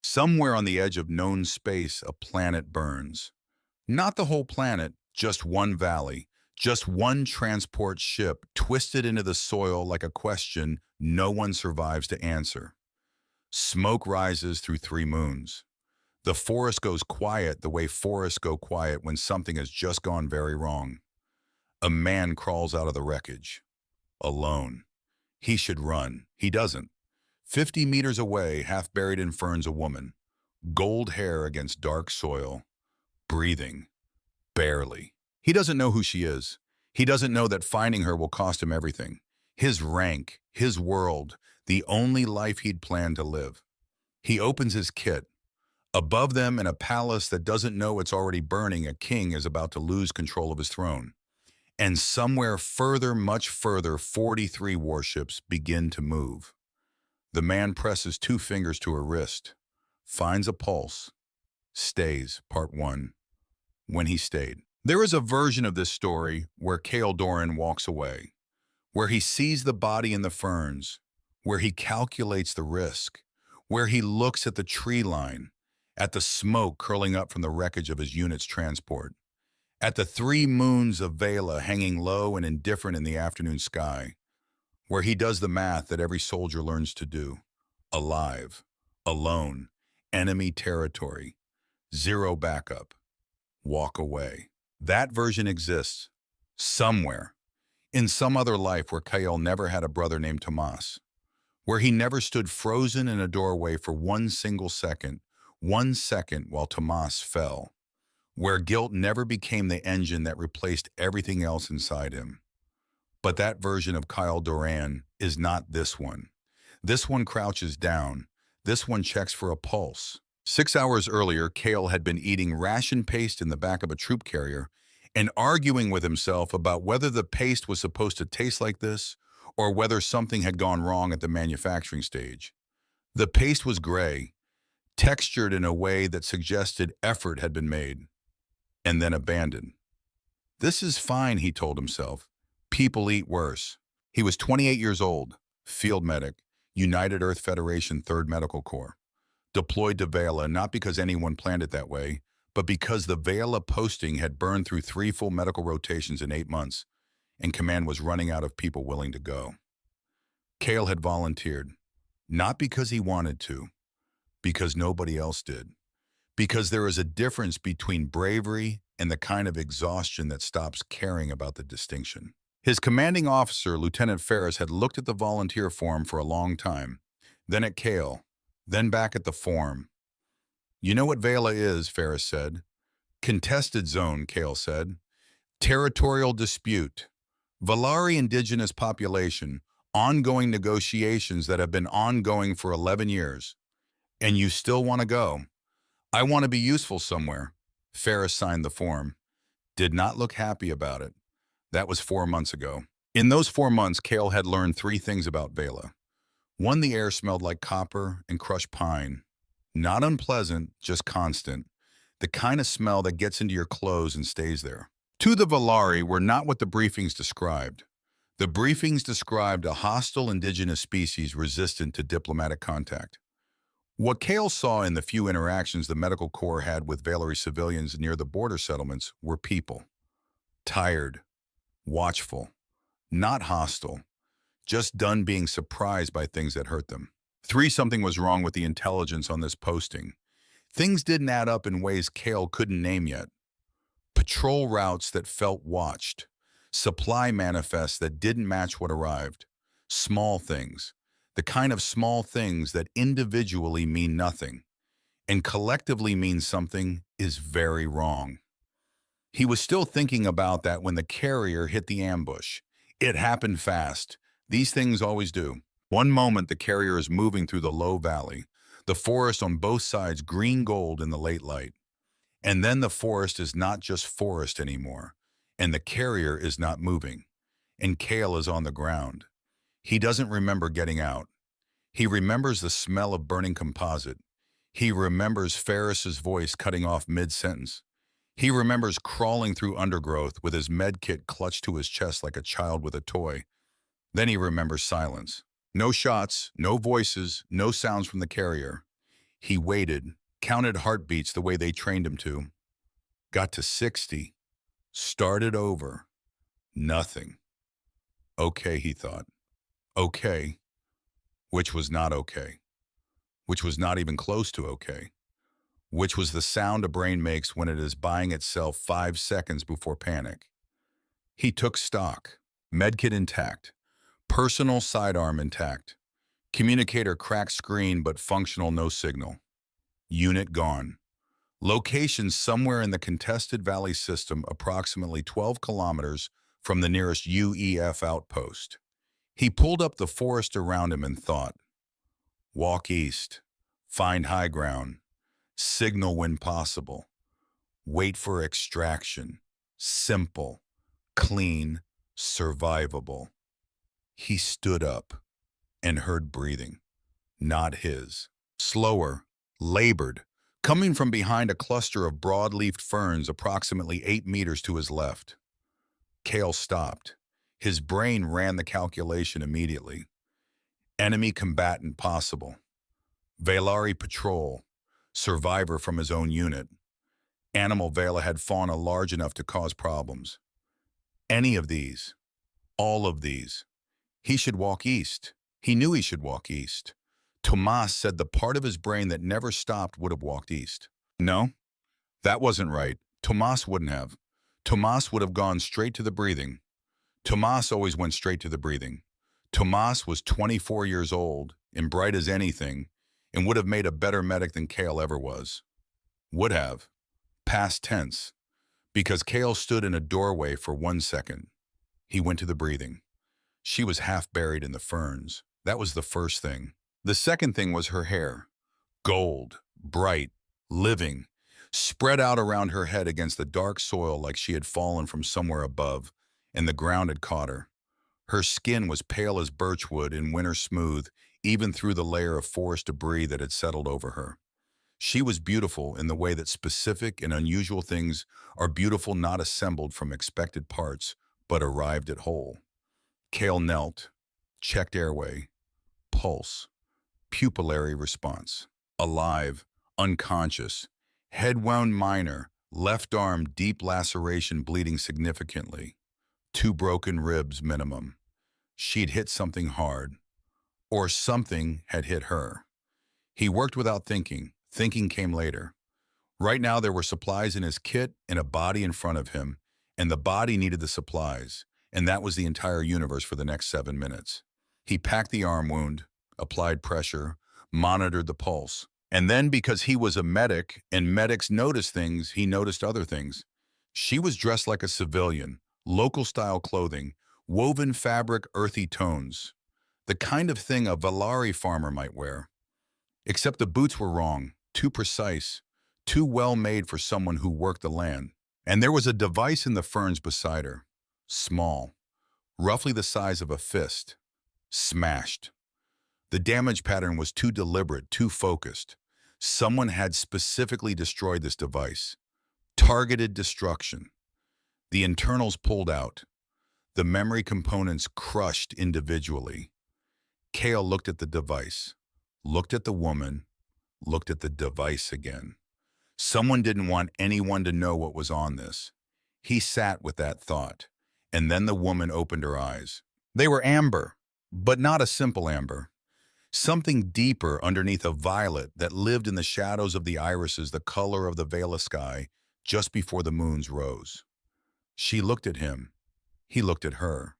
Somewhere on the edge of known space, a planet burns. Not the whole planet, just one valley, just one transport ship twisted into the soil like a question no one survives to answer. Smoke rises through 3 moons. The forest goes quiet the way forests go quiet when something has just gone very wrong. A man crawls out of the wreckage, alone. He should run. He doesn't. 50 meters away, half buried in ferns, a woman. Gold hair against dark soil, breathing, barely. He doesn't know who she is. He doesn't know that finding her will cost him everything. His rank, his world, the only life he'd planned to live. He opens his kit. Above them, in a palace that doesn't know it's already burning, a king is about to lose control of his throne. And somewhere further, much further, 43 warships begin to move. The man presses 2 fingers to her wrist, finds a pulse, stays. Part 1. When he stayed. There is a version of this story where Cale Doran walks away, where he sees the body in the ferns, where he calculates the risk, where he looks at the tree line, at the smoke curling up from the wreckage of his unit's transport, at the 3 moons of Vela hanging low and indifferent in the afternoon sky, where he does the math that every soldier learns to do. Alive, alone, enemy territory, zero backup, walk away. That version exists, somewhere, in some other life where Kael never had a brother named Tomas, where he never stood frozen in a doorway for 1 single second, 1 second while Tomas fell, where guilt never became the engine that replaced everything else inside him. But that version of Kyle Doran is not this one. This one crouches down. This one checks for a pulse. 6 hours earlier, Cale had been eating ration paste in the back of a troop carrier and arguing with himself about whether the paste was supposed to taste like this or whether something had gone wrong at the manufacturing stage. The paste was gray, textured in a way that suggested effort had been made, and then abandoned. This is fine, he told himself. People eat worse. He was 28 years old, field medic, United Earth Federation 3rd Medical Corps, deployed to Vela not because anyone planned it that way, but because the Vela posting had burned through 3 full medical rotations in 8 months, and command was running out of people willing to go. Cale had volunteered, not because he wanted to, because nobody else did. Because there is a difference between bravery and the kind of exhaustion that stops caring about the distinction. His commanding officer, Lieutenant Ferris, had looked at the volunteer form for a long time, then at Cale, then back at the form. You know what Vela is, Ferris said. Contested zone, Cale said. Territorial dispute. Valari indigenous population. Ongoing negotiations that have been ongoing for 11 years. And you still want to go? I want to be useful somewhere. Ferris signed the form. Did not look happy about it. That was 4 months ago. In those 4 months, Cale had learned 3 things about Vela. 1, the air smelled like copper and crushed pine. Not unpleasant, just constant. The kind of smell that gets into your clothes and stays there. 2, the Valari were not what the briefings described. The briefings described a hostile indigenous species resistant to diplomatic contact. What Cale saw in the few interactions the medical corps had with Valari civilians near the border settlements were people. Tired, watchful, not hostile, just done being surprised by things that hurt them. 3, something was wrong with the intelligence on this posting. Things didn't add up in ways Cale couldn't name yet. Patrol routes that felt watched. Supply manifests that didn't match what arrived. Small things. The kind of small things that individually mean nothing and collectively mean something is very wrong. He was still thinking about that when the carrier hit the ambush. It happened fast. These things always do. One moment the carrier is moving through the low valley, the forest on both sides green gold in the late light. And then the forest is not just forest anymore, and the carrier is not moving, and Cale is on the ground. He doesn't remember getting out. He remembers the smell of burning composite. He remembers Ferris's voice cutting off mid-sentence. He remembers crawling through undergrowth with his med kit clutched to his chest like a child with a toy. Then he remembers silence. No shots, no voices, no sounds from the carrier. He waited, counted heartbeats the way they trained him to, got to 60, started over. Nothing. Okay, he thought. Okay, which was not okay, which was not even close to okay, which was the sound a brain makes when it is buying itself 5 seconds before panic. He took stock. Medkit intact. Personal sidearm intact. Communicator cracked screen but functional, no signal. Unit gone. Location somewhere in the contested valley system, approximately 12 kilometers from the nearest UEF outpost. He pulled up the forest around him and thought, walk east, find high ground, signal when possible, wait for extraction, simple, clean, survivable. He stood up and heard breathing, not his. Slower, labored, coming from behind a cluster of broad-leafed ferns approximately 8 meters to his left. Kale stopped. His brain ran the calculation immediately. Enemy combatant possible. Valari patrol. Survivor from his own unit. Animal Vela had fauna large enough to cause problems. Any of these. All of these. He should walk east. He knew he should walk east. Tomas said the part of his brain that never stopped would have walked east. No, that wasn't right. Tomas wouldn't have. Tomas would have gone straight to the breathing. Tomas always went straight to the breathing. Tomas was 24 years old and bright as anything and would have made a better medic than Kale ever was. Would have. Past tense. Because Kale stood in a doorway for 1 second. He went to the breathing. She was half buried in the ferns. That was the first thing. The second thing was her hair. Gold, bright, living, spread out around her head against the dark soil like she had fallen from somewhere above, and the ground had caught her. Her skin was pale as birchwood and winter smooth, even through the layer of forest debris that had settled over her. She was beautiful in the way that specific and unusual things are beautiful, not assembled from expected parts, but arrived at whole. Kale knelt, checked airway, pulse, pupillary response. Alive, unconscious, head wound minor, left arm deep laceration bleeding significantly. 2 broken ribs minimum. She'd hit something hard. Or something had hit her. He worked without thinking. Thinking came later. Right now there were supplies in his kit and a body in front of him, and the body needed the supplies, and that was the entire universe for the next 7 minutes. He packed the arm wound, applied pressure, monitored the pulse, and then because he was a medic and medics notice things, he noticed other things. She was dressed like a civilian, local-style clothing, woven fabric, earthy tones, the kind of thing a Valari farmer might wear. Except the boots were wrong, too precise, too well made for someone who worked the land. And there was a device in the ferns beside her, small, roughly the size of a fist, smashed. The damage pattern was too deliberate, too focused. Someone had specifically destroyed this device. Targeted destruction. The internals pulled out. The memory components crushed individually. Kale looked at the device, looked at the woman, looked at the device again. Someone didn't want anyone to know what was on this. He sat with that thought, and then the woman opened her eyes. They were amber, but not a simple amber. Something deeper underneath a violet that lived in the shadows of the irises, the color of the Vela sky, just before the moons rose. She looked at him. He looked at her.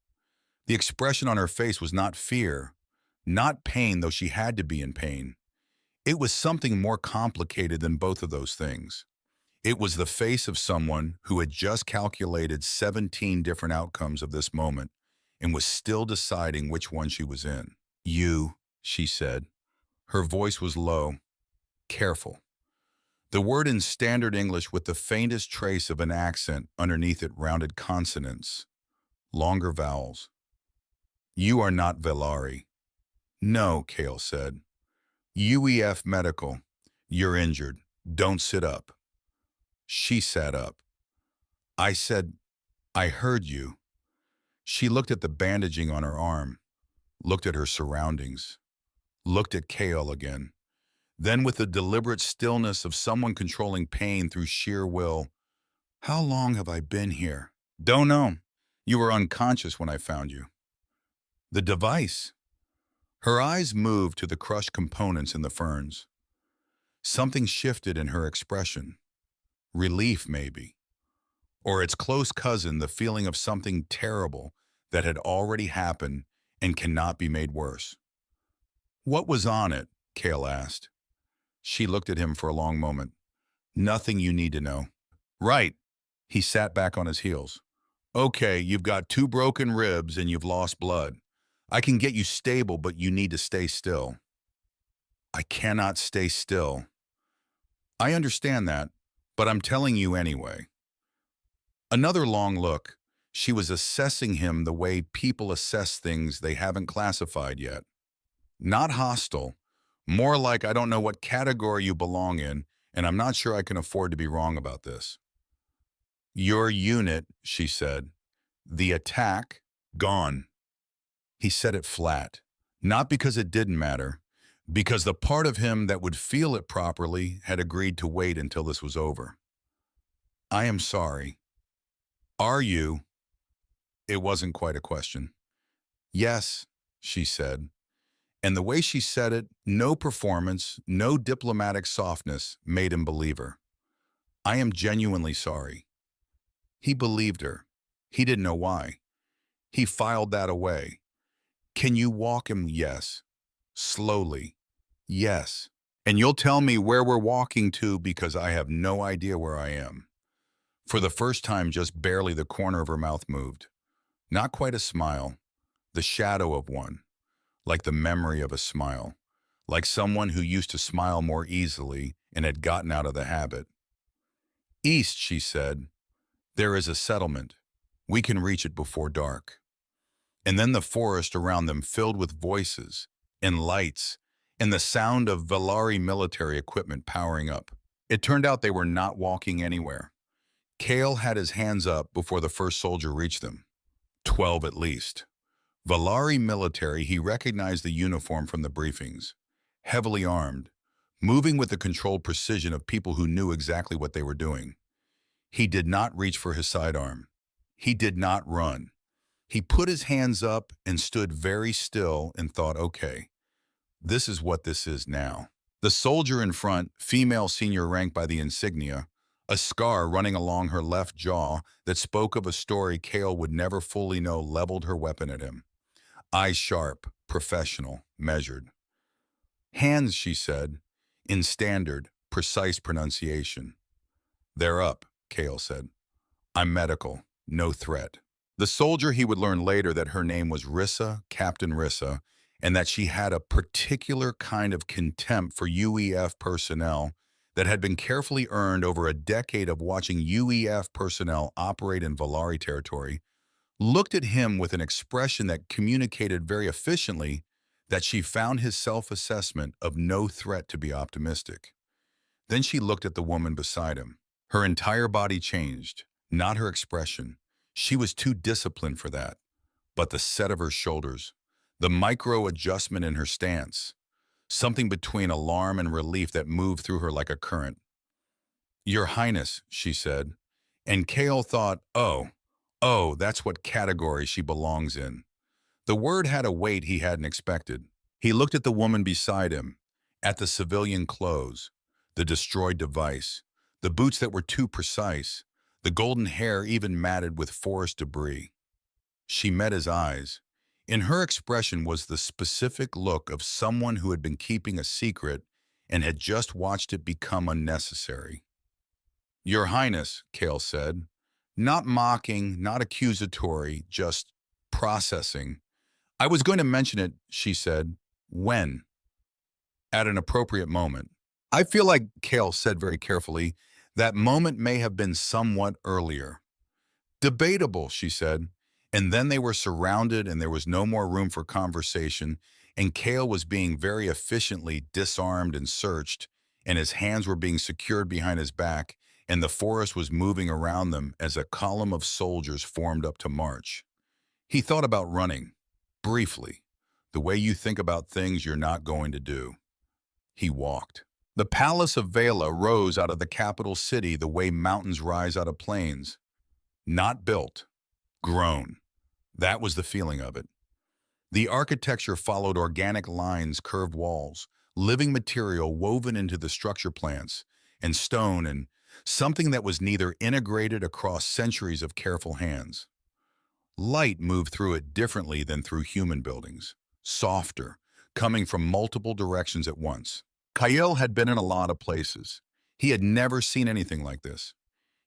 The expression on her face was not fear, not pain, though she had to be in pain. It was something more complicated than both of those things. It was the face of someone who had just calculated 17 different outcomes of this moment and was still deciding which one she was in. You, she said. Her voice was low, careful. The word in standard English with the faintest trace of an accent underneath it, rounded consonants, longer vowels. You are not Velari. No, Kale said. UEF medical. You're injured. Don't sit up. She sat up. I said, I heard you. She looked at the bandaging on her arm, looked at her surroundings, looked at Kale again. Then, with the deliberate stillness of someone controlling pain through sheer will, "How long have I been here?" "Don't know. You were unconscious when I found you." "The device." Her eyes moved to the crushed components in the ferns. Something shifted in her expression. Relief, maybe. Or its close cousin, the feeling of something terrible that had already happened and cannot be made worse. "What was on it?" Kale asked. She looked at him for a long moment. "Nothing you need to know." "Right." He sat back on his heels. "Okay, you've got 2 broken ribs and you've lost blood. I can get you stable, but you need to stay still." "I cannot stay still." "I understand that, but I'm telling you anyway." Another long look. She was assessing him the way people assess things they haven't classified yet. Not hostile, more like, "I don't know what category you belong in, and I'm not sure I can afford to be wrong about this." "Your unit," she said. "The attack, gone." He said it flat, not because it didn't matter, because the part of him that would feel it properly had agreed to wait until this was over. "I am sorry." "Are you?" It wasn't quite a question. "Yes," she said. And the way she said it, no performance, no diplomatic softness, made him believe her. "I am genuinely sorry." He believed her. He didn't know why. He filed that away. "Can you walk him?" "Yes." "Slowly?" "Yes." "And you'll tell me where we're walking to because I have no idea where I am." For the first time, just barely the corner of her mouth moved. Not quite a smile, the shadow of one, like the memory of a smile, like someone who used to smile more easily and had gotten out of the habit. "East," she said. "There is a settlement. We can reach it before dark." And then the forest around them filled with voices and lights and the sound of Valari military equipment powering up. It turned out they were not walking anywhere. Kale had his hands up before the first soldier reached them. 12 at least. Valari military, he recognized the uniform from the briefings. Heavily armed, moving with the controlled precision of people who knew exactly what they were doing. He did not reach for his sidearm. He did not run. He put his hands up and stood very still and thought, "Okay, this is what this is now." The soldier in front, female senior rank by the insignia, a scar running along her left jaw that spoke of a story Kale would never fully know, leveled her weapon at him. Eyes sharp, professional, measured. "Hands," she said, in standard, precise pronunciation. "They're up," Kale said. "I'm medical, no threat." The soldier, he would learn later that her name was Rissa, Captain Rissa, and that she had a particular kind of contempt for UEF personnel that had been carefully earned over a decade of watching UEF personnel operate in Valari territory, looked at him with an expression that communicated very efficiently that she found his self-assessment of no threat to be optimistic. Then she looked at the woman beside him. Her entire body changed, not her expression. She was too disciplined for that. But the set of her shoulders, the micro adjustment in her stance, something between alarm and relief that moved through her like a current. "Your Highness," she said. And Kale thought, oh, that's what category she belongs in. The word had a weight he hadn't expected. He looked at the woman beside him, at the civilian clothes, the destroyed device, the boots that were too precise, the golden hair even matted with forest debris. She met his eyes. In her expression was the specific look of someone who had been keeping a secret and had just watched it become unnecessary. "Your Highness," Kale said, not mocking, not accusatory, just processing. "I was going to mention it," she said. "When?" "At an appropriate moment." I feel like, Kale said very carefully, that moment may have been somewhat earlier. "Debatable," she said. And then they were surrounded and there was no more room for conversation, and Kale was being very efficiently disarmed and searched, and his hands were being secured behind his back, and the forest was moving around them as a column of soldiers formed up to march. He thought about running, briefly, the way you think about things you're not going to do. He walked. The Palace of Vela rose out of the capital city the way mountains rise out of plains. Not built, grown. That was the feeling of it. The architecture followed organic lines, curved walls, living material woven into the structure plants, and stone, and something that was neither integrated across centuries of careful hands. Light moved through it differently than through human buildings, softer, coming from multiple directions at once. Kyle had been in a lot of places. He had never seen anything like this.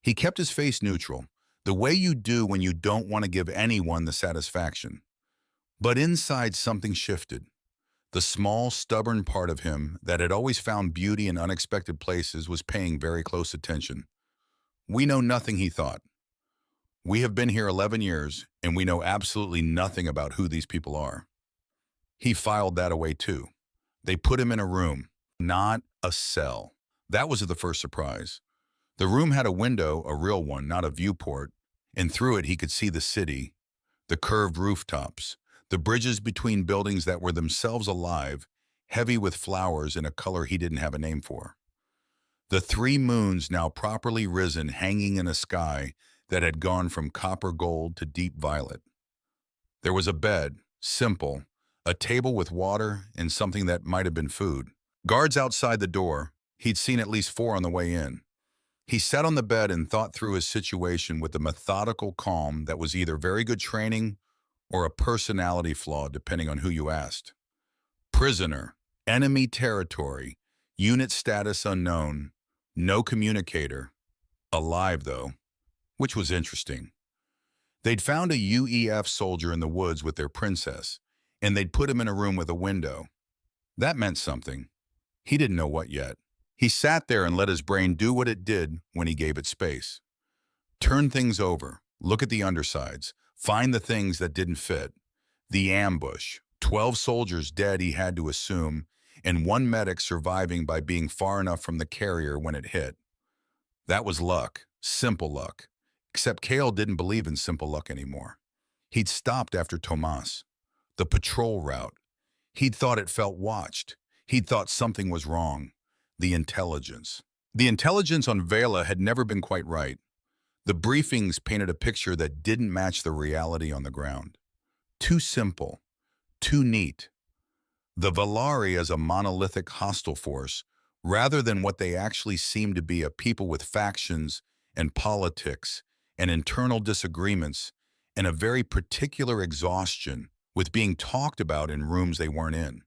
He kept his face neutral, the way you do when you don't want to give anyone the satisfaction. But inside something shifted. The small, stubborn part of him that had always found beauty in unexpected places was paying very close attention. We know nothing, he thought. We have been here 11 years, and we know absolutely nothing about who these people are. He filed that away too. They put him in a room, not a cell. That was the first surprise. The room had a window, a real one, not a viewport, and through it he could see the city, the curved rooftops, the bridges between buildings that were themselves alive, heavy with flowers in a color he didn't have a name for. The three moons now properly risen, hanging in a sky that had gone from copper gold to deep violet. There was a bed, simple, a table with water and something that might have been food. Guards outside the door. He'd seen at least 4 on the way in. He sat on the bed and thought through his situation with a methodical calm that was either very good training or a personality flaw, depending on who you asked. Prisoner, enemy territory, unit status unknown, no communicator, alive though, which was interesting. They'd found a UEF soldier in the woods with their princess, and they'd put him in a room with a window. That meant something. He didn't know what yet. He sat there and let his brain do what it did when he gave it space. Turn things over, look at the undersides, find the things that didn't fit. The ambush, 12 soldiers dead he had to assume, and 1 medic surviving by being far enough from the carrier when it hit. That was luck, simple luck. Except Cale didn't believe in simple luck anymore. He'd stopped after Tomas, the patrol route. He'd thought it felt watched. He'd thought something was wrong. The intelligence. The intelligence on Vela had never been quite right. The briefings painted a picture that didn't match the reality on the ground. Too simple. Too neat. The Valari as a monolithic hostile force, rather than what they actually seemed to be, a people with factions and politics and internal disagreements and a very particular exhaustion with being talked about in rooms they weren't in.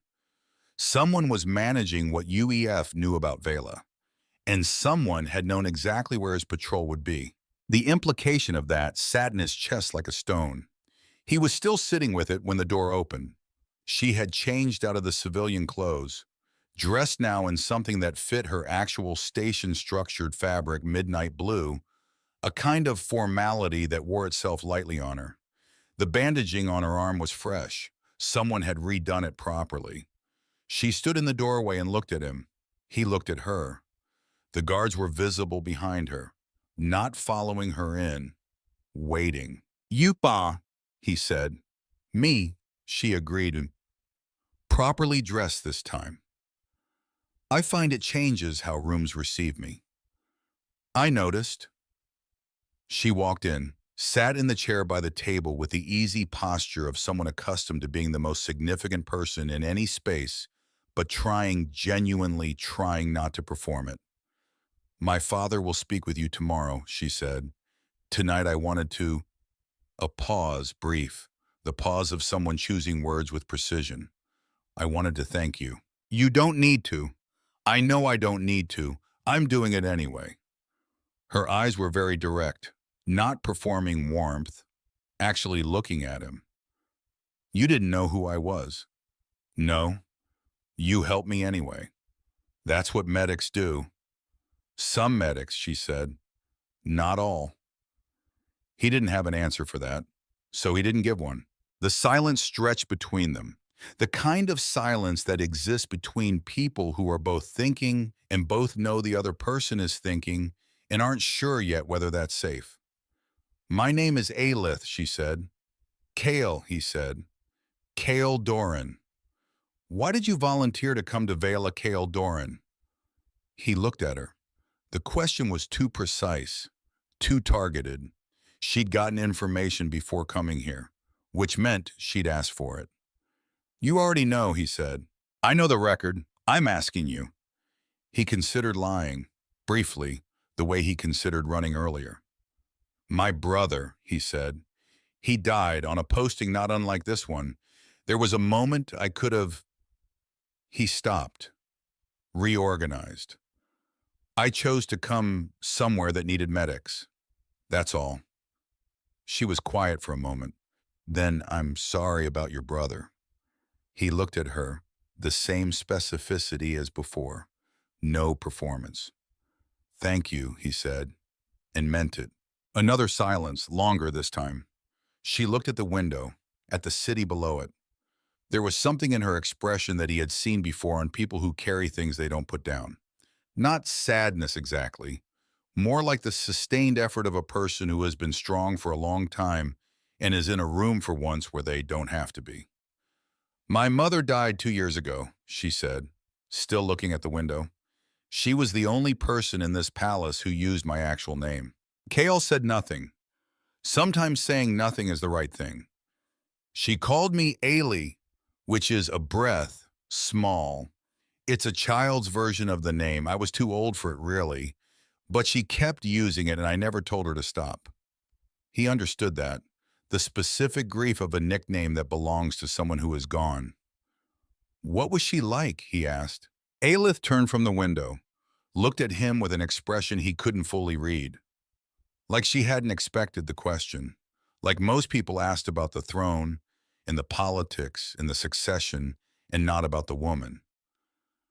Someone was managing what UEF knew about Vela, and someone had known exactly where his patrol would be. The implication of that sat in his chest like a stone. He was still sitting with it when the door opened. She had changed out of the civilian clothes, dressed now in something that fit her actual station-structured fabric, midnight blue, a kind of formality that wore itself lightly on her. The bandaging on her arm was fresh. Someone had redone it properly. She stood in the doorway and looked at him. He looked at her. The guards were visible behind her, not following her in, waiting. "Yupa," he said. "Me," she agreed. "Properly dressed this time. I find it changes how rooms receive me." "I noticed." She walked in, sat in the chair by the table with the easy posture of someone accustomed to being the most significant person in any space, but genuinely trying not to perform it. "My father will speak with you tomorrow," she said. "Tonight I wanted to—" A pause, brief, the pause of someone choosing words with precision. "I wanted to thank you." "You don't need to." "I know I don't need to. I'm doing it anyway." Her eyes were very direct, not performing warmth, actually looking at him. "You didn't know who I was." "No. You helped me anyway. That's what medics do." "Some medics," she said. "Not all." He didn't have an answer for that, so he didn't give one. The silence stretched between them, the kind of silence that exists between people who are both thinking and both know the other person is thinking and aren't sure yet whether that's safe. "My name is Alith," she said. "Cale," he said. "Cale Doran." "Why did you volunteer to come to Vela, Cale Doran?" He looked at her. The question was too precise, too targeted. She'd gotten information before coming here, which meant she'd asked for it. You already know, he said. I know the record. I'm asking you. He considered lying, briefly, the way he considered running earlier. My brother, he said. He died on a posting not unlike this one. There was a moment I could have... He stopped, reorganized. I chose to come somewhere that needed medics. That's all. She was quiet for a moment. Then, I'm sorry about your brother. He looked at her, the same specificity as before. No performance. Thank you, he said, and meant it. Another silence, longer this time. She looked at the window, at the city below it. There was something in her expression that he had seen before on people who carry things they don't put down. Not sadness exactly, more like the sustained effort of a person who has been strong for a long time and is in a room for once where they don't have to be. My mother died 2 years ago, she said, still looking at the window. She was the only person in this palace who used my actual name. Kale said nothing. Sometimes saying nothing is the right thing. She called me Ailey, which is a breath, small. It's a child's version of the name. I was too old for it, really. But she kept using it, and I never told her to stop. He understood that. The specific grief of a nickname that belongs to someone who is gone. What was she like? He asked. Aelith turned from the window, looked at him with an expression he couldn't fully read. Like she hadn't expected the question. Like most people asked about the throne, and the politics, and the succession, and not about the woman.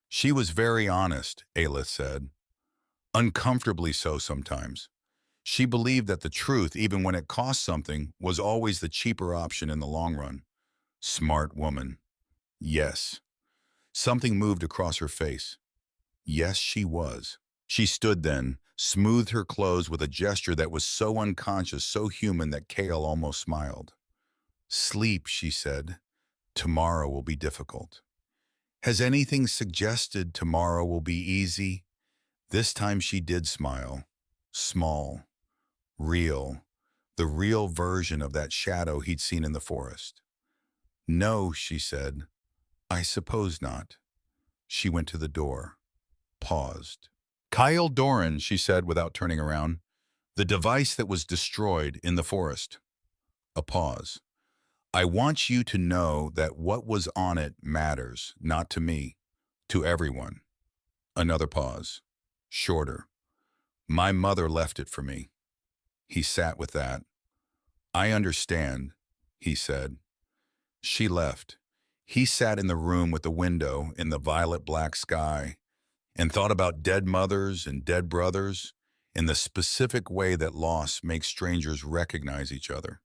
She was very honest, Aelith said. Uncomfortably so sometimes. She believed that the truth, even when it cost something, was always the cheaper option in the long run. Smart woman. Yes. Something moved across her face. Yes, she was. She stood then, smoothed her clothes with a gesture that was so unconscious, so human that Kale almost smiled. Sleep, she said. Tomorrow will be difficult. Has anything suggested tomorrow will be easy? This time she did smile. Small. Real. The real version of that shadow he'd seen in the forest. No, she said. I suppose not. She went to the door. Paused. Kyle Doran, she said without turning around. The device that was destroyed in the forest. A pause. I want you to know that what was on it matters, not to me, to everyone. Another pause. Shorter. My mother left it for me. He sat with that. I understand, he said. She left. He sat in the room with the window in the violet-black sky and thought about dead mothers and dead brothers in the specific way that loss makes strangers recognize each other.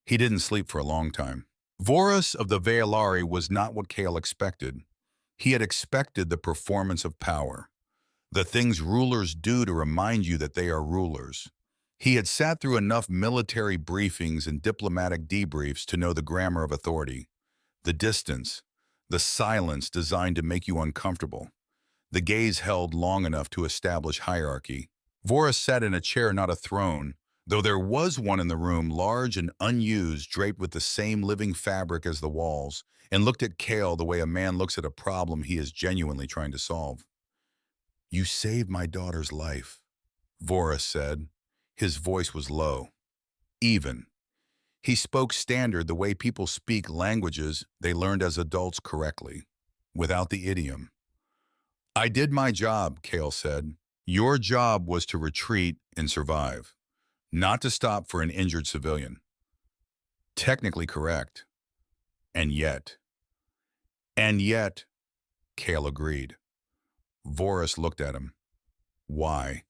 He didn't sleep for a long time. Vorus of the Veilari was not what Kale expected. He had expected the performance of power, the things rulers do to remind you that they are rulers. He had sat through enough military briefings and diplomatic debriefs to know the grammar of authority, the distance, the silence designed to make you uncomfortable, the gaze held long enough to establish hierarchy. Vorus sat in a chair, not a throne, though there was one in the room, large and unused, draped with the same living fabric as the walls, and looked at Kale the way a man looks at a problem he is genuinely trying to solve. You saved my daughter's life, Vorus said. His voice was low, even. He spoke standard, the way people speak languages they learned as adults correctly, without the idiom. I did my job, Kale said. Your job was to retreat and survive, not to stop for an injured civilian. Technically correct. And yet, Kale agreed. Vorus looked at him. Why?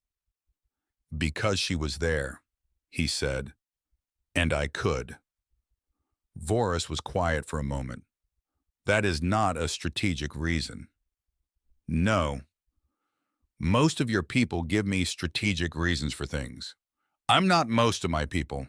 Because she was there, he said, and I could. Vorus was quiet for a moment. That is not a strategic reason. No. Most of your people give me strategic reasons for things. I'm not most of my people.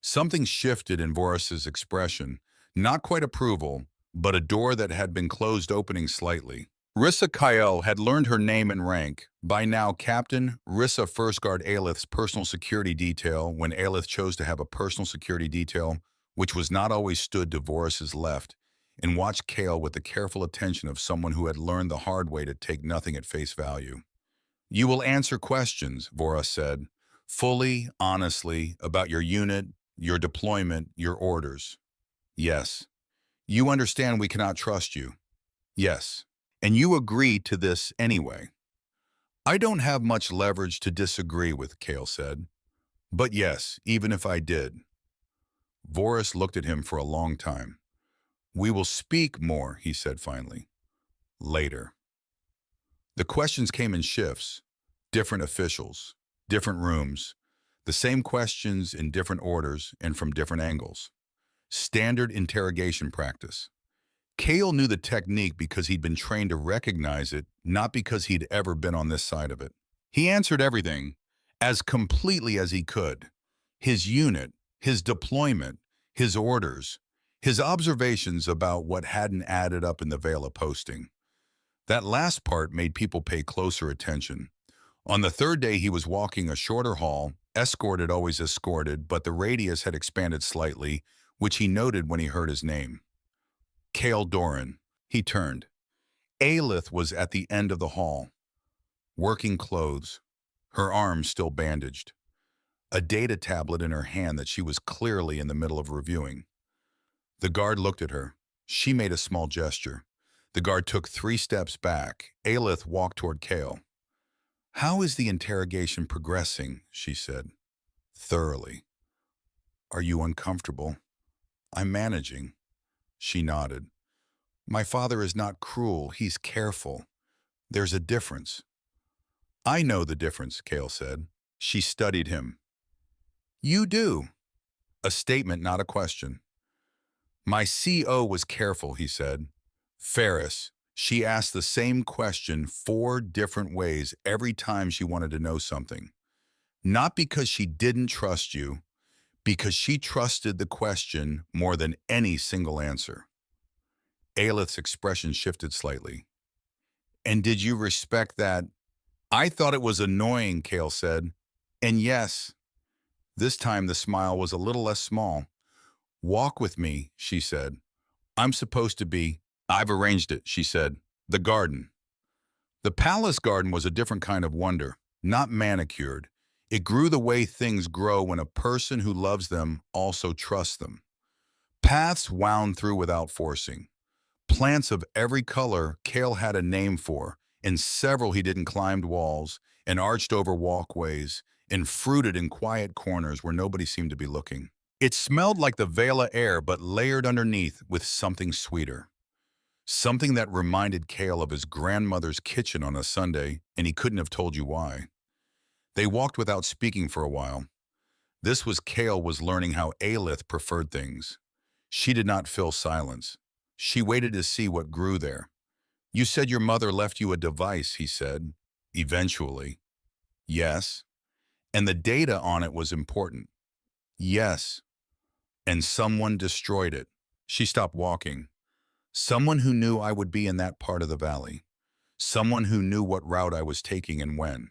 Something shifted in Vorus's expression, not quite approval, but a door that had been closed opening slightly. Rissa Kyle had learned her name and rank. By now, Captain Rissa First Guard Aelith's personal security detail, when Aelith chose to have a personal security detail, which was not always stood to Vorus's left, and watched Kale with the careful attention of someone who had learned the hard way to take nothing at face value. You will answer questions, Vorus said, fully, honestly, about your unit, your deployment, your orders. Yes. You understand we cannot trust you. Yes. And you agree to this anyway. I don't have much leverage to disagree with, Kale said. But yes, even if I did. Vorus looked at him for a long time. We will speak more, he said finally. Later. The questions came in shifts. Different officials, different rooms, the same questions in different orders and from different angles. Standard interrogation practice. Kale knew the technique because he'd been trained to recognize it, not because he'd ever been on this side of it. He answered everything as completely as he could. His unit, his deployment, his orders, his observations about what hadn't added up in the Vela posting. That last part made people pay closer attention. On the third day, he was walking a shorter hall, escorted always escorted, but the radius had expanded slightly, which he noted when he heard his name. Kale Doran. He turned. Aelith was at the end of the hall, working clothes, her arms still bandaged, a data tablet in her hand that she was clearly in the middle of reviewing. The guard looked at her. She made a small gesture. The guard took 3 steps back. Aelith walked toward Kale. How is the interrogation progressing? She said. Thoroughly. Are you uncomfortable? I'm managing. She nodded. My father is not cruel, he's careful. There's a difference. I know the difference, Kale said. She studied him. You do. A statement, not a question. My CO was careful, he said. Ferris. She asked the same question 4 different ways every time she wanted to know something. Not because she didn't trust you, because she trusted the question more than any single answer. Aelith's expression shifted slightly. And did you respect that? I thought it was annoying, Kale said. And yes, this time the smile was a little less small. Walk with me, she said. I'm supposed to be. I've arranged it, she said. The garden. The palace garden was a different kind of wonder, not manicured. It grew the way things grow when a person who loves them also trusts them. Paths wound through without forcing. Plants of every color Kale had a name for, and several he didn't climbed walls and arched over walkways and fruited in quiet corners where nobody seemed to be looking. It smelled like the Vela air, but layered underneath with something sweeter. Something that reminded Kale of his grandmother's kitchen on a Sunday, and he couldn't have told you why. They walked without speaking for a while. This was Kale was learning how Aelith preferred things. She did not fill silence. She waited to see what grew there. You said your mother left you a device, he said. Eventually. Yes. And the data on it was important. Yes. And someone destroyed it. She stopped walking. Someone who knew I would be in that part of the valley. Someone who knew what route I was taking and when.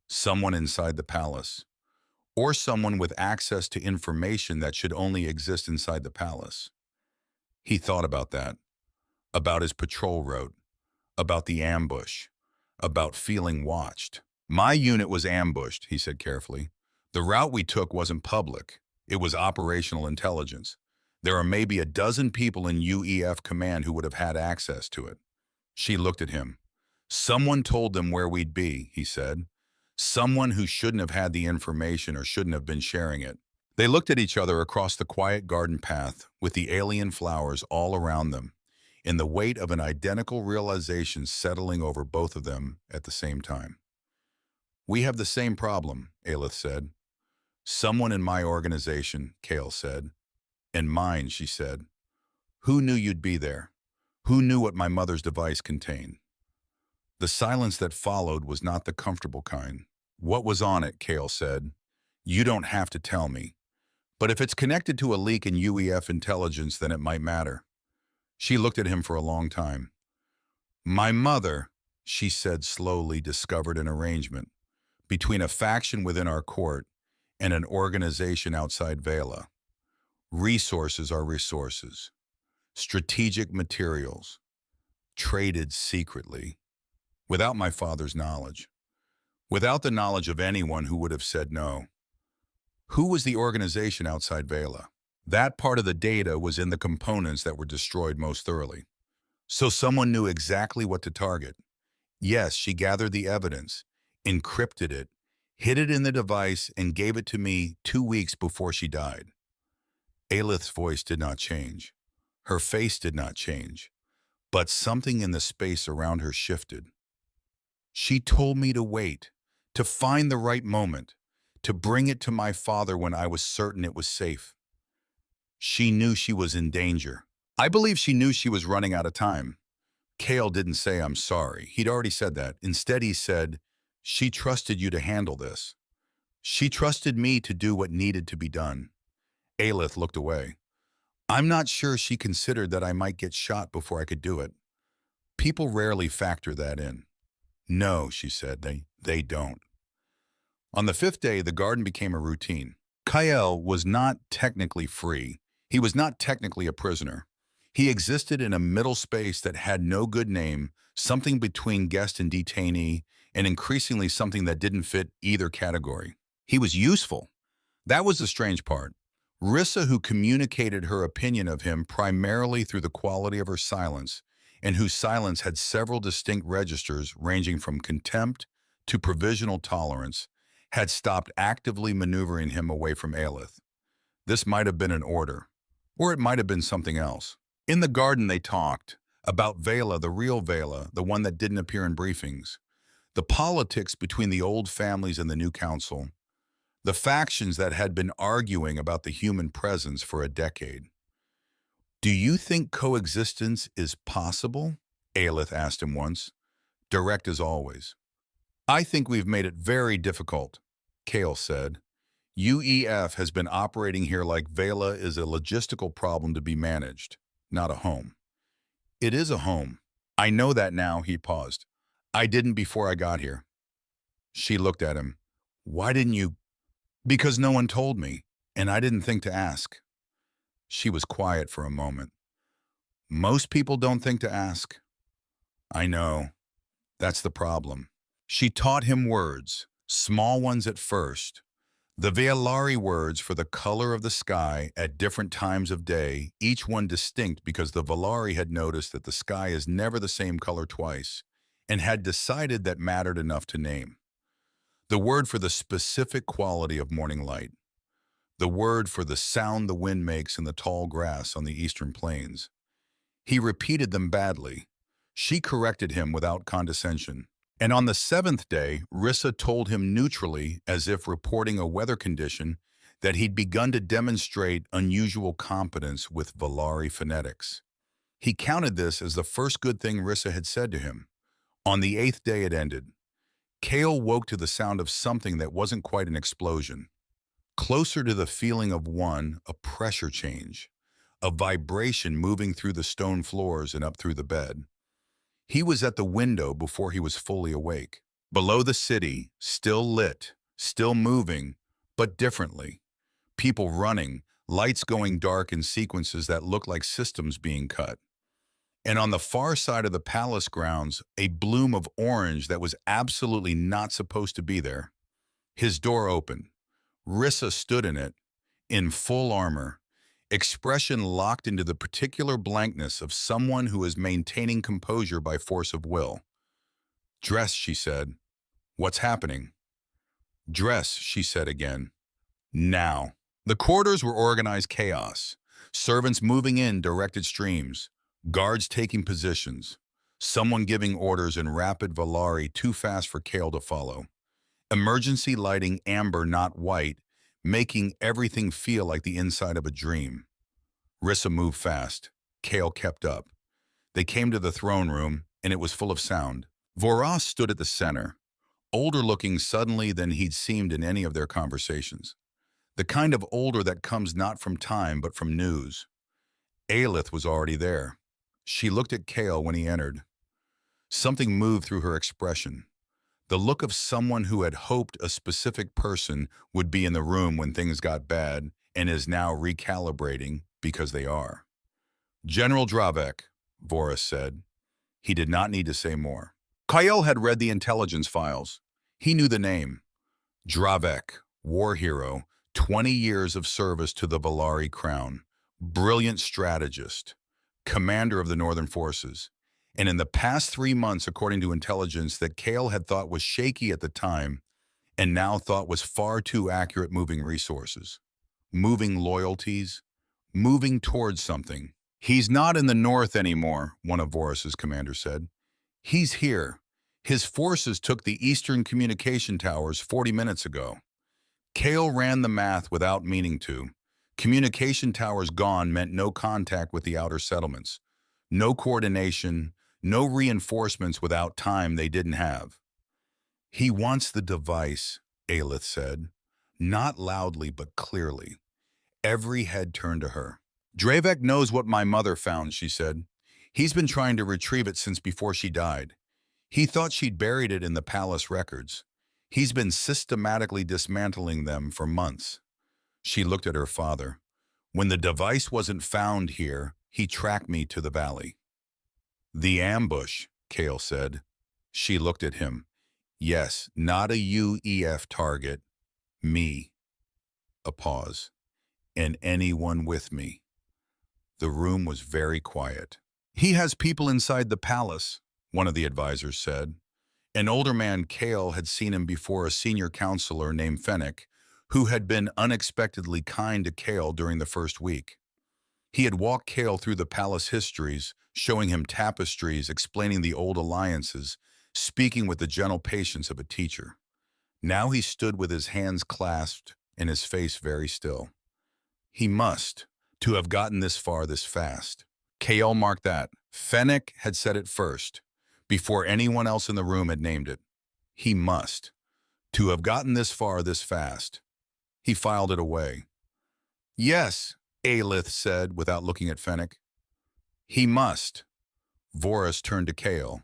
Someone inside the palace. Or someone with access to information that should only exist inside the palace. He thought about that. About his patrol route. About the ambush. About feeling watched. My unit was ambushed, he said carefully. The route we took wasn't public. It was operational intelligence. There are maybe a dozen people in UEF command who would have had access to it. She looked at him. Someone told them where we'd be, he said. Someone who shouldn't have had the information or shouldn't have been sharing it. They looked at each other across the quiet garden path with the alien flowers all around them, and the weight of an identical realization settling over both of them at the same time. We have the same problem, Aelith said. Someone in my organization, Kale said. And mine, she said. Who knew you'd be there? Who knew what my mother's device contained? The silence that followed was not the comfortable kind. What was on it, Kale said. You don't have to tell me. But if it's connected to a leak in UEF intelligence, then it might matter. She looked at him for a long time. My mother, she said slowly, discovered an arrangement between a faction within our court and an organization outside Vela. Resources are resources, strategic materials, traded secretly, without my father's knowledge, without the knowledge of anyone who would have said no. Who was the organization outside Vela? That part of the data was in the components that were destroyed most thoroughly. So someone knew exactly what to target. Yes, she gathered the evidence, encrypted it, hid it in the device, and gave it to me 2 weeks before she died. Aelith's voice did not change. Her face did not change. But something in the space around her shifted. She told me to wait, to find the right moment, to bring it to my father when I was certain it was safe. She knew she was in danger. I believe she knew she was running out of time. Kale didn't say, "I'm sorry." He'd already said that. Instead, he said, "She trusted you to handle this. She trusted me to do what needed to be done." Aelith looked away. I'm not sure she considered that I might get shot before I could do it. People rarely factor that in. No, she said, they don't. On the fifth day, the garden became a routine. Kyle was not technically free. He was not technically a prisoner. He existed in a middle space that had no good name, something between guest and detainee, and increasingly something that didn't fit either category. He was useful. That was the strange part. Rissa, who communicated her opinion of him primarily through the quality of her silence, and whose silence had several distinct registers ranging from contempt to provisional tolerance, had stopped actively maneuvering him away from Aelith. This might have been an order, or it might have been something else. In the garden they talked about Vela, the real Vela, the one that didn't appear in briefings, the politics between the old families and the new council, the factions that had been arguing about the human presence for a decade. Do you think coexistence is possible? Aelith asked him once, direct as always. I think we've made it very difficult, Kale said. UEF has been operating here like Vela is a logistical problem to be managed, not a home. It is a home. I know that now, he paused. I didn't before I got here. She looked at him. Why didn't you? Because no one told me, and I didn't think to ask. She was quiet for a moment. Most people don't think to ask. I know. That's the problem. She taught him words, small ones at first. The Vealari words for the color of the sky at different times of day, each one distinct because the Valari had noticed that the sky is never the same color twice, and had decided that mattered enough to name. The word for the specific quality of morning light. The word for the sound the wind makes in the tall grass on the eastern plains. He repeated them badly. She corrected him without condescension. And on the seventh day, Rissa told him neutrally, as if reporting a weather condition, that he'd begun to demonstrate unusual competence with Valari phonetics. He counted this as the first good thing Rissa had said to him. On the eighth day it ended. Kale woke to the sound of something that wasn't quite an explosion. Closer to the feeling of a pressure change, a vibration moving through the stone floors and up through the bed. He was at the window before he was fully awake. Below the city, still lit, still moving, but differently. People running, lights going dark in sequences that looked like systems being cut. And on the far side of the palace grounds, a bloom of orange that was absolutely not supposed to be there. His door opened. Rissa stood in it, in full armor, expression locked into the particular blankness of someone who is maintaining composure by force of will. Dress, she said. What's happening? Dress, she said again. Now. The quarters were organized chaos. Servants moving in directed streams. Guards taking positions. Someone giving orders in rapid Valari too fast for Kale to follow. Emergency lighting amber, not white, making everything feel like the inside of a dream. Rissa moved fast. Kale kept up. They came to the throne room, and it was full of sound. Voras stood at the center, older-looking suddenly than he'd seemed in any of their conversations. The kind of older that comes not from time, but from news. Aelith was already there. She looked at Kale when he entered. Something moved through her expression. The look of someone who had hoped a specific person would be in the room when things got bad and is now recalibrating because they are. General Dravek, Voris said. He did not need to say more. Kyle had read the intelligence files. He knew the name. Dravek, war hero, 20 years of service to the Valari crown, brilliant strategist, commander of the Northern Forces. And in the past 3 months, according to intelligence that Kale had thought was shaky at the time and now thought was far too accurate, moving resources, moving loyalties, moving towards something. He's not in the north anymore, one of Voris's commanders said. He's here. His forces took the eastern communication towers 40 minutes ago. Kale ran the math without meaning to. Communication towers gone meant no contact with the outer settlements. No coordination, no reinforcements without time they didn't have. He wants the device, Aelith said. Not loudly, but clearly. Every head turned to her. Dravek knows what my mother found, she said. He's been trying to retrieve it since before she died. He thought she'd buried it in the palace records. He's been systematically dismantling them for months. She looked at her father. When the device wasn't found here, he tracked me to the valley. The ambush, Kale said. She looked at him. Yes, not a UEF target. Me. A pause. And anyone with me. The room was very quiet. He has people inside the palace, one of the advisors said. An older man, Kale, had seen him before, a senior counselor named Fennec, who had been unexpectedly kind to Kale during the first week. He had walked Kale through the palace histories, showing him tapestries, explaining the old alliances, speaking with the gentle patience of a teacher. Now he stood with his hands clasped and his face very still. He must, to have gotten this far this fast. Kale marked that. Fennec had said it first, before anyone else in the room had named it. He must, to have gotten this far this fast. He filed it away. Yes, Aelith said without looking at Fennec. He must. Voris turned to Kale.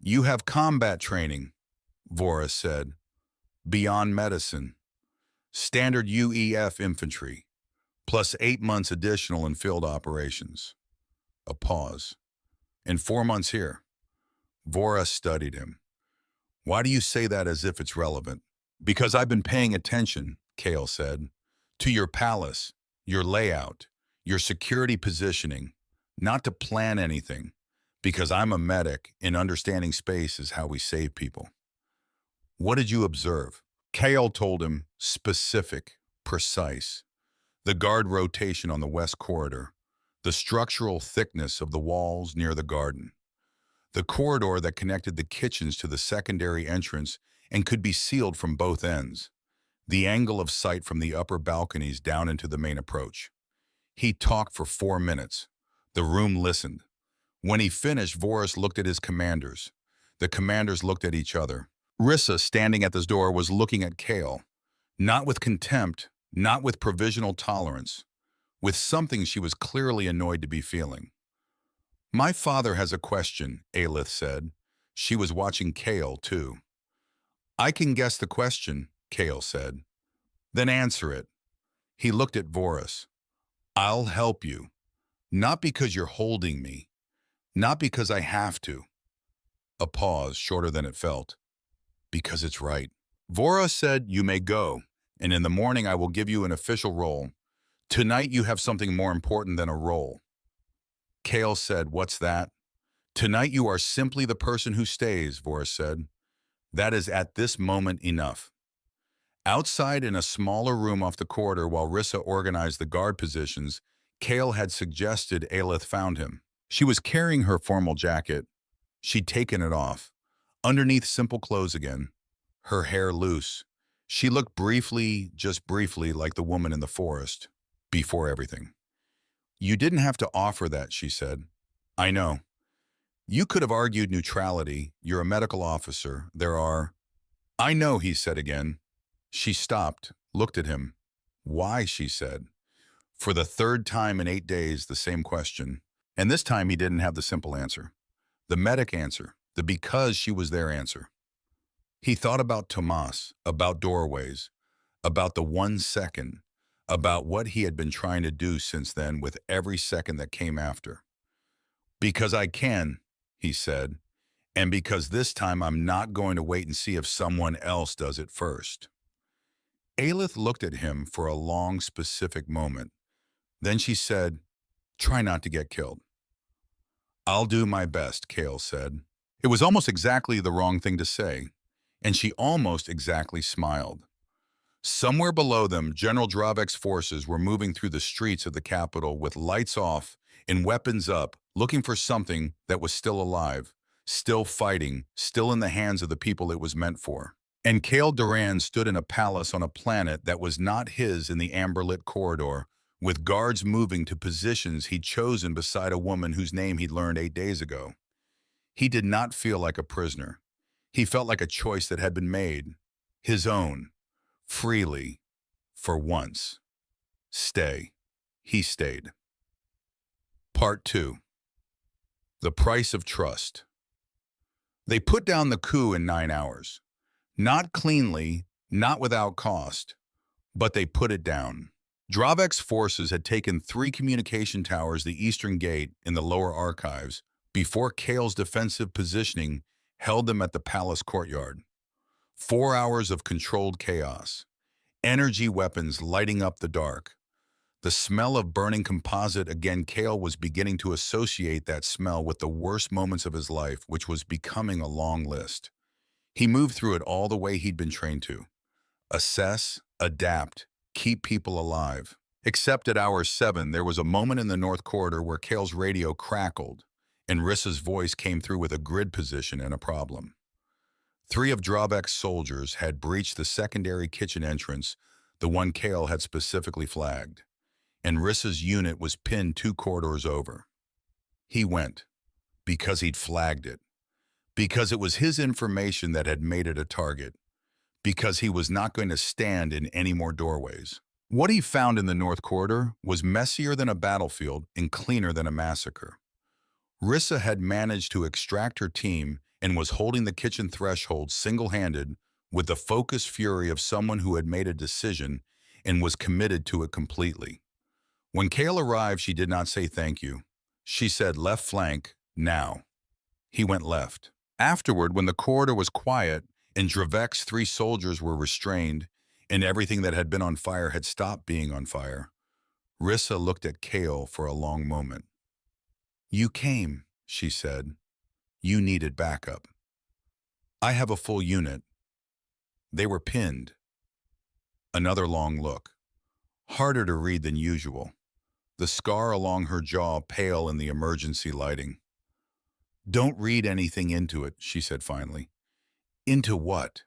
You have combat training, Voris said. Beyond medicine. Standard UEF infantry, plus 8 months additional in field operations. A pause. And 4 months here. Voris studied him. Why do you say that as if it's relevant? Because I've been paying attention, Kale said, to your palace, your layout, your security positioning, not to plan anything, because I'm a medic and understanding space is how we save people. What did you observe? Kale told him, specific, precise. The guard rotation on the west corridor, the structural thickness of the walls near the garden, the corridor that connected the kitchens to the secondary entrance and could be sealed from both ends, the angle of sight from the upper balconies down into the main approach. He talked for 4 minutes. The room listened. When he finished, Voris looked at his commanders. The commanders looked at each other. Rissa, standing at the door, was looking at Kale, not with contempt, not with provisional tolerance, with something she was clearly annoyed to be feeling. My father has a question, Aelith said. She was watching Kale, too. I can guess the question, Kale said. Then answer it. He looked at Voris. I'll help you. Not because you're holding me. Not because I have to. A pause, shorter than it felt. Because it's right. Voris said, you may go, and in the morning I will give you an official role. Tonight you have something more important than a role. Kale said, what's that? Tonight you are simply the person who stays, Voris said. That is at this moment enough. Outside in a smaller room off the corridor while Rissa organized the guard positions, Kale had suggested Aelith found him. She was carrying her formal jacket. She'd taken it off. Underneath simple clothes again. Her hair loose. She looked briefly, just briefly, like the woman in the forest. Before everything. You didn't have to offer that, she said. I know. You could have argued neutrality. You're a medical officer. There are... I know, he said again. She stopped, looked at him. Why, she said. For the 3rd time in 8 days, the same question. And this time he didn't have the simple answer. The medic answer. The because she was their answer. He thought about Tomas, about doorways, about the 1 second, about what he had been trying to do since then with every second that came after. Because I can, he said, and because this time I'm not going to wait and see if someone else does it first. Aelith looked at him for a long, specific moment. Then she said, try not to get killed. I'll do my best, Kale said. It was almost exactly the wrong thing to say, and she almost exactly smiled. Somewhere below them, General Dravek's forces were moving through the streets of the capital with lights off and weapons up, looking for something that was still alive, still fighting, still in the hands of the people it was meant for. And Kale Duran stood in a palace on a planet that was not his in the amber-lit corridor, with guards moving to positions he'd chosen beside a woman whose name he'd learned 8 days ago. He did not feel like a prisoner. He felt like a choice that had been made, his own, freely, for once. Stay. He stayed. Part 2. The Price of Trust. They put down the coup in 9 hours. Not cleanly, not without cost, but they put it down. Dravek's forces had taken 3 communication towers, the Eastern Gate, in the lower archives, before Kale's defensive positioning held them at the palace courtyard. 4 hours of controlled chaos. Energy weapons lighting up the dark. The smell of burning composite. Again, Kale was beginning to associate that smell with the worst moments of his life, which was becoming a long list. He moved through it all the way he'd been trained to. Assess, adapt, keep people alive. Except at hour 7, there was a moment in the North Corridor where Kale's radio crackled, and Rissa's voice came through with a grid position and a problem. 3 of Dravek's soldiers had breached the secondary kitchen entrance, the one Kale had specifically flagged, and Rissa's unit was pinned 2 corridors over. He went, because he'd flagged it, because it was his information that had made it a target, because he was not going to stand in any more doorways. What he found in the North Corridor was messier than a battlefield and cleaner than a massacre. Rissa had managed to extract her team and was holding the kitchen threshold single-handed with the focused fury of someone who had made a decision and was committed to it completely. When Kale arrived, she did not say thank you. She said, left flank, now. He went left. Afterward, when the corridor was quiet and Dravek's 3 soldiers were restrained and everything that had been on fire had stopped being on fire, Rissa looked at Kale for a long moment. You came, she said. You needed backup. I have a full unit. They were pinned. Another long look. Harder to read than usual. The scar along her jaw pale in the emergency lighting. Don't read anything into it, she said finally. Into what?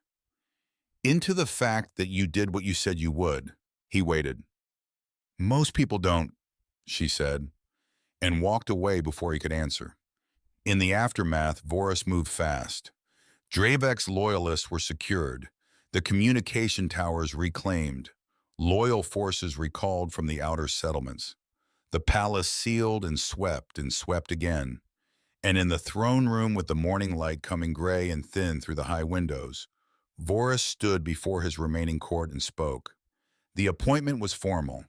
Into the fact that you did what you said you would. He waited. Most people don't, she said, and walked away before he could answer. In the aftermath, Voris moved fast. Dravek's loyalists were secured, the communication towers reclaimed, loyal forces recalled from the outer settlements. The palace sealed and swept again. And in the throne room with the morning light coming gray and thin through the high windows, Voris stood before his remaining court and spoke. The appointment was formal,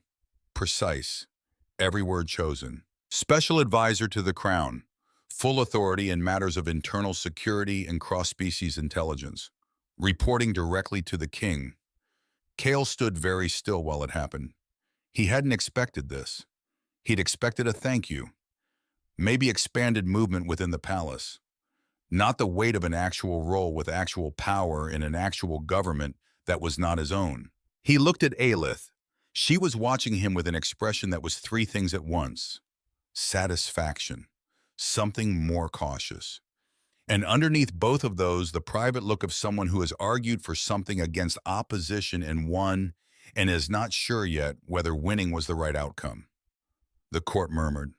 precise, every word chosen. Special advisor to the crown, full authority in matters of internal security and cross-species intelligence, reporting directly to the king. Kale stood very still while it happened. He hadn't expected this. He'd expected a thank you. Maybe expanded movement within the palace. Not the weight of an actual role with actual power in an actual government that was not his own. He looked at Aelith. She was watching him with an expression that was 3 things at once. Satisfaction. Something more cautious. And underneath both of those, the private look of someone who has argued for something against opposition and won, and is not sure yet whether winning was the right outcome. The court murmured.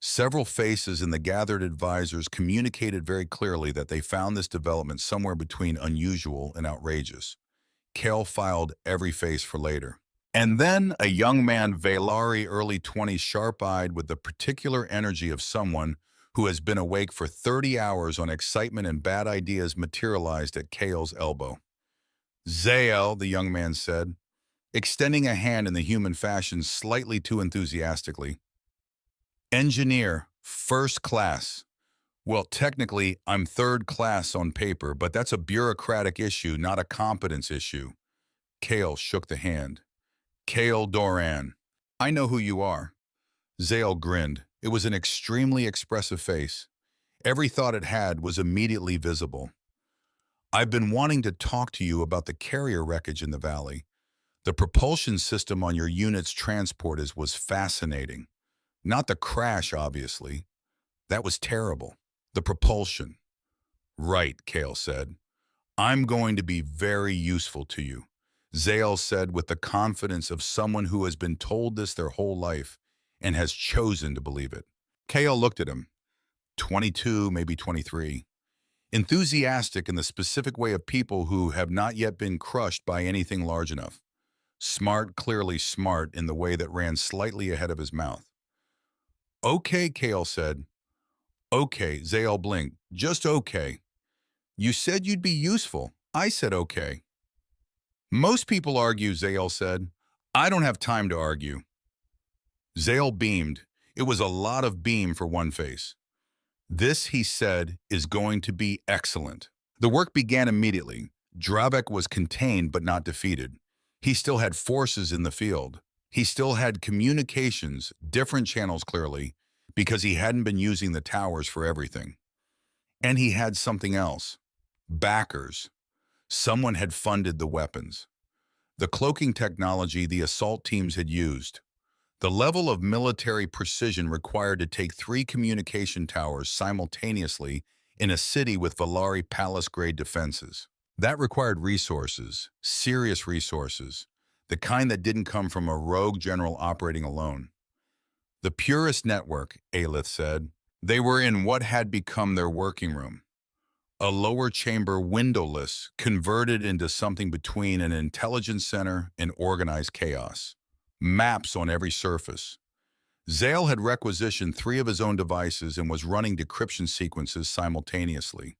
Several faces in the gathered advisors communicated very clearly that they found this development somewhere between unusual and outrageous. Kale filed every face for later. And then a young man, Valari, early 20s, sharp-eyed with the particular energy of someone who has been awake for 30 hours on excitement and bad ideas materialized at Kale's elbow. Zael, the young man said, extending a hand in the human fashion slightly too enthusiastically. Engineer, first class. Well, technically, I'm third class on paper, but that's a bureaucratic issue, not a competence issue. Kale shook the hand. Kale Doran. I know who you are. Zale grinned. It was an extremely expressive face. Every thought it had was immediately visible. I've been wanting to talk to you about the carrier wreckage in the valley. The propulsion system on your unit's transport was fascinating. Not the crash, obviously. That was terrible. The propulsion. Right, Kale said. I'm going to be very useful to you, Zale said with the confidence of someone who has been told this their whole life and has chosen to believe it. Kale looked at him, 22, maybe 23, enthusiastic in the specific way of people who have not yet been crushed by anything large enough. Smart, clearly smart in the way that ran slightly ahead of his mouth. Okay, Kale said. Okay, Zale blinked. Just okay. You said you'd be useful. I said okay. Most people argue, Zale said. I don't have time to argue. Zale beamed. It was a lot of beam for one face. This, he said, is going to be excellent. The work began immediately. Dravek was contained but not defeated. He still had forces in the field. He still had communications, different channels clearly, because he hadn't been using the towers for everything. And he had something else. Backers. Someone had funded the weapons. The cloaking technology the assault teams had used. The level of military precision required to take 3 communication towers simultaneously in a city with Valari palace-grade defenses. That required resources, serious resources, the kind that didn't come from a rogue general operating alone. The purest network, Aelith said. They were in what had become their working room. A lower chamber windowless, converted into something between an intelligence center and organized chaos. Maps on every surface. Zale had requisitioned 3 of his own devices and was running decryption sequences simultaneously.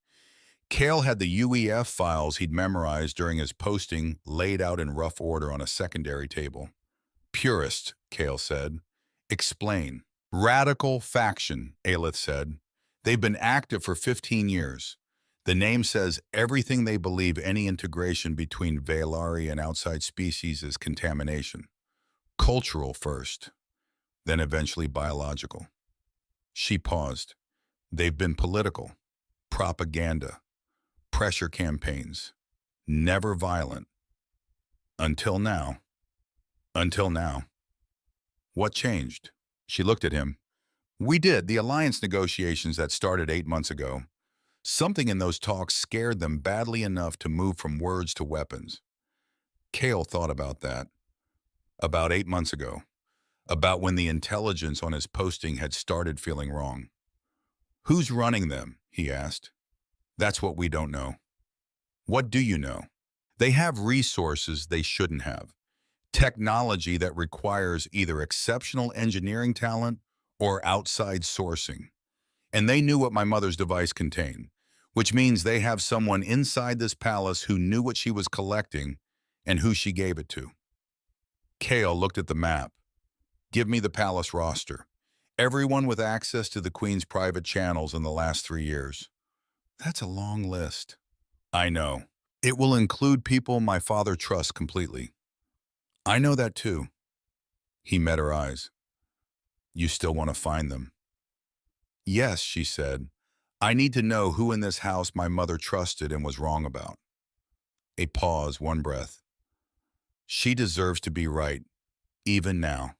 Kale had the UEF files he'd memorized during his posting laid out in rough order on a secondary table. Purist, Kale said. Explain. Radical faction, Aelith said. They've been active for 15 years. The name says everything they believe any integration between Valari and outside species is contamination. Cultural first, then eventually biological. She paused. They've been political, propaganda, pressure campaigns, never violent. Until now. Until now. What changed? She looked at him. We did the alliance negotiations that started 8 months ago. Something in those talks scared them badly enough to move from words to weapons. Kale thought about that. About 8 months ago. About when the intelligence on his posting had started feeling wrong. Who's running them? He asked. That's what we don't know. What do you know? They have resources they shouldn't have. Technology that requires either exceptional engineering talent or outside sourcing. And they knew what my mother's device contained, which means they have someone inside this palace who knew what she was collecting and who she gave it to. Kale looked at the map. Give me the palace roster. Everyone with access to the Queen's private channels in the last 3 years. That's a long list. I know. It will include people my father trusts completely. I know that too. He met her eyes. You still want to find them? Yes, she said. I need to know who in this house my mother trusted and was wrong about. A pause, one breath. She deserves to be right, even now.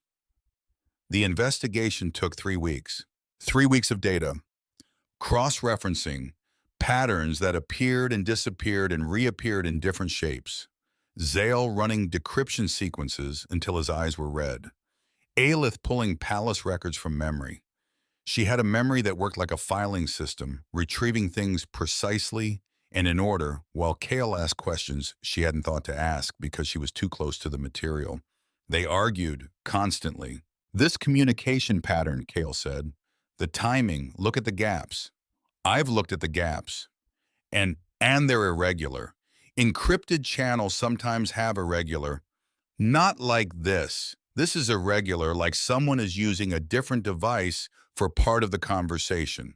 The investigation took 3 weeks. 3 weeks of data, cross-referencing, patterns that appeared and disappeared and reappeared in different shapes. Zale running decryption sequences until his eyes were red. Aelith pulling palace records from memory. She had a memory that worked like a filing system, retrieving things precisely and in order, while Kale asked questions she hadn't thought to ask because she was too close to the material. They argued constantly. This communication pattern, Kale said, The timing, look at the gaps. I've looked at the gaps, and they're irregular. Encrypted channels sometimes have irregular. Not like this. This is irregular, like someone is using a different device for part of the conversation.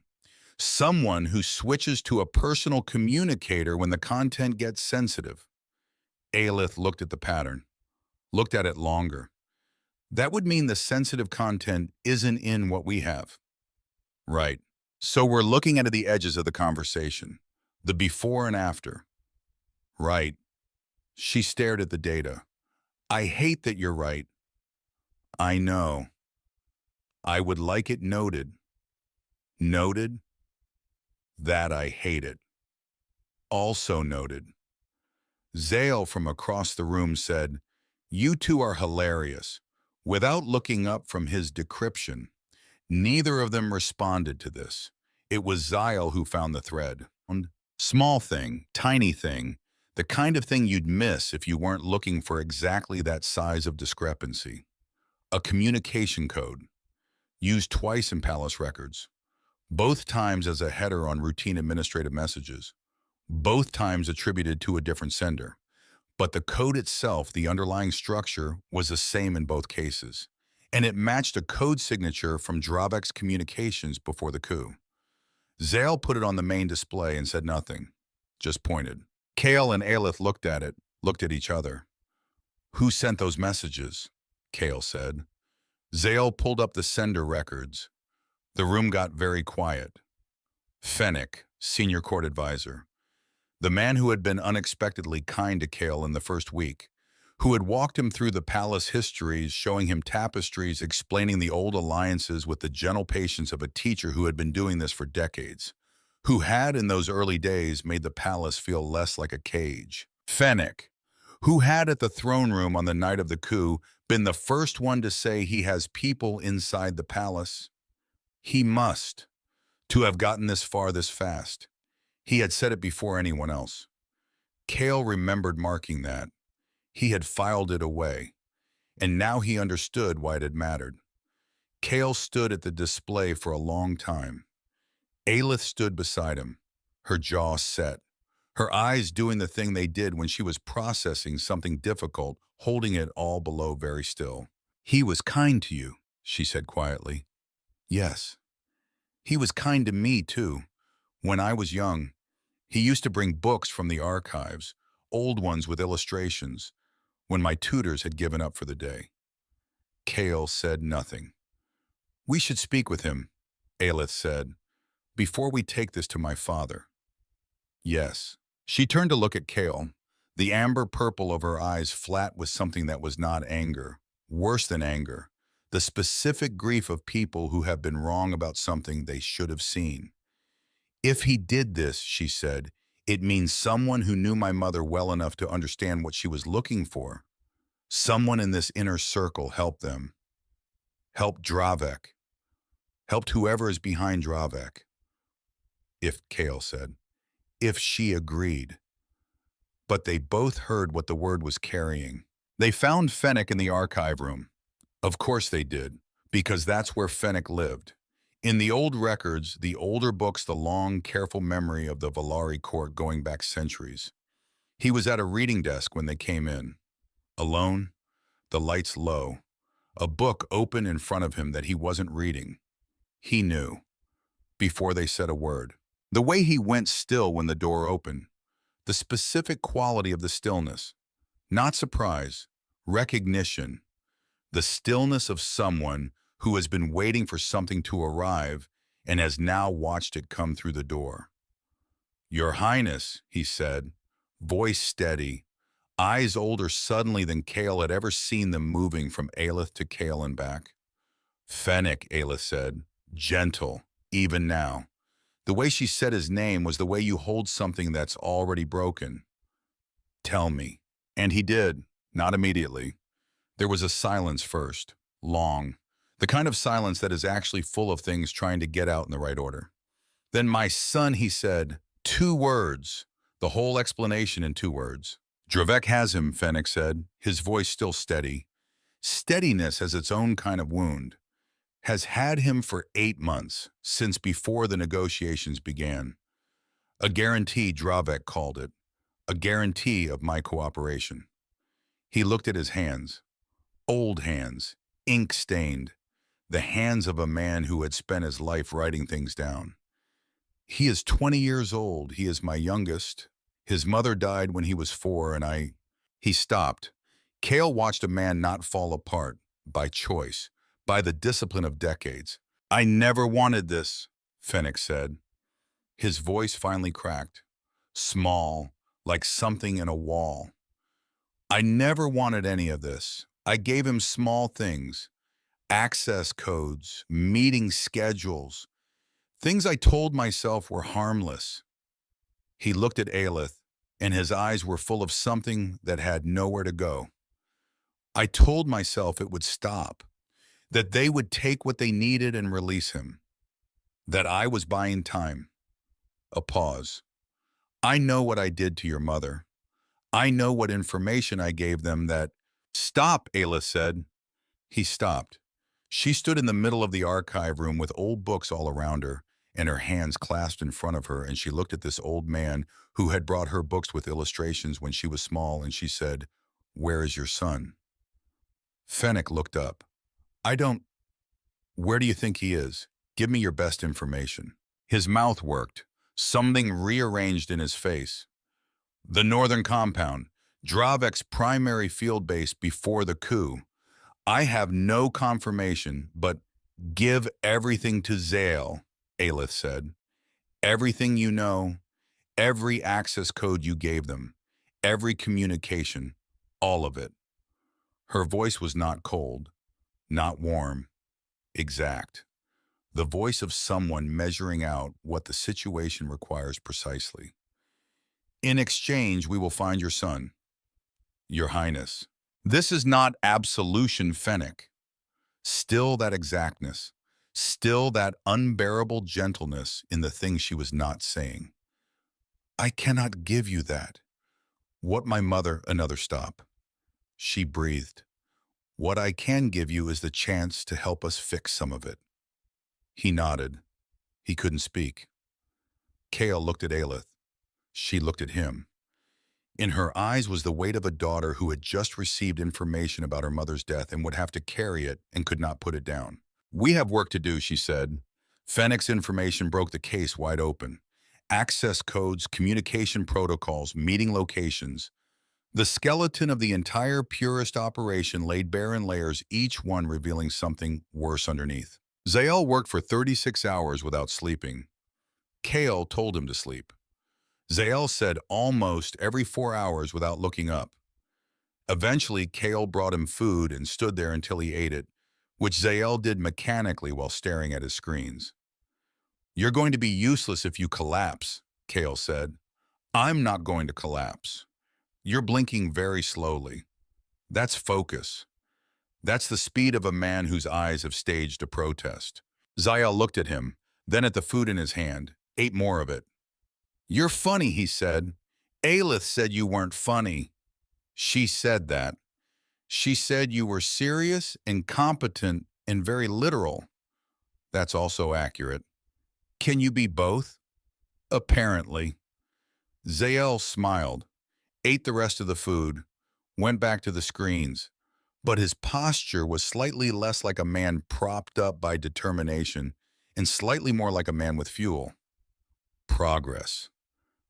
Someone who switches to a personal communicator when the content gets sensitive. Aelith looked at the pattern, looked at it longer. That would mean the sensitive content isn't in what we have. Right. So we're looking at the edges of the conversation, the before and after. Right. She stared at the data. I hate that you're right. I know. I would like it noted. Noted that I hate it. Also noted. Zale from across the room said, "You two are hilarious." Without looking up from his decryption, neither of them responded to this. It was Zyle who found the thread. Small thing, tiny thing, the kind of thing you'd miss if you weren't looking for exactly that size of discrepancy. A communication code, used twice in Palace records, both times as a header on routine administrative messages, both times attributed to a different sender. But the code itself, the underlying structure, was the same in both cases. And it matched a code signature from Dravek's communications before the coup. Zale put it on the main display and said nothing, just pointed. Kale and Aelith looked at it, looked at each other. Who sent those messages? Kale said. Zale pulled up the sender records. The room got very quiet. Fennec, senior court advisor. The man who had been unexpectedly kind to Kale in the first week, who had walked him through the palace histories, showing him tapestries, explaining the old alliances with the gentle patience of a teacher who had been doing this for decades, who had in those early days made the palace feel less like a cage. Fennec, who had at the throne room on the night of the coup been the first one to say he has people inside the palace. He must, to have gotten this far this fast. He had said it before anyone else. Kale remembered marking that. He had filed it away, and now he understood why it had mattered. Kale stood at the display for a long time. Aelith stood beside him, her jaw set, her eyes doing the thing they did when she was processing something difficult, holding it all below very still. He was kind to you, she said quietly. Yes. He was kind to me, too. When I was young, he used to bring books from the archives, old ones with illustrations, when my tutors had given up for the day. Kale said nothing. We should speak with him, Aelith said, before we take this to my father. Yes. She turned to look at Kale, the amber purple of her eyes flat with something that was not anger, worse than anger, the specific grief of people who have been wrong about something they should have seen. If he did this, she said, it means someone who knew my mother well enough to understand what she was looking for. Someone in this inner circle helped them. Helped Dravek. Helped whoever is behind Dravek. If Kale said. If she agreed. But they both heard what the word was carrying. They found Fennec in the archive room. Of course they did, because that's where Fennec lived. In the old records, the older books, the long, careful memory of the Valari court going back centuries. He was at a reading desk when they came in. Alone, the lights low, a book open in front of him that he wasn't reading. He knew, before they said a word. The way he went still when the door opened, the specific quality of the stillness, not surprise, recognition, the stillness of someone who has been waiting for something to arrive and has now watched it come through the door. Your Highness, he said, voice steady, eyes older suddenly than Kale had ever seen them moving from Aelith to Kale and back. Fennec, Aelith said, gentle, even now. The way she said his name was the way you hold something that's already broken. Tell me. And he did, not immediately. There was a silence first, long, the kind of silence that is actually full of things trying to get out in the right order. Then my son, he said, 2 words, the whole explanation in 2 words. Dravek has him, Fennec said, his voice still steady. Steadiness has its own kind of wound. has had him for 8 months, since before the negotiations began. A guarantee, Dravek called it. A guarantee of my cooperation. He looked at his hands. Old hands, ink-stained. The hands of a man who had spent his life writing things down. He is 20 years old. He is my youngest. His mother died when he was 4, and I... He stopped. Kale watched a man not fall apart, by choice, by the discipline of decades. I never wanted this, Fennec said. His voice finally cracked. Small, like something in a wall. I never wanted any of this. I gave him small things. Access codes, meeting schedules, things I told myself were harmless. He looked at Aelith, and his eyes were full of something that had nowhere to go. I told myself it would stop, that they would take what they needed and release him, that I was buying time. A pause. I know what I did to your mother. I know what information I gave them that... Stop, Aelith said. He stopped. She stood in the middle of the archive room with old books all around her, and her hands clasped in front of her, and she looked at this old man who had brought her books with illustrations when she was small, and she said, "Where is your son?" Fennec looked up. I don't... Where do you think he is? Give me your best information. His mouth worked. Something rearranged in his face. The Northern Compound, Dravek's primary field base before the coup. I have no confirmation, but give everything to Zale, Aelith said. Everything you know, every access code you gave them, every communication, all of it. Her voice was not cold, not warm, exact. The voice of someone measuring out what the situation requires precisely. In exchange, we will find your son, Your Highness. This is not absolution, Fennec. Still that exactness, still that unbearable gentleness in the things she was not saying. I cannot give you that. What my mother... Another stop. She breathed. What I can give you is the chance to help us fix some of it. He nodded. He couldn't speak. Kale looked at Aelith. She looked at him. In her eyes was the weight of a daughter who had just received information about her mother's death and would have to carry it and could not put it down. We have work to do, she said. Fennec's information broke the case wide open. Access codes, communication protocols, meeting locations. The skeleton of the entire purist operation laid bare in layers, each one revealing something worse underneath. Zael worked for 36 hours without sleeping. Kale told him to sleep. Zael said almost every 4 hours without looking up. Eventually, Kale brought him food and stood there until he ate it, which Zael did mechanically while staring at his screens. You're going to be useless if you collapse, Kale said. I'm not going to collapse. You're blinking very slowly. That's focus. That's the speed of a man whose eyes have staged a protest. Zael looked at him, then at the food in his hand, ate more of it. You're funny, he said. Aelith said you weren't funny. She said that. She said you were serious, incompetent, and very literal. That's also accurate. Can you be both? Apparently. Zael smiled, ate the rest of the food, went back to the screens, but his posture was slightly less like a man propped up by determination and slightly more like a man with fuel. Progress.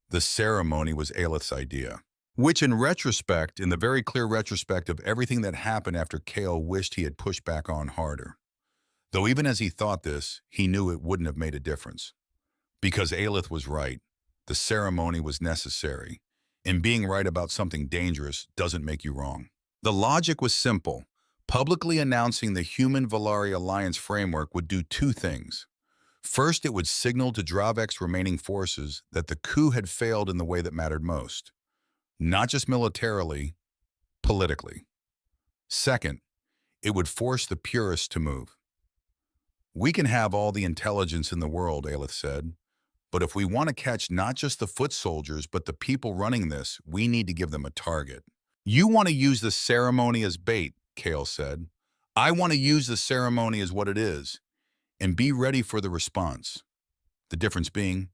The ceremony was Aelith's idea, which in retrospect, in the very clear retrospect of everything that happened after Kale wished he had pushed back on harder. Though even as he thought this, he knew it wouldn't have made a difference. Because Aelith was right, the ceremony was necessary, and being right about something dangerous doesn't make you wrong. The logic was simple. Publicly announcing the Human-Valari Alliance framework would do two things. First, it would signal to Dravek's remaining forces that the coup had failed in the way that mattered most. Not just militarily, politically. Second, it would force the purists to move. We can have all the intelligence in the world, Aelith said, but if we want to catch not just the foot soldiers, but the people running this, we need to give them a target. You want to use the ceremony as bait, Kale said. I want to use the ceremony as what it is. and be ready for the response. The difference being,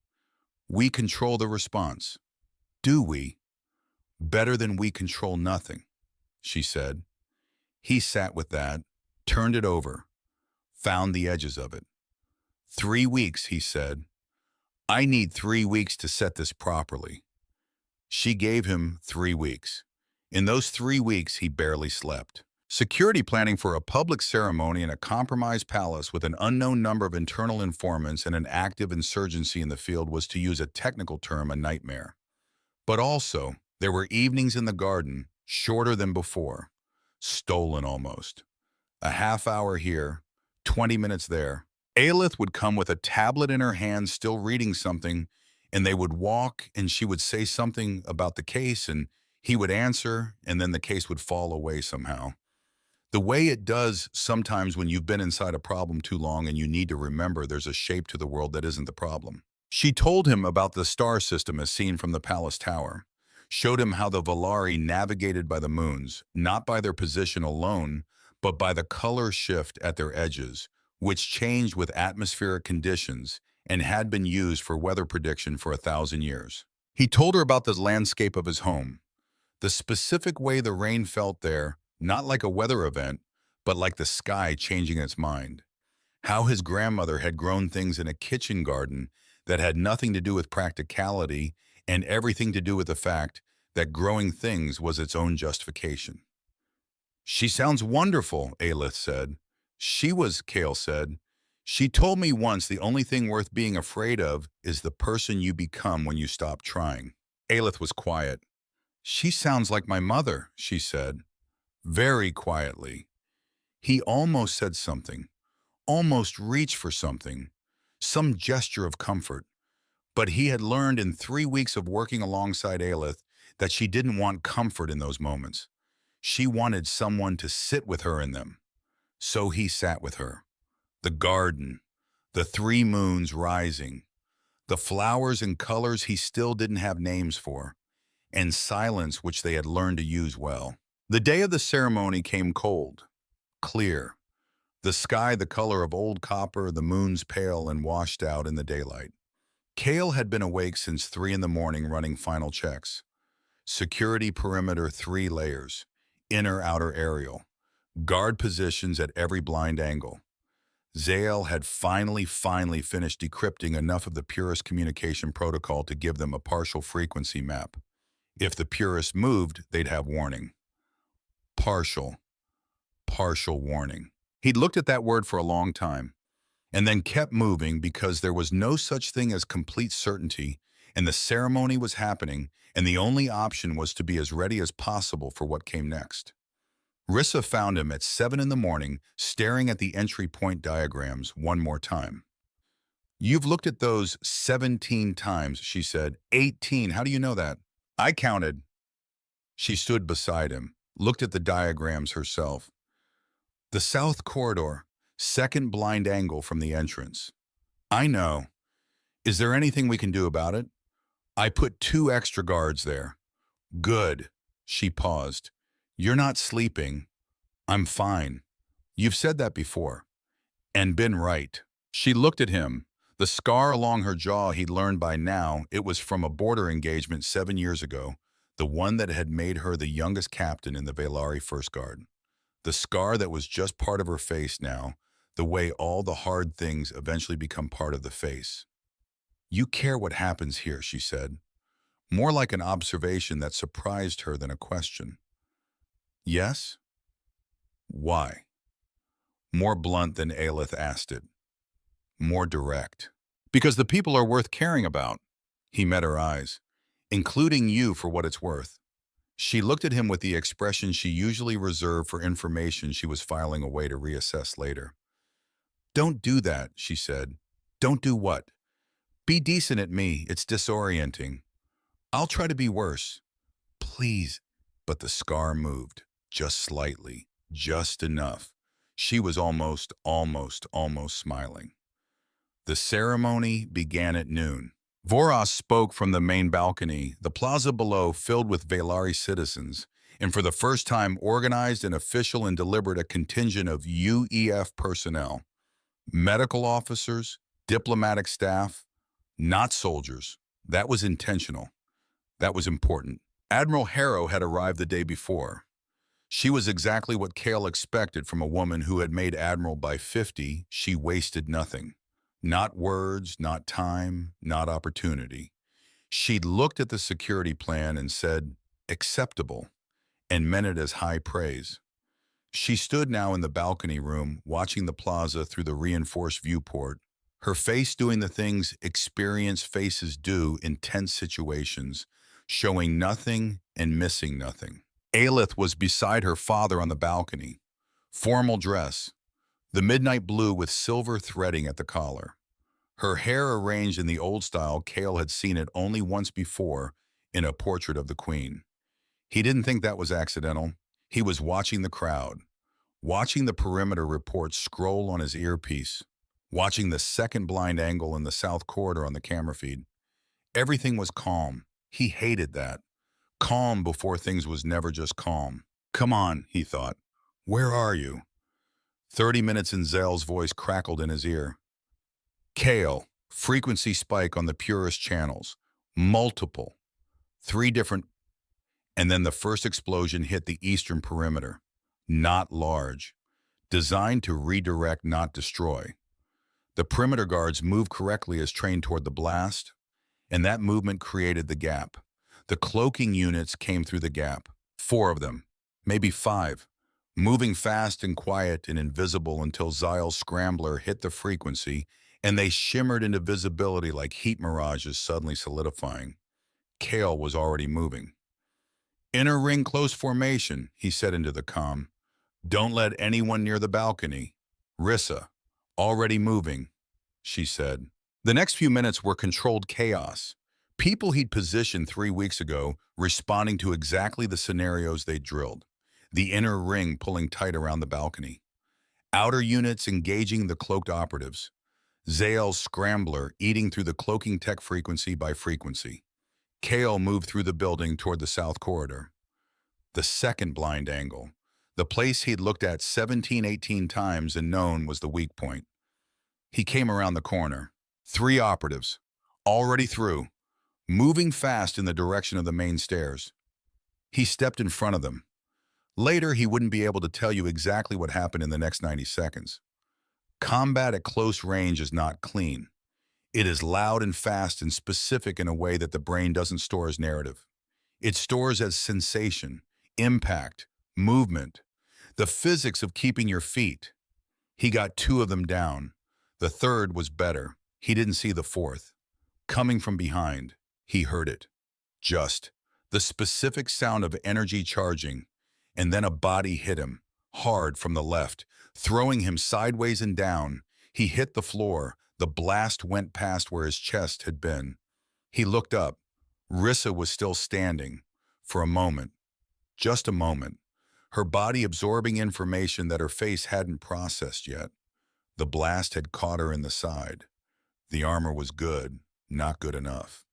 we control the response. Do we? Better than we control nothing, she said. He sat with that, turned it over, found the edges of it. 3 weeks, he said. I need 3 weeks to set this properly. She gave him 3 weeks. In those 3 weeks, he barely slept. Security planning for a public ceremony in a compromised palace with an unknown number of internal informants and an active insurgency in the field was, to use a technical term, a nightmare. But also, there were evenings in the garden, shorter than before, stolen almost. A half hour here, 20 minutes there. Aelith would come with a tablet in her hand, still reading something, and they would walk, and she would say something about the case, and he would answer, and then the case would fall away somehow. The way it does sometimes when you've been inside a problem too long and you need to remember there's a shape to the world that isn't the problem. She told him about the star system as seen from the palace tower, showed him how the Valari navigated by the moons, not by their position alone, but by the color shift at their edges, which changed with atmospheric conditions and had been used for weather prediction for 1,000 years. He told her about the landscape of his home, the specific way the rain felt there, not like a weather event, but like the sky changing its mind. How his grandmother had grown things in a kitchen garden that had nothing to do with practicality and everything to do with the fact that growing things was its own justification. She sounds wonderful, Aelith said. Kale said. She told me once the only thing worth being afraid of is the person you become when you stop trying. Aelith was quiet. She sounds like my mother, she said, very quietly. He almost said something, almost reached for something, some gesture of comfort. But he had learned in 3 weeks of working alongside Aelith that she didn't want comfort in those moments. She wanted someone to sit with her in them. So he sat with her. The garden, the 3 moons rising, the flowers and colors he still didn't have names for, and silence which they had learned to use well. The day of the ceremony came cold, clear, the sky the color of old copper, the moons pale and washed out in the daylight. Kale had been awake since 3 in the morning running final checks. Security perimeter 3 layers, inner outer aerial, guard positions at every blind angle. Zael had finally finished decrypting enough of the purist communication protocol to give them a partial frequency map. If the purist moved, they'd have warning. Partial warning. He'd looked at that word for a long time, and then kept moving because there was no such thing as complete certainty, and the ceremony was happening, and the only option was to be as ready as possible for what came next. Rissa found him at 7 in the morning, staring at the entry point diagrams one more time. You've looked at those 17 times, she said. 18, how do you know that? I counted. She stood beside him, looked at the diagrams herself. The south corridor, second blind angle from the entrance. I know. Is there anything we can do about it? I put 2 extra guards there. Good. She paused. You're not sleeping. I'm fine. You've said that before. And been right. She looked at him. The scar along her jaw he'd learned by now it was from a border engagement 7 years ago, the one that had made her the youngest captain in the Velari First Guard. The scar that was just part of her face now, the way all the hard things eventually become part of the face. You care what happens here, she said, more like an observation that surprised her than a question. Yes? Why? More blunt than Aelith asked it. More direct. Because the people are worth caring about. He met her eyes. Including you for what it's worth. She looked at him with the expression she usually reserved for information she was filing away to reassess later. Don't do that, she said. Don't do what? Be decent at me, it's disorienting. I'll try to be worse. Please. But the scar moved, just slightly, just enough. She was almost smiling. The ceremony began at noon. Voros spoke from the main balcony, the plaza below filled with Velari citizens, and for the first time organized and official and deliberate a contingent of UEF personnel. Medical officers, diplomatic staff, not soldiers. That was intentional. That was important. Admiral Harrow had arrived the day before. She was exactly what Cale expected from a woman who had made admiral by 50. She wasted nothing. Not words, not time, not opportunity. She'd looked at the security plan and said, acceptable, and meant it as high praise. She stood now in the balcony room, watching the plaza through the reinforced viewport, her face doing the things experienced faces do in tense situations, showing nothing and missing nothing. Aelith was beside her father on the balcony. Formal dress, the midnight blue with silver threading at the collar. Her hair arranged in the old style Cale had seen it only once before in a portrait of the Queen. He didn't think that was accidental. He was watching the crowd, watching the perimeter report scroll on his earpiece, watching the second blind angle in the south corridor on the camera feed. Everything was calm. He hated that. Calm before things was never just calm. Come on, he thought. Where are you? 30 minutes in Zell's voice crackled in his ear. Cale, frequency spike on the purest channels. Multiple. 3 different. And then the first explosion hit the eastern perimeter. Not large. Designed to redirect, not destroy. The perimeter guards moved correctly as trained toward the blast, and that movement created the gap. The cloaking units came through the gap. 4 of them, maybe 5, moving fast and quiet and invisible until Zyle's scrambler hit the frequency, and they shimmered into visibility like heat mirages suddenly solidifying. Cale was already moving. Inner ring close formation, he said into the comm. Don't let anyone near the balcony. Rissa, already moving, she said. The next few minutes were controlled chaos. People he'd positioned 3 weeks ago responding to exactly the scenarios they drilled. The inner ring pulling tight around the balcony. Outer units engaging the cloaked operatives. Zale's scrambler eating through the cloaking tech frequency by frequency. Cale moved through the building toward the south corridor. The second blind angle. The place he'd looked at 17, 18 times and known was the weak point. He came around the corner. 3 operatives. Already through. Moving fast in the direction of the main stairs. He stepped in front of them. Later, he wouldn't be able to tell you exactly what happened in the next 90 seconds. Combat at close range is not clean. It is loud and fast and specific in a way that the brain doesn't store as narrative. It stores as sensation, impact, movement, the physics of keeping your feet. He got 2 of them down. The third was better. He didn't see the fourth. Coming from behind, he heard it. Just the specific sound of energy charging, and then a body hit him, hard from the left, throwing him sideways and down. He hit the floor. The blast went past where his chest had been. He looked up. Rissa was still standing. For a moment. Just a moment. Her body absorbing information that her face hadn't processed yet. The blast had caught her in the side. The armor was good, not good enough.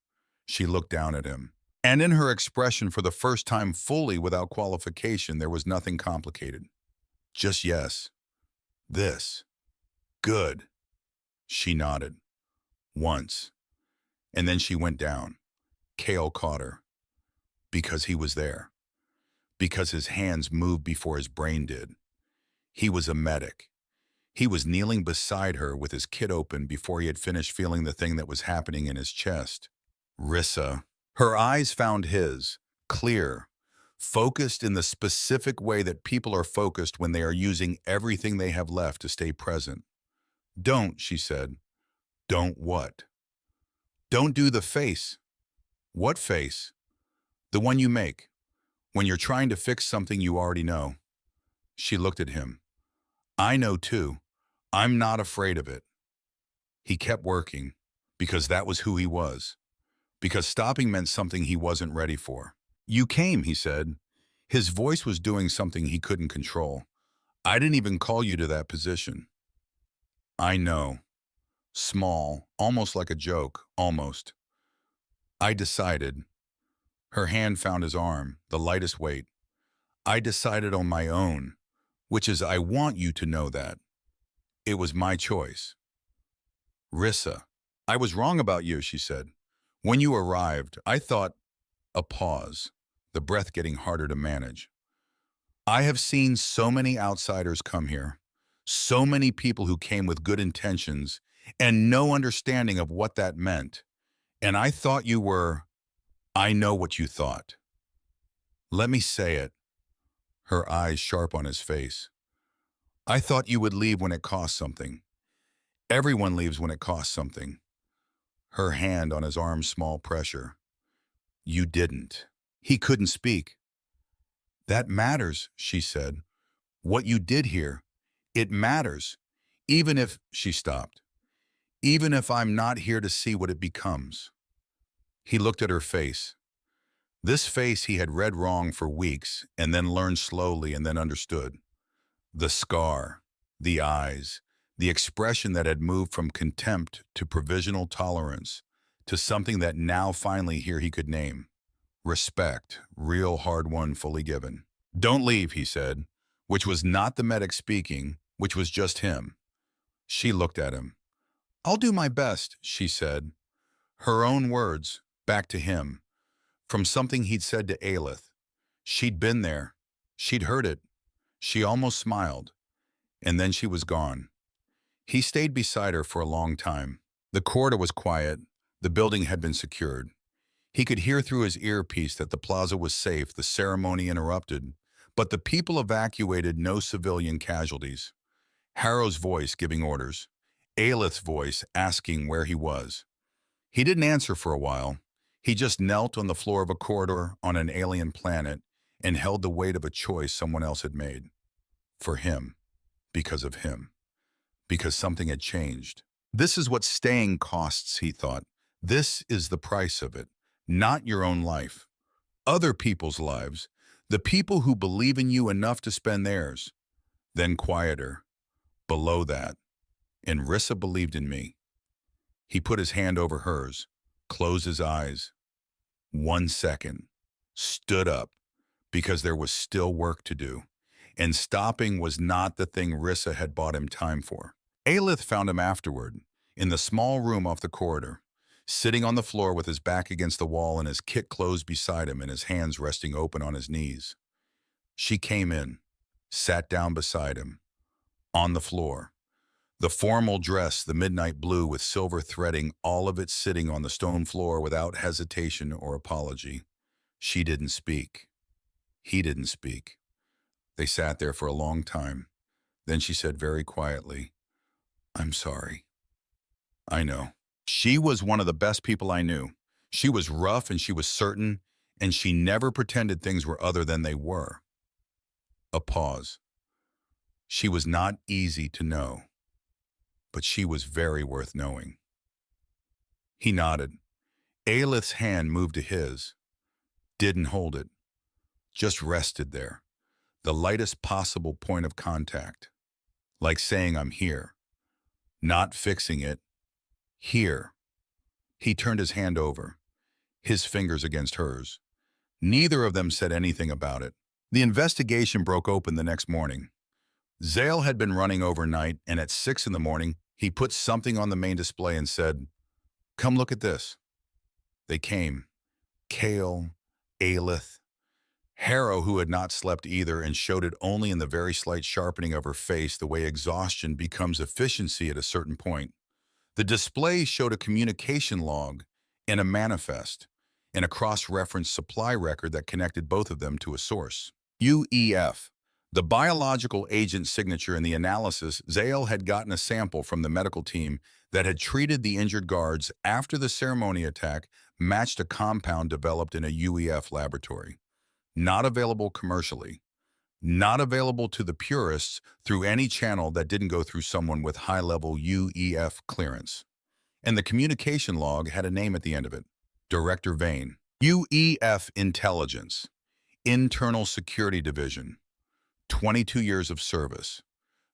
She looked down at him. And in her expression, for the first time fully without qualification, there was nothing complicated. Just yes. This. Good. She nodded. Once. And then she went down. Cale caught her. Because he was there. Because his hands moved before his brain did. He was a medic. He was kneeling beside her with his kit open before he had finished feeling the thing that was happening in his chest. Rissa. Her eyes found his, clear, focused in the specific way that people are focused when they are using everything they have left to stay present. Don't, she said. Don't what? Don't do the face. What face? The one you make, when you're trying to fix something you already know. She looked at him. I know too. I'm not afraid of it. He kept working, because that was who he was. Because stopping meant something he wasn't ready for. You came, he said. His voice was doing something he couldn't control. I didn't even call you to that position. I know. Small, almost like a joke, almost. I decided. Her hand found his arm, the lightest weight. I decided on my own, which is I want you to know that. It was my choice. Rissa, I was wrong about you, she said. When you arrived, I thought, a pause, the breath getting harder to manage. I have seen so many outsiders come here, so many people who came with good intentions and no understanding of what that meant. And I thought you were, I know what you thought. Let me say it, her eyes sharp on his face. I thought you would leave when it cost something. Everyone leaves when it costs something. Her hand on his arm's small pressure. You didn't. He couldn't speak. That matters, she said. What you did here, it matters. Even if, she stopped, even if I'm not here to see what it becomes. He looked at her face. This face he had read wrong for weeks and then learned slowly and then understood. The scar, the eyes, the expression that had moved from contempt to provisional tolerance to something that now finally here he could name. Respect, real hard-won, fully given. Don't leave, he said, which was not the medic speaking, which was just him. She looked at him. I'll do my best, she said. Her own words, back to him, from something he'd said to Aelith. She'd been there. She'd heard it. She almost smiled. And then she was gone. He stayed beside her for a long time. The corridor was quiet. The building had been secured. He could hear through his earpiece that the plaza was safe, the ceremony interrupted, but the people evacuated, no civilian casualties. Harrow's voice giving orders. Aelith's voice asking where he was. He didn't answer for a while. He just knelt on the floor of a corridor on an alien planet and held the weight of a choice someone else had made. For him. Because of him. Because something had changed. This is what staying costs, he thought. This is the price of it. Not your own life. Other people's lives. The people who believe in you enough to spend theirs. Then quieter. Below that. And Rissa believed in me. He put his hand over hers. Closed his eyes. 1 second. Stood up. Because there was still work to do. And stopping was not the thing Rissa had bought him time for. Aelith found him afterward, in the small room off the corridor, sitting on the floor with his back against the wall and his kit closed beside him and his hands resting open on his knees. She came in, sat down beside him, on the floor. The formal dress, the midnight blue with silver threading, all of it sitting on the stone floor without hesitation or apology. She didn't speak. He didn't speak. They sat there for a long time. Then she said very quietly, I'm sorry. I know. She was one of the best people I knew. She was rough and she was certain, and she never pretended things were other than they were. A pause. She was not easy to know, but she was very worth knowing. He nodded. Aelith's hand moved to his. Didn't hold it. Just rested there. The lightest possible point of contact. Like saying, I'm here. Not fixing it. Here. He turned his hand over, his fingers against hers. Neither of them said anything about it. The investigation broke open the next morning. Zale had been running overnight, and at 6 in the morning, he put something on the main display and said, come look at this. They came. Kale, Aelith, Harrow, who had not slept either and showed it only in the very slight sharpening of her face, the way exhaustion becomes efficiency at a certain point. The display showed a communication log and a manifest, and a cross-reference supply record that connected both of them to a source. UEF, the biological agent signature in the analysis. Zale had gotten a sample from the medical team that had treated the injured guards after the ceremony attack, matched a compound developed in a UEF laboratory. Not available commercially. Not available to the purists through any channel that didn't go through someone with high-level UEF clearance. And the communication log had a name at the end of it. Director Vane. UEF Intelligence. Internal Security Division. 22 years of service.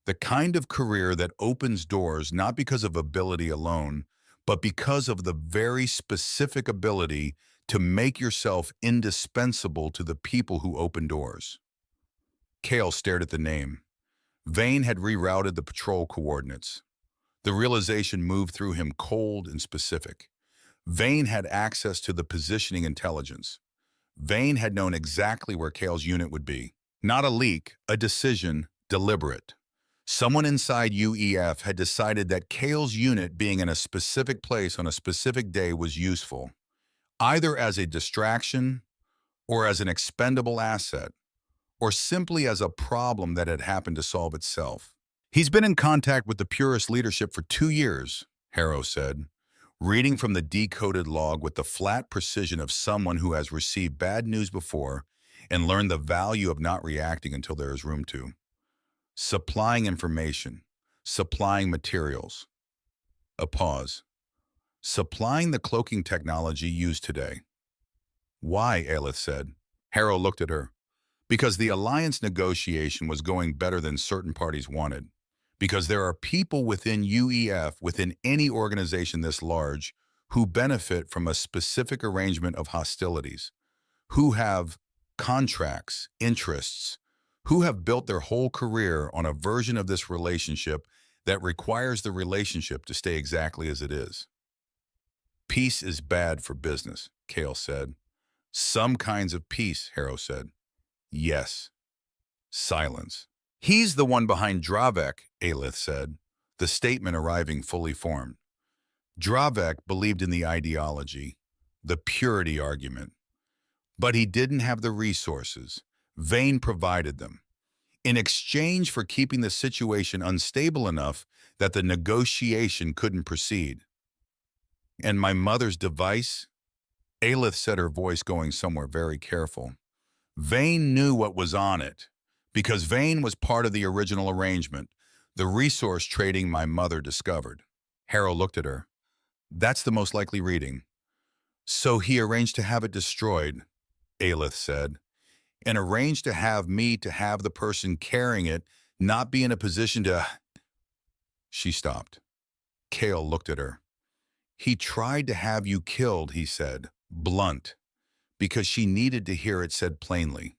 The kind of career that opens doors not because of ability alone, but because of the very specific ability to make yourself indispensable to the people who open doors. Kale stared at the name. Vane had rerouted the patrol coordinates. The realization moved through him cold and specific. Vane had access to the positioning intelligence. Vane had known exactly where Kale's unit would be. Not a leak, a decision, deliberate. Someone inside UEF had decided that Kale's unit being in a specific place on a specific day was useful, either as a distraction or as an expendable asset, or simply as a problem that had happened to solve itself. He's been in contact with the Purist leadership for 2 years, Harrow said, reading from the decoded log with the flat precision of someone who has received bad news before and learned the value of not reacting until there is room to. Supplying information, supplying materials. A pause. Supplying the cloaking technology used today. Why, Aelith said. Harrow looked at her. Because the alliance negotiation was going better than certain parties wanted. Because there are people within UEF, within any organization this large, who benefit from a specific arrangement of hostilities, who have contracts, interests, who have built their whole career on a version of this relationship that requires the relationship to stay exactly as it is. Peace is bad for business, Kale said. Some kinds of peace, Harrow said. Yes. Silence. He's the one behind Dravek, Aelith said, the statement arriving fully formed. Dravek believed in the ideology, the purity argument. But he didn't have the resources. Vane provided them. In exchange for keeping the situation unstable enough that the negotiation couldn't proceed. And my mother's device? Aelith said, her voice going somewhere very careful. Vane knew what was on it, because Vane was part of the original arrangement, the resource trading my mother discovered. Harrow looked at her. That's the most likely reading. So he arranged to have it destroyed, Aelith said, and arranged to have me to have the person carrying it not be in a position to... She stopped. Kale looked at her. He tried to have you killed, he said, blunt, because she needed to hear it said plainly.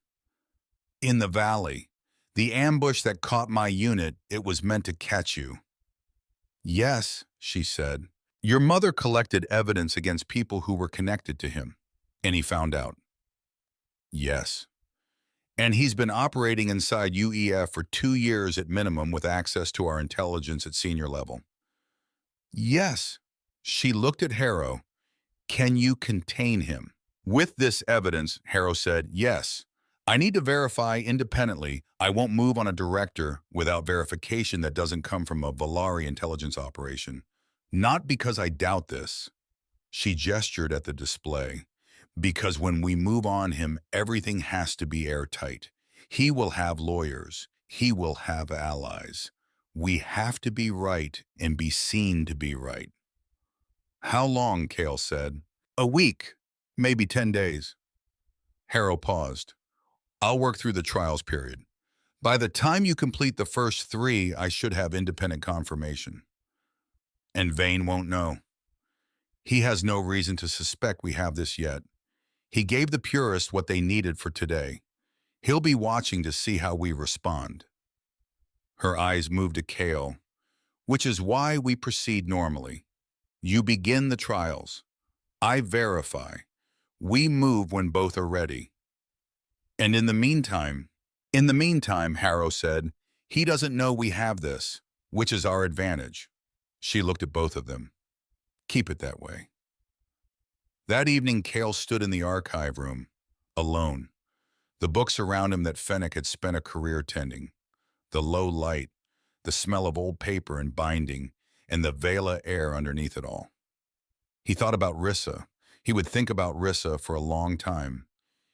In the valley, the ambush that caught my unit, it was meant to catch you. Yes, she said. Your mother collected evidence against people who were connected to him, and he found out. Yes. And he's been operating inside UEF for 2 years at minimum with access to our intelligence at senior level. Yes. She looked at Harrow. Can you contain him? With this evidence, Harrow said, yes. I need to verify independently. I won't move on a director without verification that doesn't come from a Valari intelligence operation. Not because I doubt this. She gestured at the display. Because when we move on him, everything has to be airtight. He will have lawyers. He will have allies. We have to be right and be seen to be right. How long, Kale said. A week, maybe 10 days. Harrow paused. I'll work through the trials period. By the time you complete the first 3, I should have independent confirmation. And Vane won't know. He has no reason to suspect we have this yet. He gave the purists what they needed for today. He'll be watching to see how we respond. Her eyes moved to Kale, which is why we proceed normally. You begin the trials. I verify. We move when both are ready. And in the meantime, Harrow said, he doesn't know we have this, which is our advantage. She looked at both of them. Keep it that way. That evening, Kale stood in the archive room, alone. The books around him that Fennec had spent a career tending. The low light, the smell of old paper and binding, and the Vela air underneath it all. He thought about Rissa. He would think about Rissa for a long time.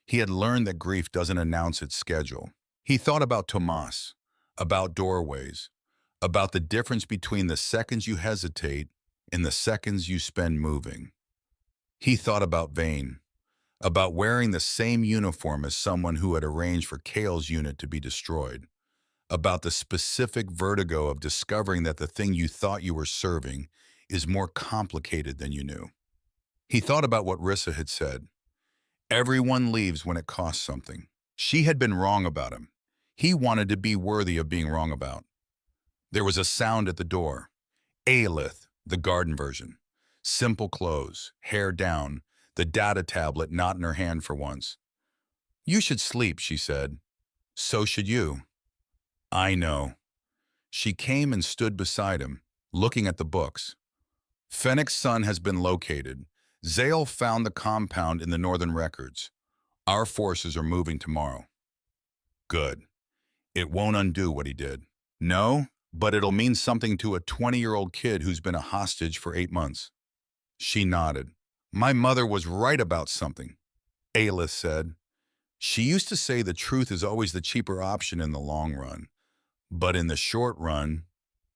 He had learned that grief doesn't announce its schedule. He thought about Tomas, about doorways, about the difference between the seconds you hesitate and the seconds you spend moving. He thought about Vane, about wearing the same uniform as someone who had arranged for Kale's unit to be destroyed, about the specific vertigo of discovering that the thing you thought you were serving is more complicated than you knew. He thought about what Rissa had said. Everyone leaves when it costs something. She had been wrong about him. He wanted to be worthy of being wrong about. There was a sound at the door. Aelith, the garden version. Simple clothes, hair down, the data tablet not in her hand for once. You should sleep, she said. So should you. I know. She came and stood beside him, looking at the books. Fennec's son has been located. Zale found the compound in the northern records. Our forces are moving tomorrow. Good. It won't undo what he did. No, but it'll mean something to a 20-year-old kid who's been a hostage for 8 months. She nodded. My mother was right about something, Aelith said. She used to say the truth is always the cheaper option in the long run. But in the short run,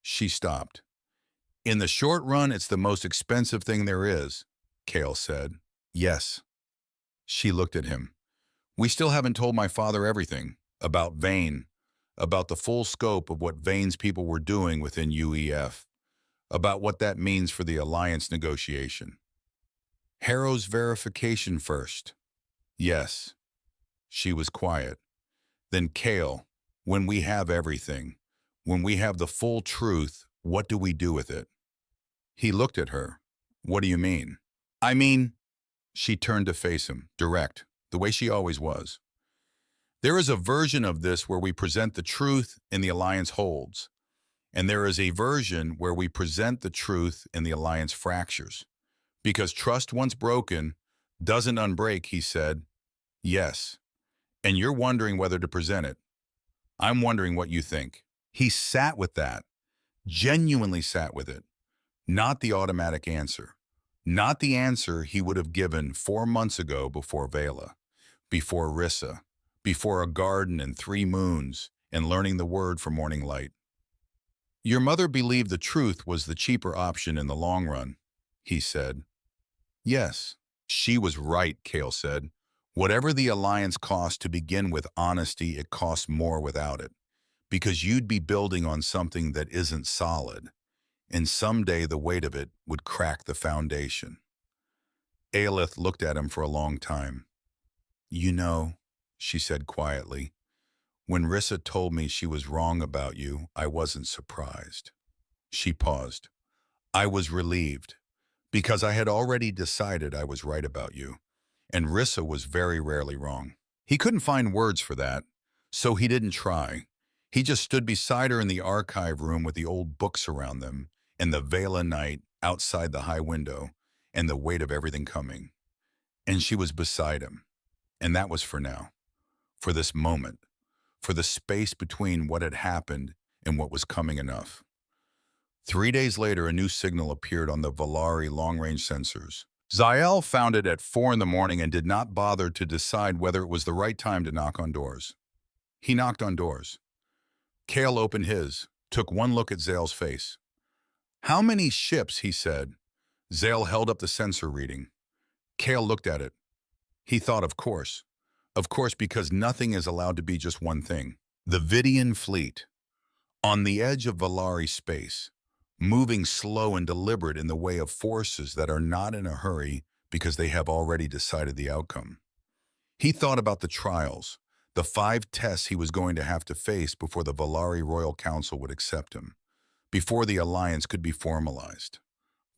she stopped. In the short run, it's the most expensive thing there is, Cale said. Yes. She looked at him. We still haven't told my father everything. About Vane. About the full scope of what Vane's people were doing within UEF. About what that means for the alliance negotiation. Harrow's verification first. Yes. She was quiet. Then Cale, when we have everything, when we have the full truth, what do we do with it? He looked at her. What do you mean? I mean, she turned to face him, direct, the way she always was. There is a version of this where we present the truth and the alliance holds. And there is a version where we present the truth and the alliance fractures. Because trust once broken doesn't unbreak, he said. Yes. And you're wondering whether to present it. I'm wondering what you think. He sat with that, genuinely sat with it. Not the automatic answer. Not the answer he would have given 4 months ago before Vela, before Rissa, before a garden and 3 moons, and learning the word for morning light. Your mother believed the truth was the cheaper option in the long run, he said. Yes, she was right, Cale said. Whatever the alliance cost to begin with honesty, it costs more without it. Because you'd be building on something that isn't solid. And someday the weight of it would crack the foundation. Aelith looked at him for a long time. You know, she said quietly, when Rissa told me she was wrong about you, I wasn't surprised. She paused. I was relieved, because I had already decided I was right about you, and Rissa was very rarely wrong. He couldn't find words for that, so he didn't try. He just stood beside her in the archive room with the old books around them, and the Vela night outside the high window, and the weight of everything coming. And she was beside him, and that was for now, for this moment, for the space between what had happened and what was coming enough. 3 days later, a new signal appeared on the Valari long-range sensors. Zael found it at 4 in the morning and did not bother to decide whether it was the right time to knock on doors. He knocked on doors. Cale opened his, took one look at Zale's face. How many ships, he said. Zale held up the sensor reading. Cale looked at it. He thought, of course. Of course, because nothing is allowed to be just one thing. The Vidian fleet, on the edge of Valari space, moving slow and deliberate in the way of forces that are not in a hurry because they have already decided the outcome. He thought about the trials, the 5 tests he was going to have to face before the Valari Royal Council would accept him, before the alliance could be formalized,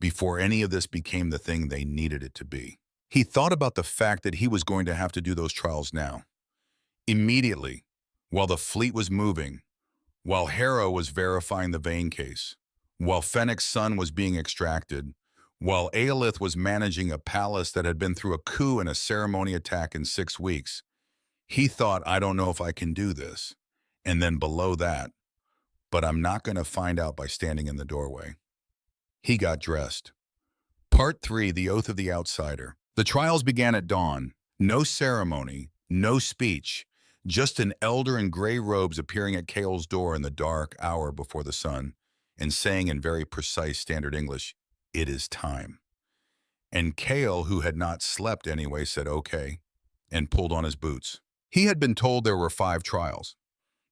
before any of this became the thing they needed it to be. He thought about the fact that he was going to have to do those trials now. Immediately, while the fleet was moving, while Harrow was verifying the Vane case, while Fennec's son was being extracted, while Aelith was managing a palace that had been through a coup and a ceremony attack in 6 weeks, he thought, I don't know if I can do this. And then below that, but I'm not going to find out by standing in the doorway. He got dressed. Part 3, The Oath of the Outsider. The trials began at dawn. No ceremony, no speech, just an elder in gray robes appearing at Cale's door in the dark hour before the sun and saying in very precise standard English, it is time. And Cale, who had not slept anyway, said okay, and pulled on his boots. He had been told there were 5 trials.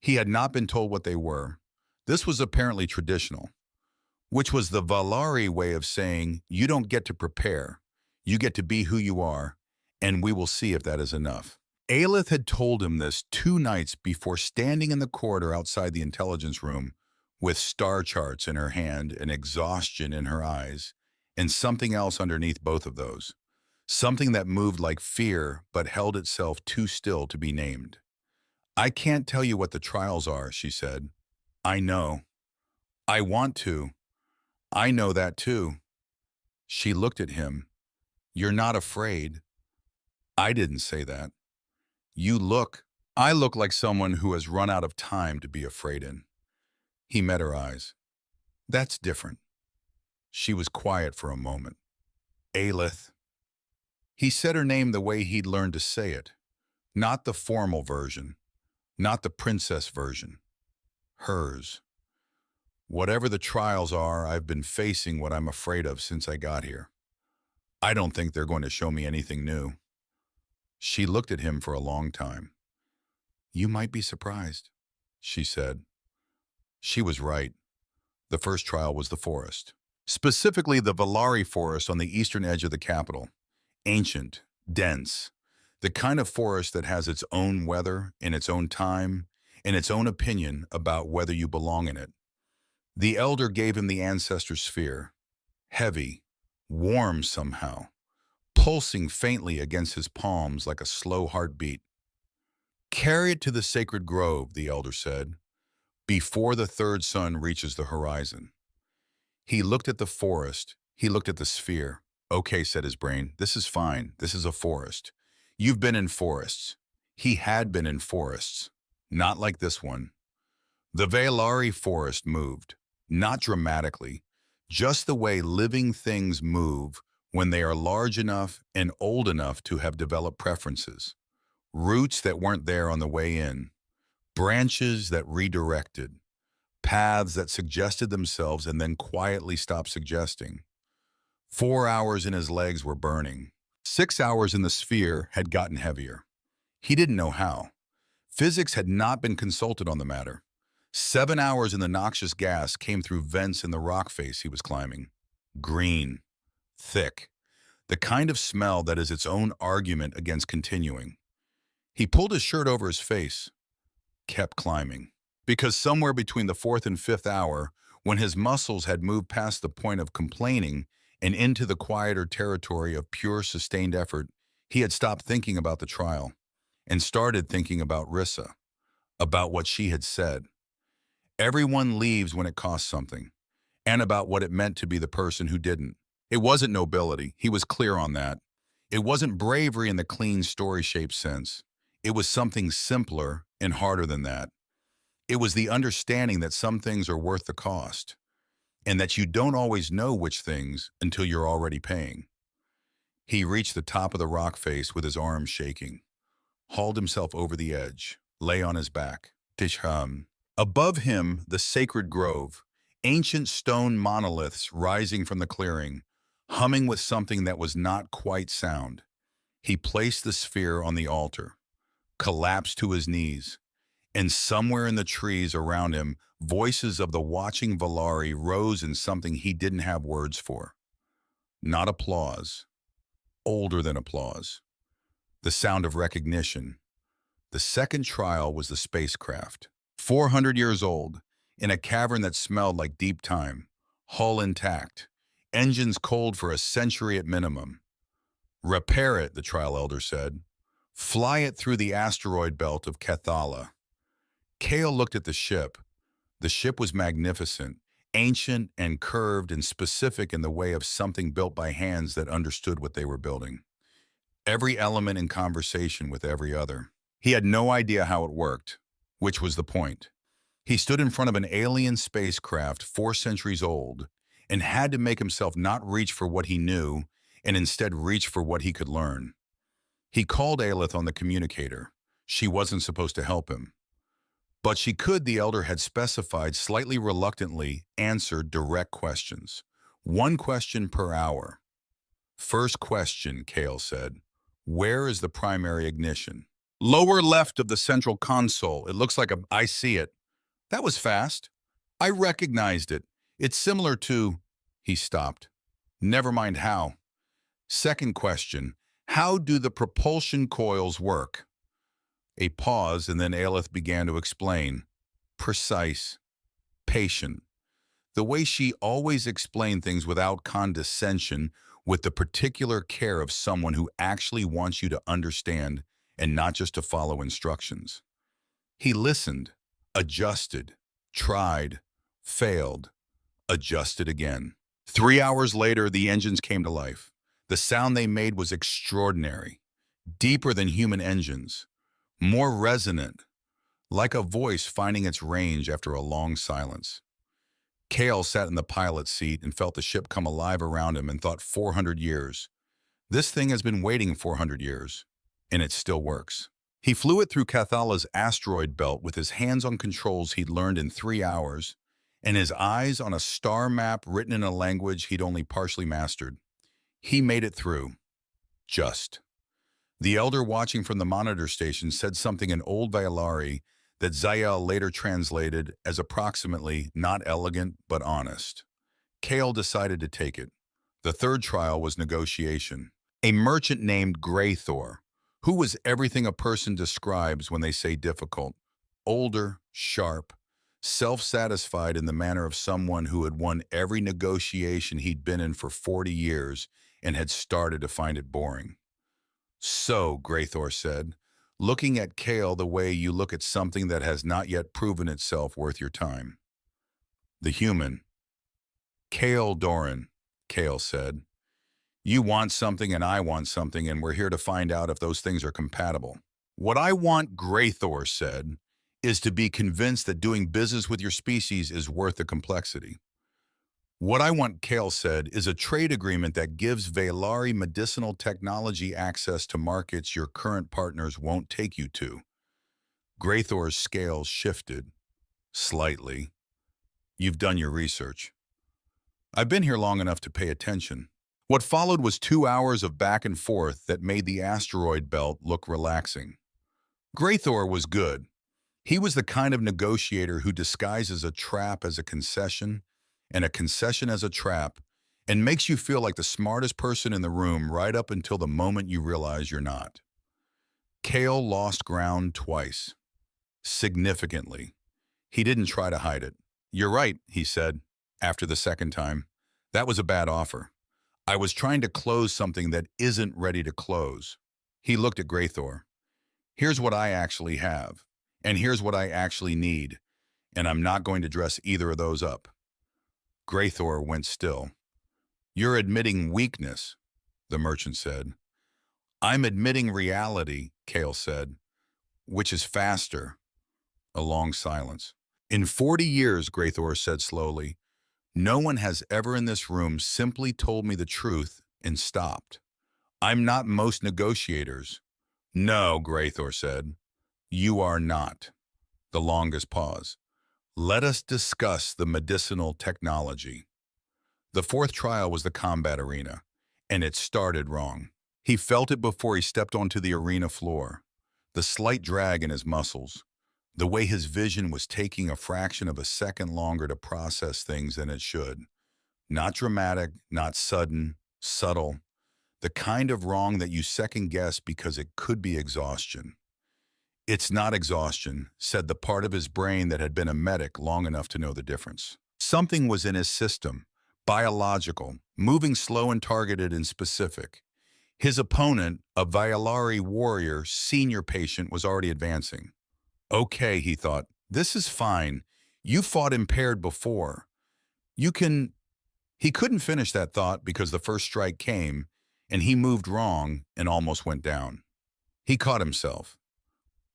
He had not been told what they were. This was apparently traditional, which was the Valari way of saying, you don't get to prepare, you get to be who you are, and we will see if that is enough. Aelith had told him this 2 nights before, standing in the corridor outside the intelligence room with star charts in her hand and exhaustion in her eyes, and something else underneath both of those. Something that moved like fear but held itself too still to be named. "I can't tell you what the trials are," she said. "I know. I want to. I know that too." She looked at him. "You're not afraid." "I didn't say that." "You look. I look like someone who has run out of time to be afraid in." He met her eyes. "That's different." She was quiet for a moment. "Aelith." He said her name the way he'd learned to say it. Not the formal version. Not the princess version. Hers. "Whatever the trials are, I've been facing what I'm afraid of since I got here. I don't think they're going to show me anything new." She looked at him for a long time. "You might be surprised," she said. She was right. The first trial was the forest. Specifically, the Valari forest on the eastern edge of the capital. Ancient, dense. The kind of forest that has its own weather, in its own time, and its own opinion about whether you belong in it. The elder gave him the ancestor sphere. Heavy, warm somehow, pulsing faintly against his palms like a slow heartbeat. "Carry it to the sacred grove," the elder said, "before the third sun reaches the horizon." He looked at the forest. He looked at the sphere. "Okay," said his brain, "this is fine. This is a forest. You've been in forests." He had been in forests. Not like this one. The Valari forest moved. Not dramatically. Just the way living things move when they are large enough and old enough to have developed preferences. Roots that weren't there on the way in. Branches that redirected. Paths that suggested themselves and then quietly stopped suggesting. 4 hours in his legs were burning. 6 hours in the sphere had gotten heavier. He didn't know how. Physics had not been consulted on the matter. 7 hours in the noxious gas came through vents in the rock face he was climbing. Green. Thick. The kind of smell that is its own argument against continuing. He pulled his shirt over his face. Kept climbing. Because somewhere between the 4th and 5th hour, when his muscles had moved past the point of complaining and into the quieter territory of pure sustained effort, he had stopped thinking about the trial and started thinking about Rissa, about what she had said. Everyone leaves when it costs something, and about what it meant to be the person who didn't. It wasn't nobility, he was clear on that. It wasn't bravery in the clean story-shaped sense. It was something simpler and harder than that. It was the understanding that some things are worth the cost, and that you don't always know which things until you're already paying. He reached the top of the rock face with his arms shaking, hauled himself over the edge, lay on his back. Tishham. Above him, the sacred grove, ancient stone monoliths rising from the clearing, humming with something that was not quite sound. He placed the sphere on the altar, collapsed to his knees, and somewhere in the trees around him, voices of the watching Valari rose in something he didn't have words for. Not applause. Older than applause. The sound of recognition. The second trial was the spacecraft. 400 years old, in a cavern that smelled like deep time. Hull intact. Engines cold for a century at minimum. "Repair it," the trial elder said. "Fly it through the asteroid belt of Cathala." Kale looked at the ship. The ship was magnificent, ancient and curved and specific in the way of something built by hands that understood what they were building. Every element in conversation with every other. He had no idea how it worked, which was the point. He stood in front of an alien spacecraft 4 centuries old and had to make himself not reach for what he knew and instead reach for what he could learn. He called Aelith on the communicator. She wasn't supposed to help him. But she could, the elder had specified, slightly reluctantly answer direct questions. 1 question per hour. "First question," Kale said. "Where is the primary ignition?" "Lower left of the central console. It looks like I see it." "That was fast." "I recognized it. It's similar to—" He stopped. "Never mind how." "Second question. How do the propulsion coils work?" A pause, and then Aelith began to explain. Precise, patient. The way she always explained things without condescension, with the particular care of someone who actually wants you to understand and not just to follow instructions. He listened, adjusted, tried, failed, adjusted again. 3 hours later, the engines came to life. The sound they made was extraordinary, deeper than human engines, more resonant, like a voice finding its range after a long silence. Kale sat in the pilot's seat and felt the ship come alive around him and thought 400 years. This thing has been waiting 400 years, and it still works. He flew it through Cathala's asteroid belt with his hands on controls he'd learned in 3 hours, and his eyes on a star map written in a language he'd only partially mastered. He made it through. Just. The elder watching from the monitor station said something in Old Vailari that Zael later translated as approximately not elegant but honest. Kale decided to take it. The third trial was negotiation. A merchant named Graythor, who was everything a person describes when they say difficult. Older, sharp, self-satisfied in the manner of someone who had won every negotiation he'd been in for 40 years and had started to find it boring. So, Graythor said, looking at Kale the way you look at something that has not yet proven itself worth your time. The human. Kale Doran, Kale said. You want something and I want something, and we're here to find out if those things are compatible. What I want, Graythor said, is to be convinced that doing business with your species is worth the complexity. What I want, Kale said, is a trade agreement that gives Vailari medicinal technology access to markets your current partners won't take you to. Graythor's scales shifted. Slightly. You've done your research. I've been here long enough to pay attention. What followed was 2 hours of back and forth that made the asteroid belt look relaxing. Graythor was good. He was the kind of negotiator who disguises a trap as a concession and a concession as a trap and makes you feel like the smartest person in the room right up until the moment you realize you're not. Kale lost ground twice. Significantly. He didn't try to hide it. You're right, he said, after the second time. That was a bad offer. I was trying to close something that isn't ready to close. He looked at Graythor. Here's what I actually have, and here's what I actually need, and I'm not going to dress either of those up. Graythor went still. You're admitting weakness, the merchant said. I'm admitting reality, Kale said, which is faster. A long silence. In 40 years, Graythor said slowly, no one has ever in this room simply told me the truth and stopped. I'm not most negotiators. No, Graythor said. You are not. The longest pause. Let us discuss the medicinal technology. The fourth trial was the combat arena, and it started wrong. He felt it before he stepped onto the arena floor. The slight drag in his muscles. The way his vision was taking a fraction of a second longer to process things than it should. Not dramatic, not sudden, subtle. The kind of wrong that you second guess because it could be exhaustion. It's not exhaustion, said the part of his brain that had been a medic long enough to know the difference. Something was in his system, biological, moving slow and targeted and specific. His opponent, a Vailari warrior, senior patient, was already advancing. Okay, he thought, this is fine. You fought impaired before. You can... He couldn't finish that thought because the first strike came, and he moved wrong and almost went down. He caught himself.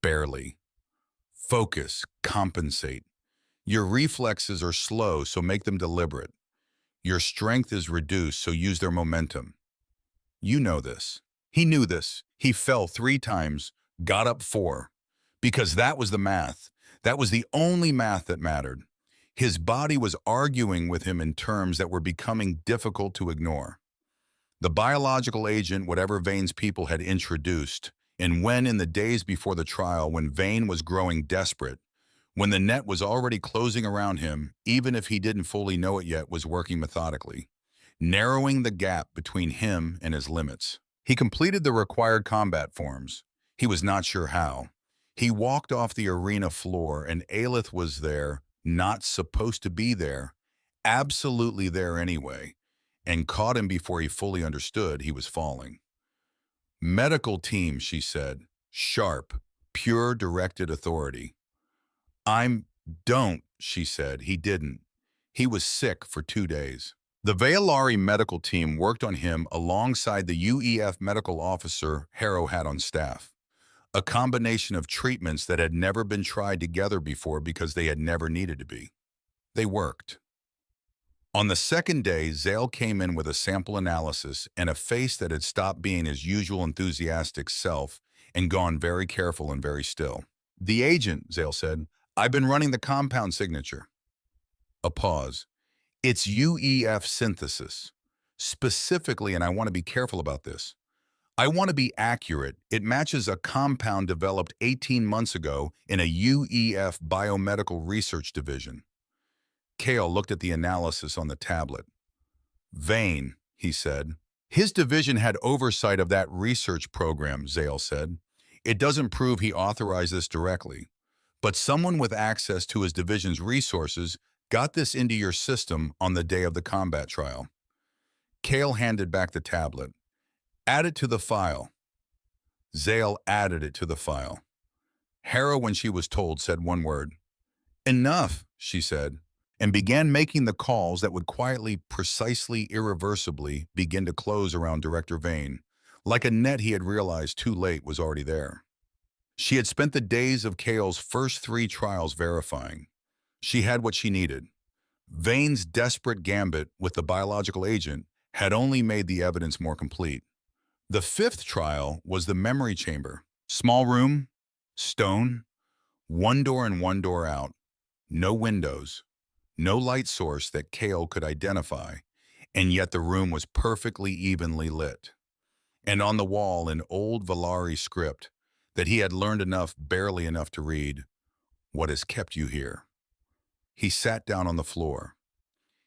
Barely. Focus, compensate. Your reflexes are slow, so make them deliberate. Your strength is reduced, so use their momentum. You know this. He knew this. He fell 3 times, got up 4. Because that was the math. That was the only math that mattered. His body was arguing with him in terms that were becoming difficult to ignore. The biological agent whatever Vane's people had introduced, and when in the days before the trial, when Vane was growing desperate, when the net was already closing around him, even if he didn't fully know it yet, was working methodically, narrowing the gap between him and his limits. He completed the required combat forms. He was not sure how. He walked off the arena floor and Aelith was there, not supposed to be there, absolutely there anyway, and caught him before he fully understood he was falling. Medical team, she said, sharp, pure directed authority. I'm, don't, she said. He didn't. He was sick for 2 days. The Veilari medical team worked on him alongside the UEF medical officer Harrow had on staff. A combination of treatments that had never been tried together before because they had never needed to be. They worked. On the second day, Zale came in with a sample analysis and a face that had stopped being his usual enthusiastic self and gone very careful and very still. The agent, Zale said, I've been running the compound signature. A pause. It's UEF synthesis. Specifically, and I want to be careful about this, I want to be accurate. It matches a compound developed 18 months ago in a UEF biomedical research division. Kale looked at the analysis on the tablet. Vane, he said. His division had oversight of that research program, Zale said. It doesn't prove he authorized this directly, but someone with access to his division's resources got this into your system on the day of the combat trial. Kale handed back the tablet. Add it to the file. Zale added it to the file. Hera, when she was told, said one word. Enough, she said, and began making the calls that would quietly, precisely, irreversibly begin to close around Director Vane, like a net he had realized too late was already there. She had spent the days of Kale's first 3 trials verifying. She had what she needed. Vane's desperate gambit with the biological agent had only made the evidence more complete. The 5th trial was the memory chamber. Small room, stone, one door in, one door out, no windows, no light source that Kale could identify, and yet the room was perfectly evenly lit. And on the wall, in old Veilari script that he had learned barely enough to read, "What has kept you here?" He sat down on the floor.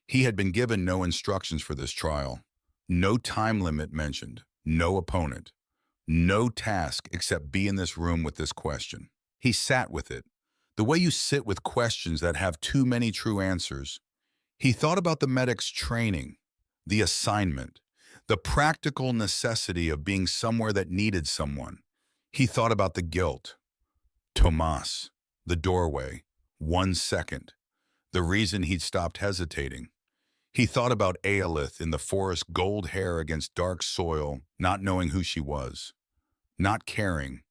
He had been given no instructions for this trial, no time limit mentioned, no opponent, no task except be in this room with this question. He sat with it, the way you sit with questions that have too many true answers. He thought about the medic's training, the assignment, the practical necessity of being somewhere that needed someone. He thought about the guilt. Tomas, the doorway, 1 second, the reason he'd stopped hesitating. He thought about Aelith in the forest, gold hair against dark soil, not knowing who she was, not caring.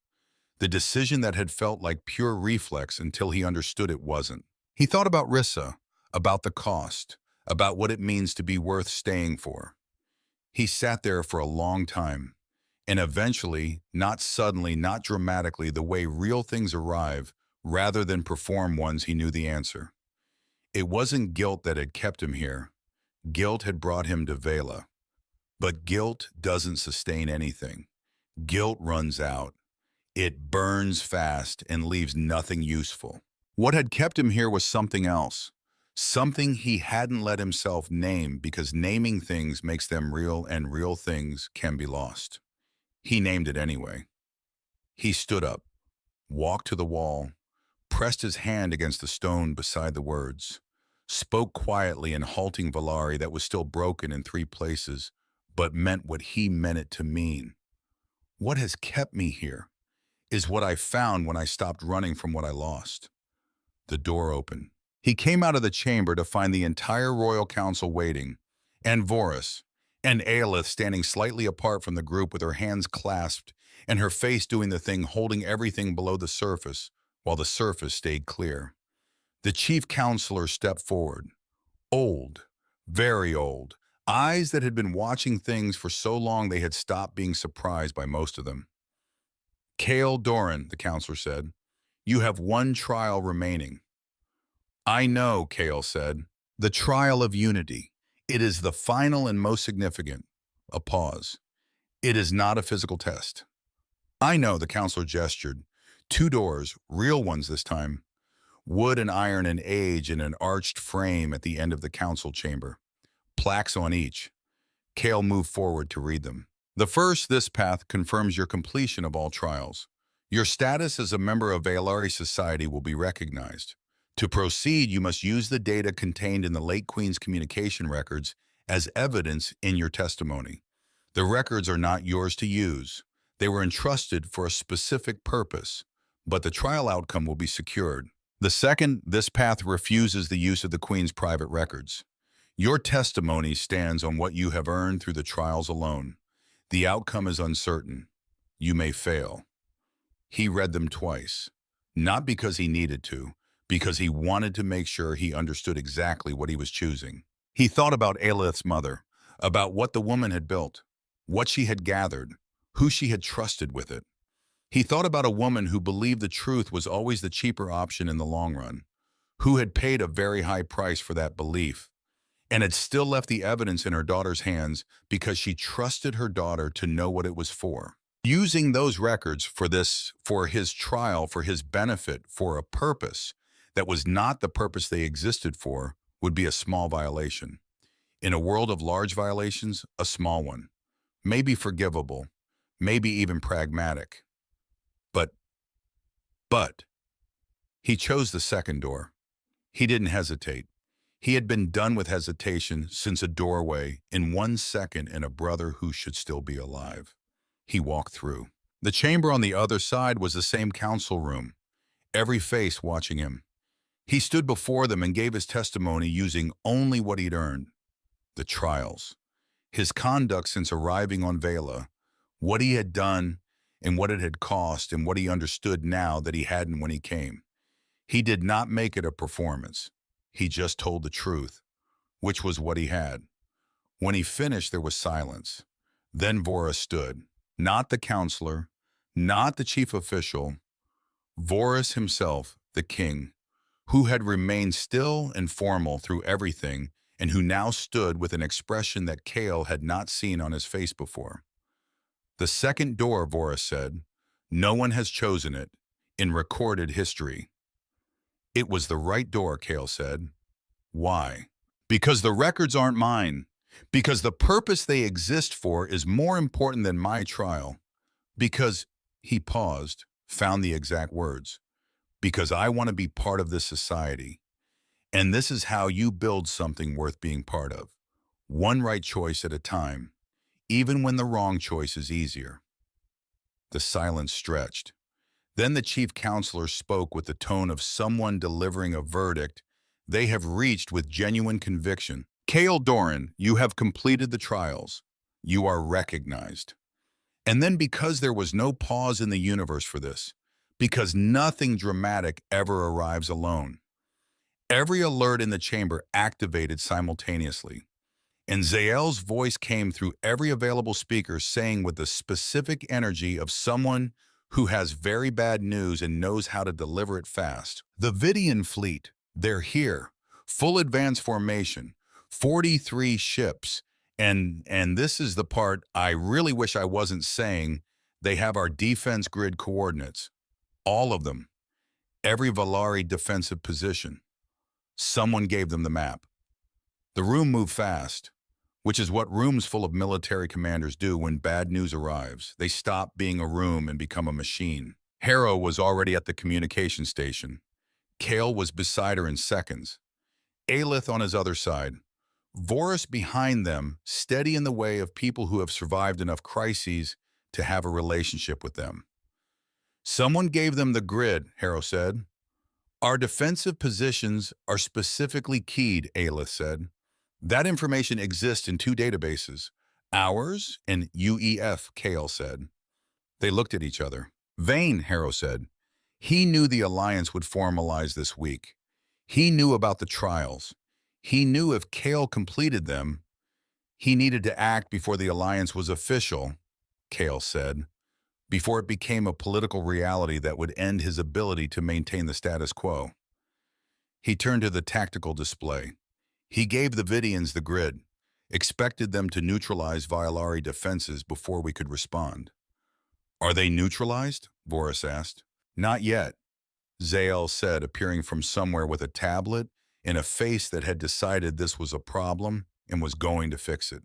The decision that had felt like pure reflex until he understood it wasn't. He thought about Rissa, about the cost, about what it means to be worth staying for. He sat there for a long time, and eventually, not suddenly, not dramatically, the way real things arrive, rather than perform ones, he knew the answer. It wasn't guilt that had kept him here. Guilt had brought him to Vela. But guilt doesn't sustain anything. Guilt runs out. It burns fast and leaves nothing useful. What had kept him here was something else. Something he hadn't let himself name because naming things makes them real and real things can be lost. He named it anyway. He stood up, walked to the wall, pressed his hand against the stone beside the words, spoke quietly in halting Veilari that was still broken in 3 places, but meant what he meant it to mean. What has kept me here is what I found when I stopped running from what I lost. The door opened. He came out of the chamber to find the entire royal council waiting, and Vorus, and Aelith standing slightly apart from the group with her hands clasped and her face doing the thing holding everything below the surface while the surface stayed clear. The chief counselor stepped forward. Old, very old, eyes that had been watching things for so long they had stopped being surprised by most of them. Kale Doran, the counselor said, you have 1 trial remaining. I know, Kale said. The trial of unity. It is the final and most significant. A pause. It is not a physical test. I know, the counselor gestured. 2 doors, real ones this time. Wood and iron and age in an arched frame at the end of the council chamber. Plaques on each. Kale moved forward to read them. The first, this path confirms your completion of all trials. Your status as a member of Valari society will be recognized. To proceed, you must use the data contained in the late Queen's communication records as evidence in your testimony. The records are not yours to use. They were entrusted for a specific purpose, but the trial outcome will be secured. The second, this path refuses the use of the Queen's private records. Your testimony stands on what you have earned through the trials alone. The outcome is uncertain. You may fail. He read them twice, not because he needed to, because he wanted to make sure he understood exactly what he was choosing. He thought about Aelith's mother, about what the woman had built, what she had gathered, who she had trusted with it. He thought about a woman who believed the truth was always the cheaper option in the long run, who had paid a very high price for that belief, and had still left the evidence in her daughter's hands because she trusted her daughter to know what it was for. Using those records for his trial, for his benefit, for a purpose that was not the purpose they existed for, would be a small violation. In a world of large violations, a small one, maybe forgivable, maybe even pragmatic. But he chose the second door. He didn't hesitate. He had been done with hesitation since a doorway in 1 second and a brother who should still be alive. He walked through. The chamber on the other side was the same council room, every face watching him. He stood before them and gave his testimony using only what he'd earned: the trials, his conduct since arriving on Vela, what he had done and what it had cost and what he understood now that he hadn't when he came. He did not make it a performance. He just told the truth, which was what he had. When he finished, there was silence. Then Vorus stood, not the counselor, not the chief official, Vorus himself, the king, who had remained still and formal through everything and who now stood with an expression that Kale had not seen on his face before. The second door, Vorus said. No one has chosen it in recorded history. It was the right door, Kale said. Why? Because the records aren't mine. Because the purpose they exist for is more important than my trial. Because, he paused, found the exact words. Because I want to be part of this society. And this is how you build something worth being part of. One right choice at a time, even when the wrong choice is easier. The silence stretched. Then the chief counselor spoke with the tone of someone delivering a verdict they have reached with genuine conviction. Kale Doran, you have completed the trials. You are recognized. And then, because there was no pause in the universe for this, because nothing dramatic ever arrives alone, every alert in the chamber activated simultaneously. And Zael's voice came through every available speaker, saying with the specific energy of someone who has very bad news and knows how to deliver it fast. The Vidian fleet, they're here. Full advance formation, 43 ships. And this is the part I really wish I wasn't saying. They have our defense grid coordinates. All of them. Every Valari defensive position. Someone gave them the map. The room moved fast, which is what rooms full of military commanders do when bad news arrives. They stop being a room and become a machine. Harrow was already at the communication station. Kale was beside her in seconds. Aelith on his other side. Vorus behind them, steady in the way of people who have survived enough crises to have a relationship with them. Someone gave them the grid, Harrow said. Our defensive positions are specifically keyed, Aelith said. That information exists in 2 databases, ours and UEF, Kale said. They looked at each other. Vane, Harrow said. He knew the alliance would formalize this week. He knew about the trials. He knew if Kale completed them, he needed to act before the alliance was official, Kale said, before it became a political reality that would end his ability to maintain the status quo. He turned to the tactical display. He gave the Vidians the grid, expected them to neutralize Violari defenses before we could respond. Are they neutralized? Vorus asked. Not yet, Zael said, appearing from somewhere with a tablet and a face that had decided this was a problem and was going to fix it.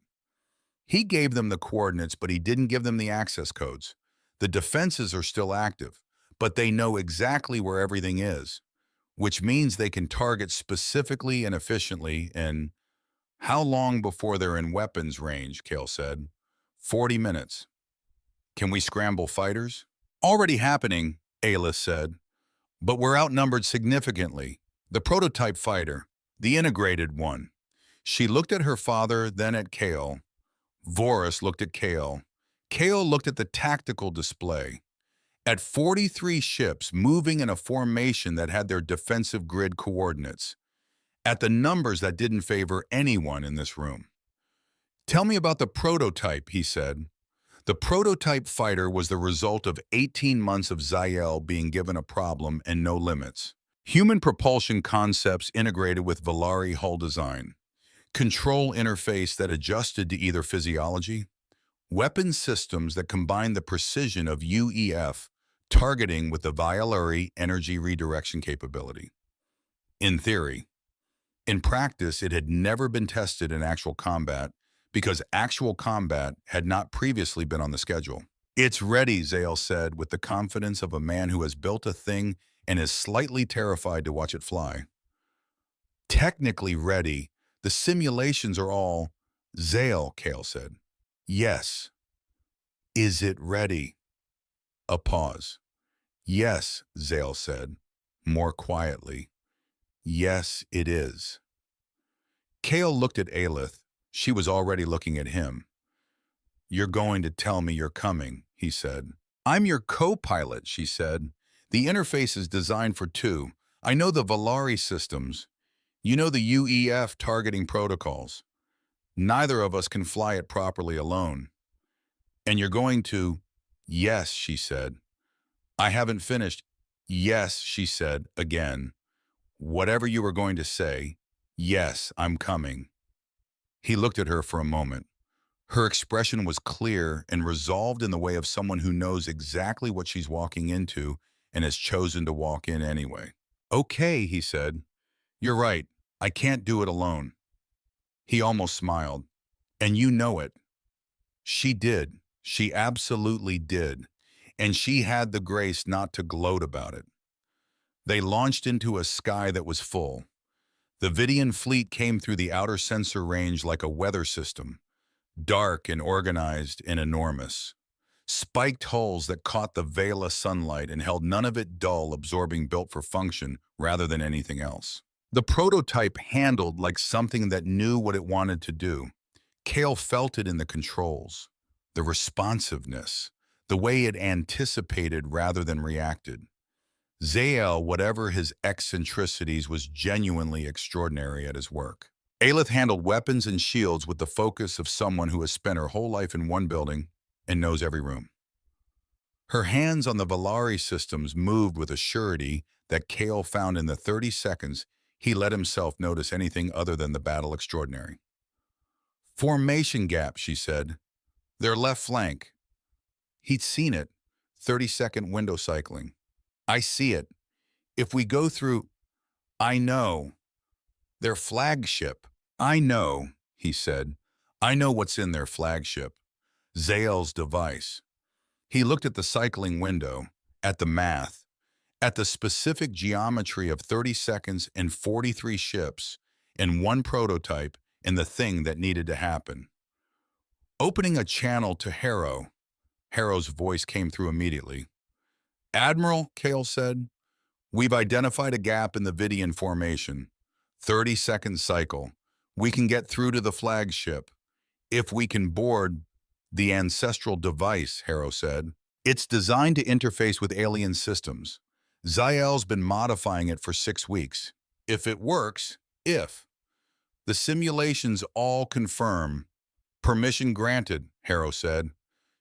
He gave them the coordinates, but he didn't give them the access codes. The defenses are still active, but they know exactly where everything is, which means they can target specifically and efficiently. And how long before they're in weapons range, Kale said. 40 minutes. Can we scramble fighters? Already happening, Ayla said, but we're outnumbered significantly. The prototype fighter, the integrated one. She looked at her father, then at Kale. Voris looked at Kale. Kale looked at the tactical display. At 43 ships moving in a formation that had their defensive grid coordinates. At the numbers that didn't favor anyone in this room. Tell me about the prototype, he said. The prototype fighter was the result of 18 months of Zael being given a problem and no limits. Human propulsion concepts integrated with Valari hull design. Control interface that adjusted to either physiology. Weapon systems that combined the precision of UEF targeting with the Valari energy redirection capability. In theory. In practice, it had never been tested in actual combat because actual combat had not previously been on the schedule. It's ready, Zael said, with the confidence of a man who has built a thing and is slightly terrified to watch it fly. Technically ready, the simulations are all Zael, Kale said. Yes. Is it ready? A pause. Yes, Zael said, more quietly. Yes, it is. Kale looked at Aelith. She was already looking at him. You're going to tell me you're coming, he said. I'm your co-pilot, she said. The interface is designed for two. I know the Valari systems. You know the UEF targeting protocols. Neither of us can fly it properly alone. And you're going to... Yes, she said. I haven't finished. Yes, she said, again. Whatever you were going to say, yes, I'm coming. He looked at her for a moment. Her expression was clear and resolved in the way of someone who knows exactly what she's walking into and has chosen to walk in anyway. Okay, he said. You're right. I can't do it alone. He almost smiled. And you know it. She did. She absolutely did. And she had the grace not to gloat about it. They launched into a sky that was full. The Vidian fleet came through the outer sensor range like a weather system, dark and organized and enormous. Spiked hulls that caught the Vela sunlight and held none of it dull, absorbing built for function rather than anything else. The prototype handled like something that knew what it wanted to do. Kale felt it in the controls, the responsiveness, the way it anticipated rather than reacted. Zael, whatever his eccentricities, was genuinely extraordinary at his work. Aelith handled weapons and shields with the focus of someone who has spent her whole life in one building and knows every room. Her hands on the Valari systems moved with a surety that Kale found in the 30 seconds he let himself notice anything other than the battle extraordinary. Formation gap, she said. Their left flank. He'd seen it. 30-second window cycling. I see it. If we go through... I know. Their flagship. I know, he said. I know what's in their flagship. Zael's device. He looked at the cycling window, at the math, at the specific geometry of 30 seconds and 43 ships, and one prototype and the thing that needed to happen. Opening a channel to Harrow. Harrow's voice came through immediately. Admiral, Kale said, we've identified a gap in the Vidian formation. 30-second cycle. We can get through to the flagship. If we can board the ancestral device, Harrow said. It's designed to interface with alien systems. Zael's been modifying it for 6 weeks. If it works, if. The simulations all confirm. Permission granted, Harrow said.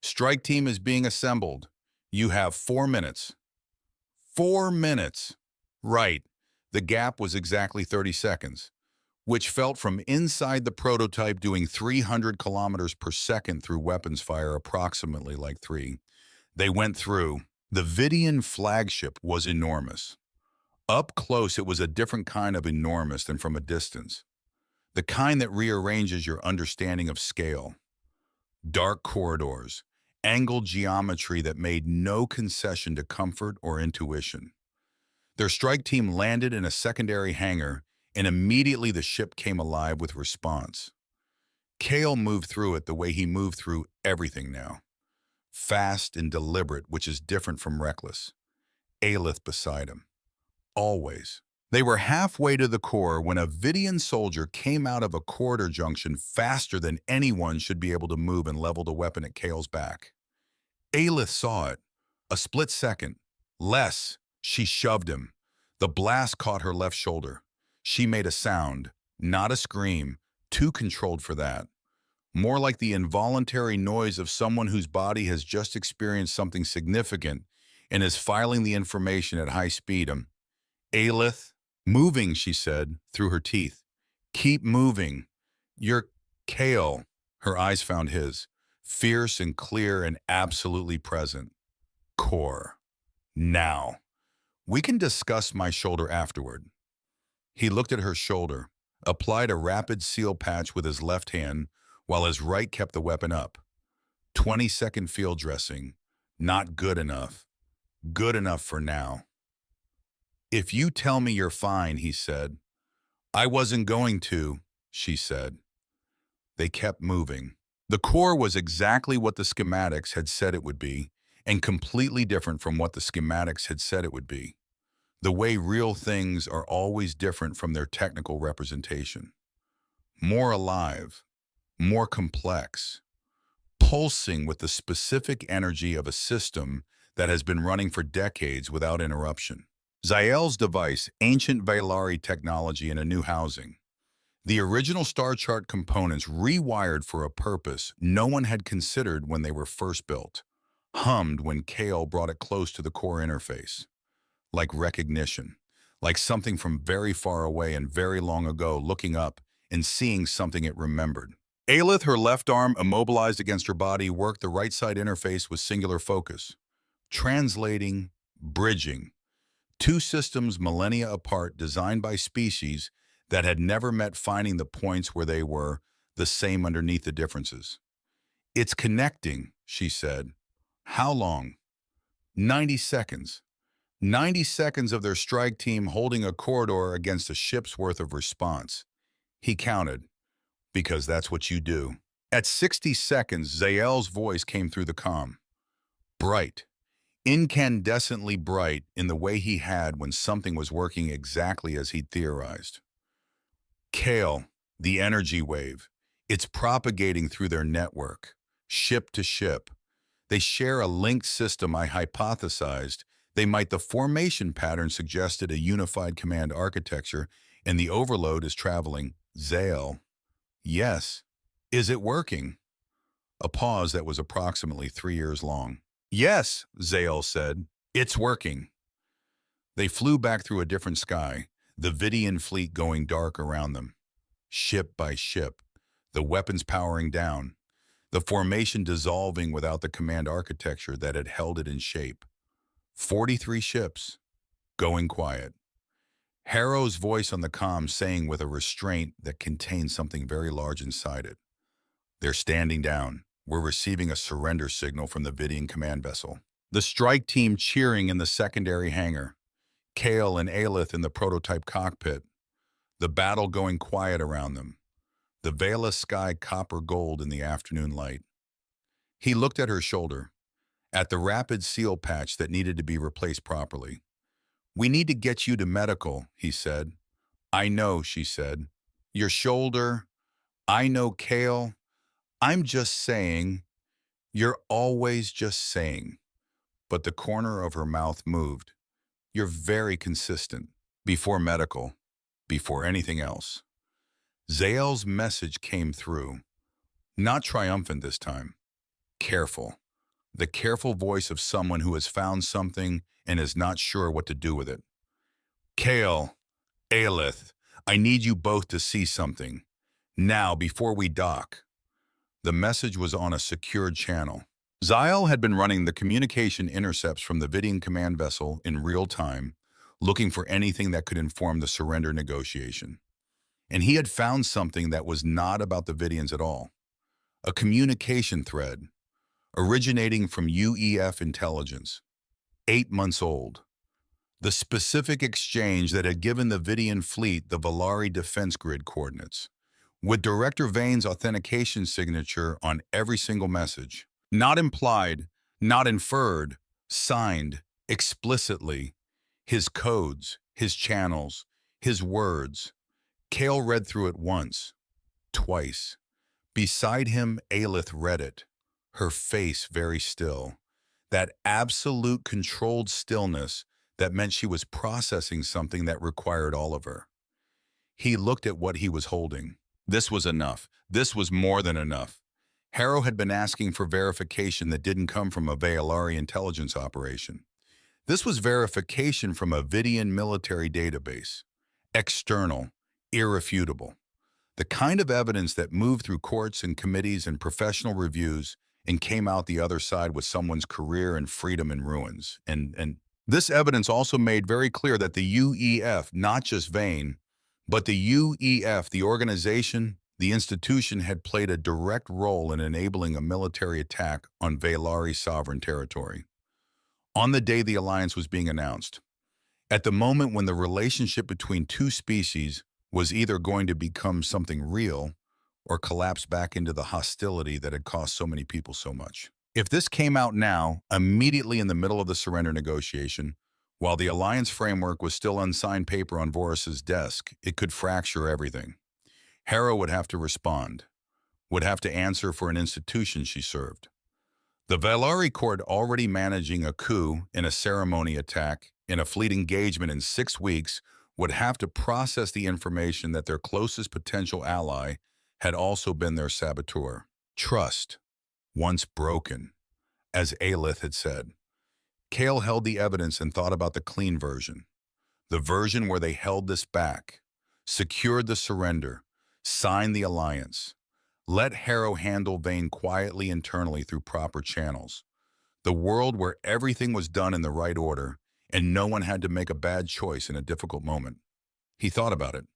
Strike team is being assembled. You have 4 minutes. 4 minutes. Right. The gap was exactly 30 seconds, which felt from inside the prototype doing 300 kilometers per second through weapons fire, approximately like 3. They went through. The Vidian flagship was enormous. Up close, it was a different kind of enormous than from a distance. The kind that rearranges your understanding of scale. Dark corridors, angled geometry that made no concession to comfort or intuition. Their strike team landed in a secondary hangar, and immediately the ship came alive with response. Kale moved through it the way he moved through everything now. Fast and deliberate, which is different from reckless. Aelith beside him. Always. They were halfway to the core when a Vidian soldier came out of a corridor junction faster than anyone should be able to move and leveled a weapon at Kale's back. Aelith saw it. A split second. Less. She shoved him. The blast caught her left shoulder. She made a sound, not a scream, too controlled for that. More like the involuntary noise of someone whose body has just experienced something significant and is filing the information at high speed. Aelith, moving, she said, through her teeth. Keep moving. You're Kale. Her eyes found his, fierce and clear and absolutely present. Core. Now. We can discuss my shoulder afterward. He looked at her shoulder, applied a rapid seal patch with his left hand, while his right kept the weapon up. 20-second field dressing. Not good enough. Good enough for now. If you tell me you're fine, he said. I wasn't going to, she said. They kept moving. The core was exactly what the schematics had said it would be, and completely different from what the schematics had said it would be. The way real things are always different from their technical representation. More alive, more complex, pulsing with the specific energy of a system that has been running for decades without interruption. Zael's device, ancient Valari technology in a new housing. The original star chart components rewired for a purpose no one had considered when they were first built. Hummed when Kale brought it close to the core interface. Like recognition. Like something from very far away and very long ago looking up and seeing something it remembered. Aelith, her left arm immobilized against her body, worked the right side interface with singular focus. Translating, bridging. Two systems millennia apart designed by species that had never met, finding the points where they were the same underneath the differences. It's connecting, she said. How long? 90 seconds. 90 seconds of their strike team holding a corridor against a ship's worth of response. He counted, because that's what you do. At 60 seconds, Zael's voice came through the comm. Bright. Incandescently bright in the way he had when something was working exactly as he'd theorized. Kale, the energy wave. It's propagating through their network, ship to ship. They share a linked system. I hypothesized the formation pattern suggested a unified command architecture, and the overload is traveling. Zael. Yes. Is it working? A pause that was approximately 3 years long. Yes, Zael said. It's working. They flew back through a different sky, the Vidian fleet going dark around them. Ship by ship, the weapons powering down, the formation dissolving without the command architecture that had held it in shape. 43 ships, going quiet. Harrow's voice on the comm saying with a restraint that contained something very large inside it. They're standing down. We're receiving a surrender signal from the Vidian command vessel. The strike team cheering in the secondary hangar. Kale and Aelith in the prototype cockpit. The battle going quiet around them. The veilless sky copper gold in the afternoon light. He looked at her shoulder, at the rapid seal patch that needed to be replaced properly. We need to get you to medical, he said. I know, she said. Your shoulder. I know, Kale. I'm just saying. You're always just saying. But the corner of her mouth moved. You're very consistent. Before medical. Before anything else. Zael's message came through. Not triumphant this time. Careful. The careful voice of someone who has found something and is not sure what to do with it. Kale, Aelith, I need you both to see something. Now, before we dock. The message was on a secured channel. Zael had been running the communication intercepts from the Vidian command vessel in real time, looking for anything that could inform the surrender negotiation. And he had found something that was not about the Vidians at all. A communication thread. originating from UEF intelligence, 8 months old. The specific exchange that had given the Vidian fleet the Valari defense grid coordinates, with Director Vane's authentication signature on every single message. Not implied, not inferred, signed, explicitly. His codes, his channels, his words. Kale read through it once, twice. Beside him, Aelith read it, her face very still. That absolute controlled stillness that meant she was processing something that required all of her. He looked at what he was holding. This was enough. This was more than enough. Harrow had been asking for verification that didn't come from a Valari intelligence operation. This was verification from a Vidian military database. External, irrefutable. The kind of evidence that moved through courts and committees and professional reviews and came out the other side with someone's career and freedom in ruins. And this evidence also made very clear that the UEF, not just Vane, but the UEF, the organization, the institution, had played a direct role in enabling a military attack on Valari sovereign territory. On the day the alliance was being announced, at the moment when the relationship between two species was either going to become something real or collapse back into the hostility that had cost so many people so much. If this came out now, immediately in the middle of the surrender negotiation, while the alliance framework was still unsigned paper on Vorus's desk, it could fracture everything. Harrow would have to respond, would have to answer for an institution she served. The Valari court, already managing a coup in a ceremony attack, in a fleet engagement in 6 weeks, would have to process the information that their closest potential ally had also been their saboteur. Trust, once broken, as Aelith had said. Kale held the evidence and thought about the clean version. The version where they held this back, secured the surrender, signed the alliance. Let Harrow handle Vane quietly internally through proper channels. The world where everything was done in the right order and no one had to make a bad choice in a difficult moment. He thought about it.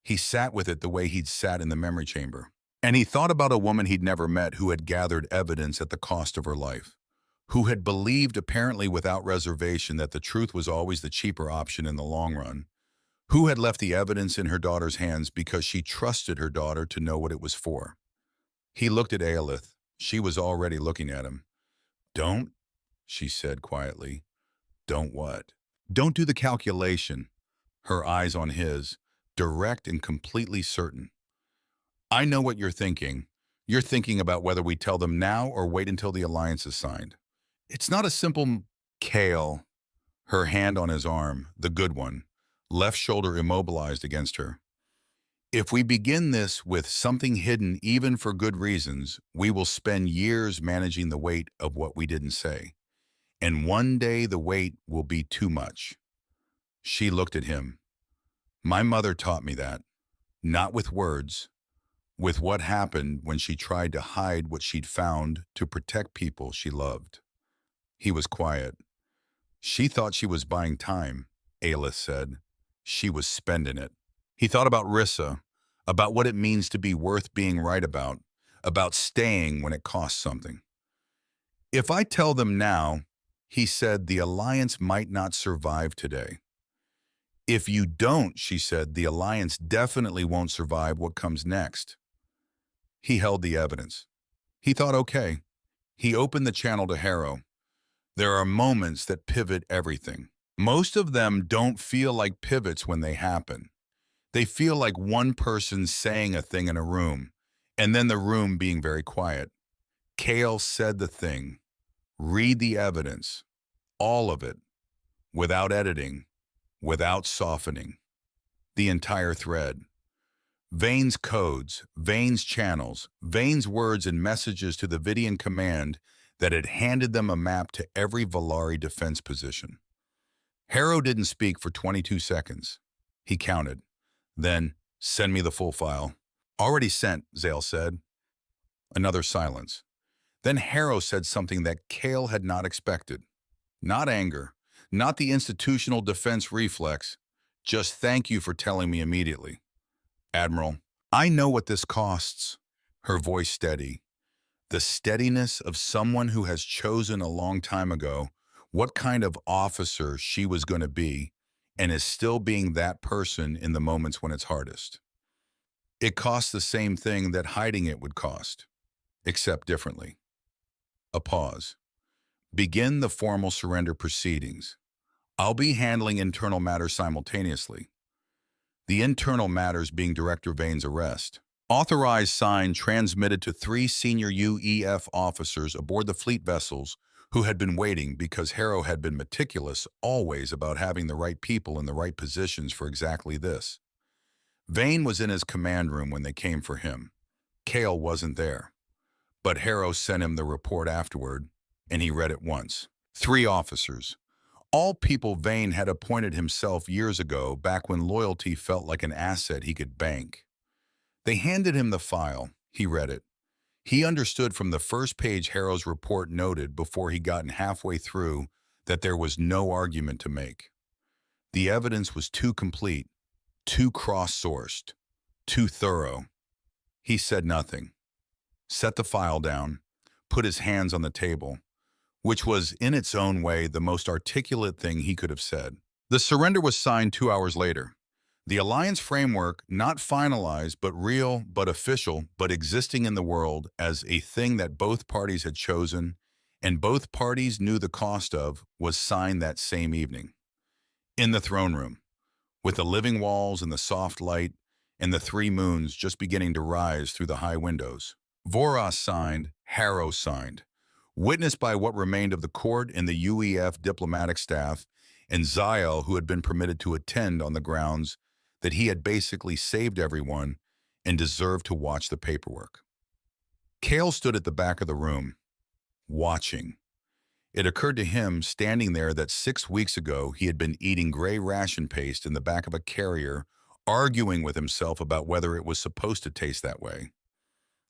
He sat with it the way he'd sat in the memory chamber. And he thought about a woman he'd never met who had gathered evidence at the cost of her life, who had believed apparently without reservation that the truth was always the cheaper option in the long run, who had left the evidence in her daughter's hands because she trusted her daughter to know what it was for. He looked at Aelith. She was already looking at him. "Don't," she said quietly. "Don't what?" "Don't do the calculation." Her eyes on his, direct and completely certain. "I know what you're thinking. You're thinking about whether we tell them now or wait until the alliance is signed. It's not a simple Kale." Her hand on his arm, the good one, left shoulder immobilized against her. "If we begin this with something hidden even for good reasons, we will spend years managing the weight of what we didn't say. And one day the weight will be too much." She looked at him. "My mother taught me that. Not with words, with what happened when she tried to hide what she'd found to protect people she loved." He was quiet. "She thought she was buying time," Aelith said. "She was spending it." He thought about Rissa, about what it means to be worth being right about staying when it costs something. "If I tell them now," he said, "the alliance might not survive today." "If you don't," she said, "the alliance definitely won't survive what comes next." He held the evidence. He thought, okay. He opened the channel to Harrow. There are moments that pivot everything. Most of them don't feel like pivots when they happen. They feel like one person saying a thing in a room, and then the room being very quiet. Kale said the thing. Read the evidence. All of it. Without editing. Without softening. The entire thread. Vane's codes, Vane's channels, Vane's words and messages to the Vidian command that had handed them a map to every Valari defense position. Harrow didn't speak for 22 seconds. He counted. Then, "Send me the full file." "Already sent," Zale said. Another silence. Then Harrow said something that Kale had not expected. Not anger, not the institutional defense reflex, just "Thank you for telling me immediately." "Admiral, I know what this costs." Her voice steady. The steadiness of someone who has chosen a long time ago what kind of officer she was going to be and is still being that person in the moments when it's hardest. It costs the same thing that hiding it would cost, except differently. A pause. Begin the formal surrender proceedings. I'll be handling internal matters simultaneously. The internal matters being Director Vane's arrest. Authorized sign transmitted to 3 senior UEF officers aboard the fleet vessels who had been waiting because Harrow had been meticulous always about having the right people in the right positions for exactly this. Vane was in his command room when they came for him. Cale wasn't there, but Harrow sent him the report afterward, and he read it once. 3 officers. All people Vane had appointed himself years ago, back when loyalty felt like an asset he could bank. They handed him the file. He read it. He understood from the first page Harrow's report noted before he'd gotten halfway through that there was no argument to make. The evidence was too complete, too cross-sourced, too thorough. He said nothing, set the file down, put his hands on the table, which was, in its own way, the most articulate thing he could have said. The surrender was signed 2 hours later. The alliance framework, not finalized, but real, but official, but existing in the world as a thing that both parties had chosen and both parties knew the cost of, was signed that same evening. In the throne room, with the living walls and the soft light and the 3 moons just beginning to rise through the high windows. Voros signed, Harrow signed, witnessed by what remained of the court and the UEF diplomatic staff, and Ziel, who had been permitted to attend on the grounds that he had basically saved everyone and deserved to watch the paperwork. Cale stood at the back of the room, watching. It occurred to him, standing there, that 6 weeks ago he had been eating gray ration paste in the back of a carrier, arguing with himself about whether it was supposed to taste that way.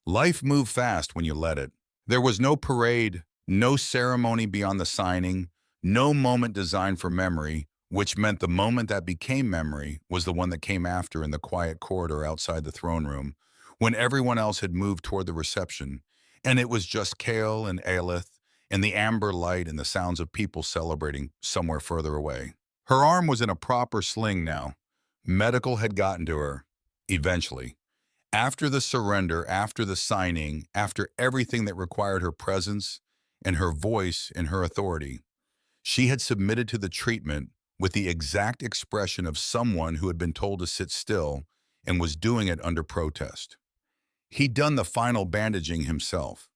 Life moved fast when you let it. There was no parade, no ceremony beyond the signing, no moment designed for memory, which meant the moment that became memory was the one that came after in the quiet corridor outside the throne room, when everyone else had moved toward the reception, and it was just Cale and Aelith and the amber light and the sounds of people celebrating somewhere further away. Her arm was in a proper sling now. Medical had gotten to her, eventually. After the surrender, after the signing, after everything that required her presence and her voice and her authority, she had submitted to the treatment with the exact expression of someone who had been told to sit still and was doing it under protest. He'd done the final bandaging himself,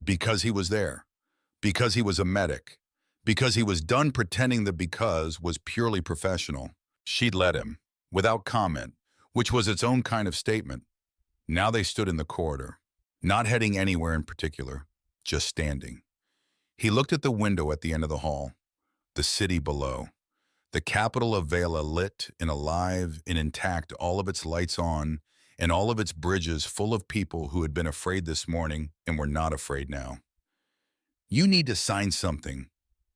because he was there, because he was a medic, because he was done pretending the because was purely professional. She'd let him, without comment, which was its own kind of statement. Now they stood in the corridor, not heading anywhere in particular, just standing. He looked at the window at the end of the hall, the city below, the capital of Vela lit and alive and intact, all of its lights on, and all of its bridges full of people who had been afraid this morning and were not afraid now. "You need to sign something,"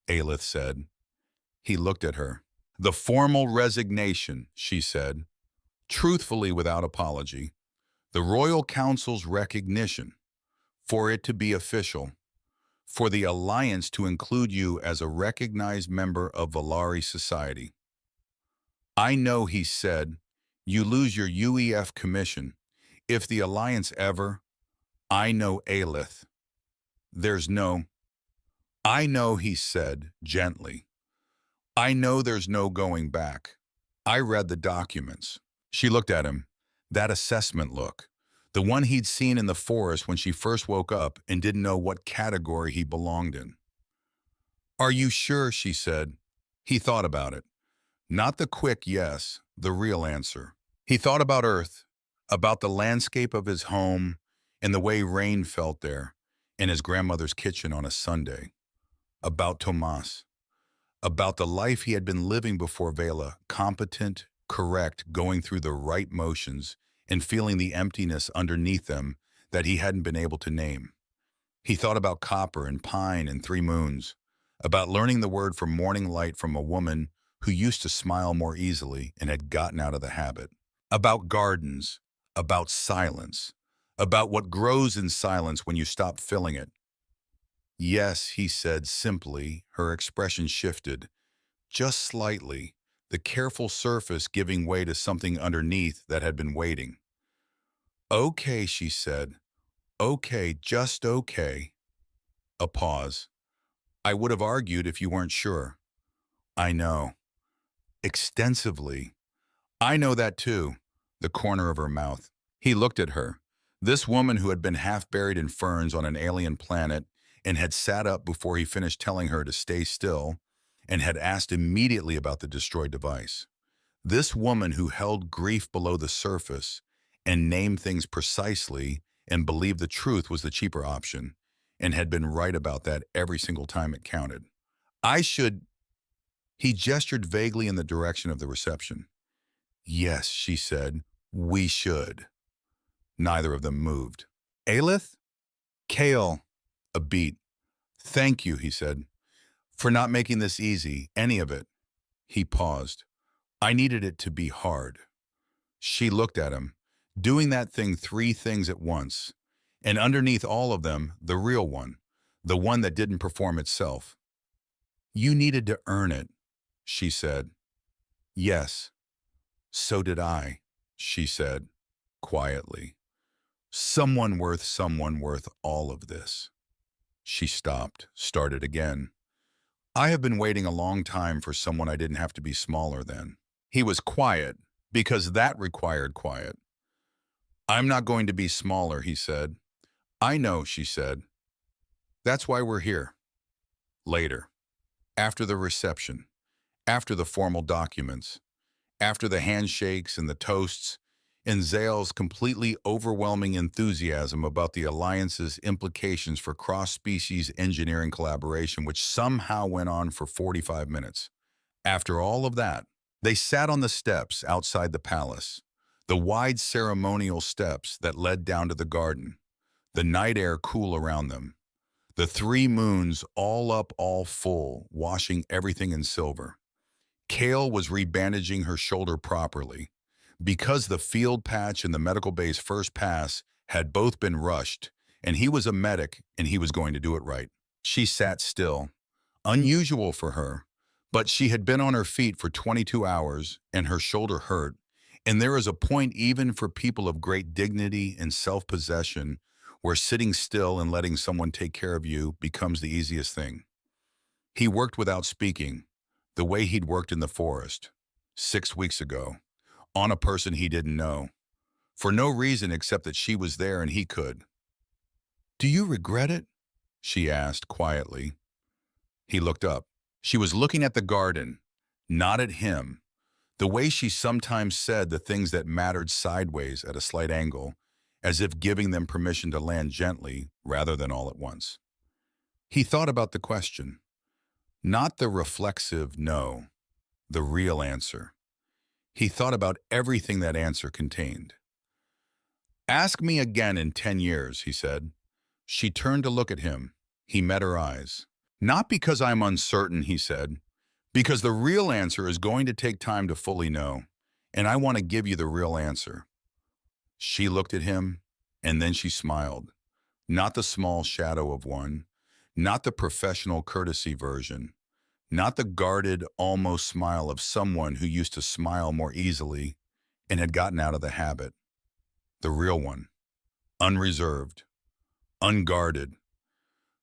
Aelith said. He looked at her. "The formal resignation," she said, truthfully without apology. "The Royal Council's recognition, for it to be official, for the Alliance to include you as a recognized member of Valari society." "I know," he said, "you lose your UEF commission. If the Alliance ever—" "I know, Aelith. There's no—" "I know," he said, gently. "I know there's no going back. I read the documents." She looked at him, that assessment look, the one he'd seen in the forest when she first woke up and didn't know what category he belonged in. "Are you sure?" she said. He thought about it. Not the quick yes, the real answer. He thought about Earth, about the landscape of his home and the way rain felt there, in his grandmother's kitchen on a Sunday. About Tomas. About the life he had been living before Vela, competent, correct, going through the right motions and feeling the emptiness underneath them that he hadn't been able to name. He thought about copper and pine and 3 moons, about learning the word for morning light from a woman who used to smile more easily and had gotten out of the habit, about gardens, about silence, about what grows in silence when you stop filling it. Yes, he said simply. Her expression shifted, just slightly, the careful surface giving way to something underneath that had been waiting. Okay, she said. Okay, just okay. A pause. I would have argued if you weren't sure. I know. Extensively. I know that too. The corner of her mouth. He looked at her. This woman who had been half buried in ferns on an alien planet and had sat up before he finished telling her to stay still and had asked immediately about the destroyed device. This woman who held grief below the surface and named things precisely and believed the truth was the cheaper option and had been right about that every single time it counted. I should, he gestured vaguely in the direction of the reception. Yes, she said, we should. Neither of them moved. Aelith? Kale. A beat. Thank you, he said, for not making this easy, any of it. He paused. I needed it to be hard. She looked at him, doing that thing three things at once, and underneath all of them, the real one, the one that didn't perform itself. You needed to earn it, she said. Yes, so did I, she said, quietly. Someone worth all of this. She stopped, started again. I have been waiting a long time for someone I didn't have to be smaller than. He was quiet, because that required quiet. I'm not going to be smaller, he said. I know, she said. That's why we're here. Later. After the reception. After the formal documents. After the handshakes and the toasts, and Zale's completely overwhelming enthusiasm about the alliance's implications for cross-species engineering collaboration, which somehow went on for 45 minutes. After all of that, they sat on the steps outside the palace, the wide ceremonial steps that led down to the garden, the night air cool around them, the three moons all up, all full, washing everything in silver. Kale was rebandaging her shoulder properly. Because the field patch and the medical bay's first pass had both been rushed, and he was a medic and he was going to do it right. She sat still, unusual for her, but she had been on her feet for 22 hours and her shoulder hurt, and there is a point even for people of great dignity and self-possession where sitting still and letting someone take care of you becomes the easiest thing. He worked without speaking, the way he'd worked in the forest, 6 weeks ago, on a person he didn't know, for no reason except that she was there and he could. Do you regret it? She asked quietly. He looked up. She was looking at the garden, not at him, the way she sometimes said the things that mattered sideways at a slight angle, as if giving them permission to land gently rather than all at once. He thought about the question, not the reflexive no, the real answer. He thought about everything that answer contained. Ask me again in 10 years, he said. She turned to look at him. He met her eyes. Not because I'm uncertain, he said, because the real answer is going to take time to fully know, and I want to give you the real answer. She looked at him, and then she smiled. Not the small shadow of one, not the professional courtesy version, not the guarded, almost smile of someone who used to smile more easily and had gotten out of the habit. The real one, unreserved, unguarded.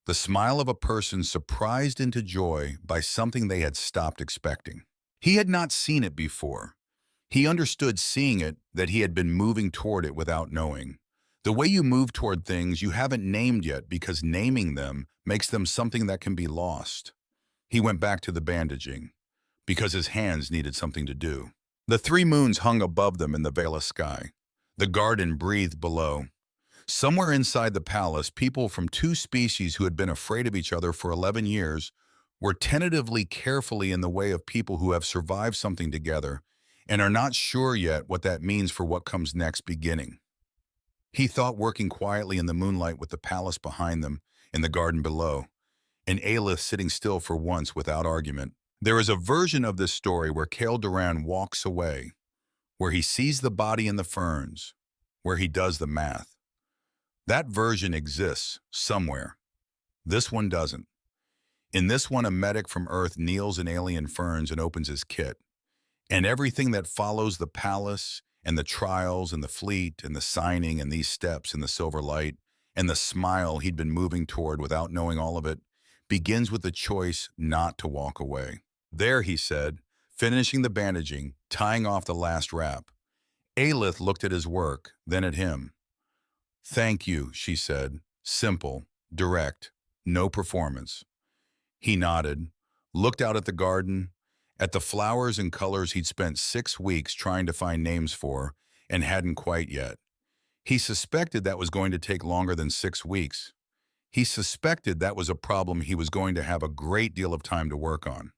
The smile of a person surprised into joy by something they had stopped expecting. He had not seen it before. He understood seeing it that he had been moving toward it without knowing. The way you move toward things you haven't named yet because naming them makes them something that can be lost. He went back to the bandaging because his hands needed something to do. The three moons hung above them in the veil of sky. The garden breathed below. Somewhere inside the palace, people from two species who had been afraid of each other for 11 years were tentatively carefully in the way of people who have survived something together and are not sure yet what that means for what comes next beginning. He thought working quietly in the moonlight with the palace behind them and the garden below, and Aelith sitting still for once without argument. There is a version of this story where Kale Duran walks away, where he sees the body in the ferns, where he does the math. That version exists somewhere. This one doesn't. In this one, a medic from Earth kneels in alien ferns and opens his kit. And everything that follows the palace and the trials and the fleet and the signing and these steps in the silver light and the smile he'd been moving toward without knowing all of it begins with the choice not to walk away. There, he said, finishing the bandaging, tying off the last wrap. Aelith looked at his work, then at him. Thank you, she said. Simple, direct, no performance. He nodded, looked out at the garden, at the flowers and colors he'd spent 6 weeks trying to find names for and hadn't quite yet. He suspected that was going to take longer than 6 weeks. He suspected that was a problem he was going to have a great deal of time to work on.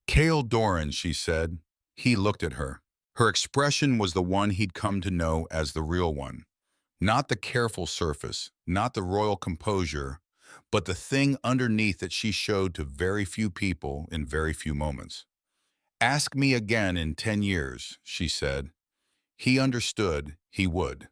Kale Doran, she said. He looked at her. Her expression was the one he'd come to know as the real one. Not the careful surface, not the royal composure, but the thing underneath that she showed to very few people in very few moments. Ask me again in 10 years, she said. He understood he would.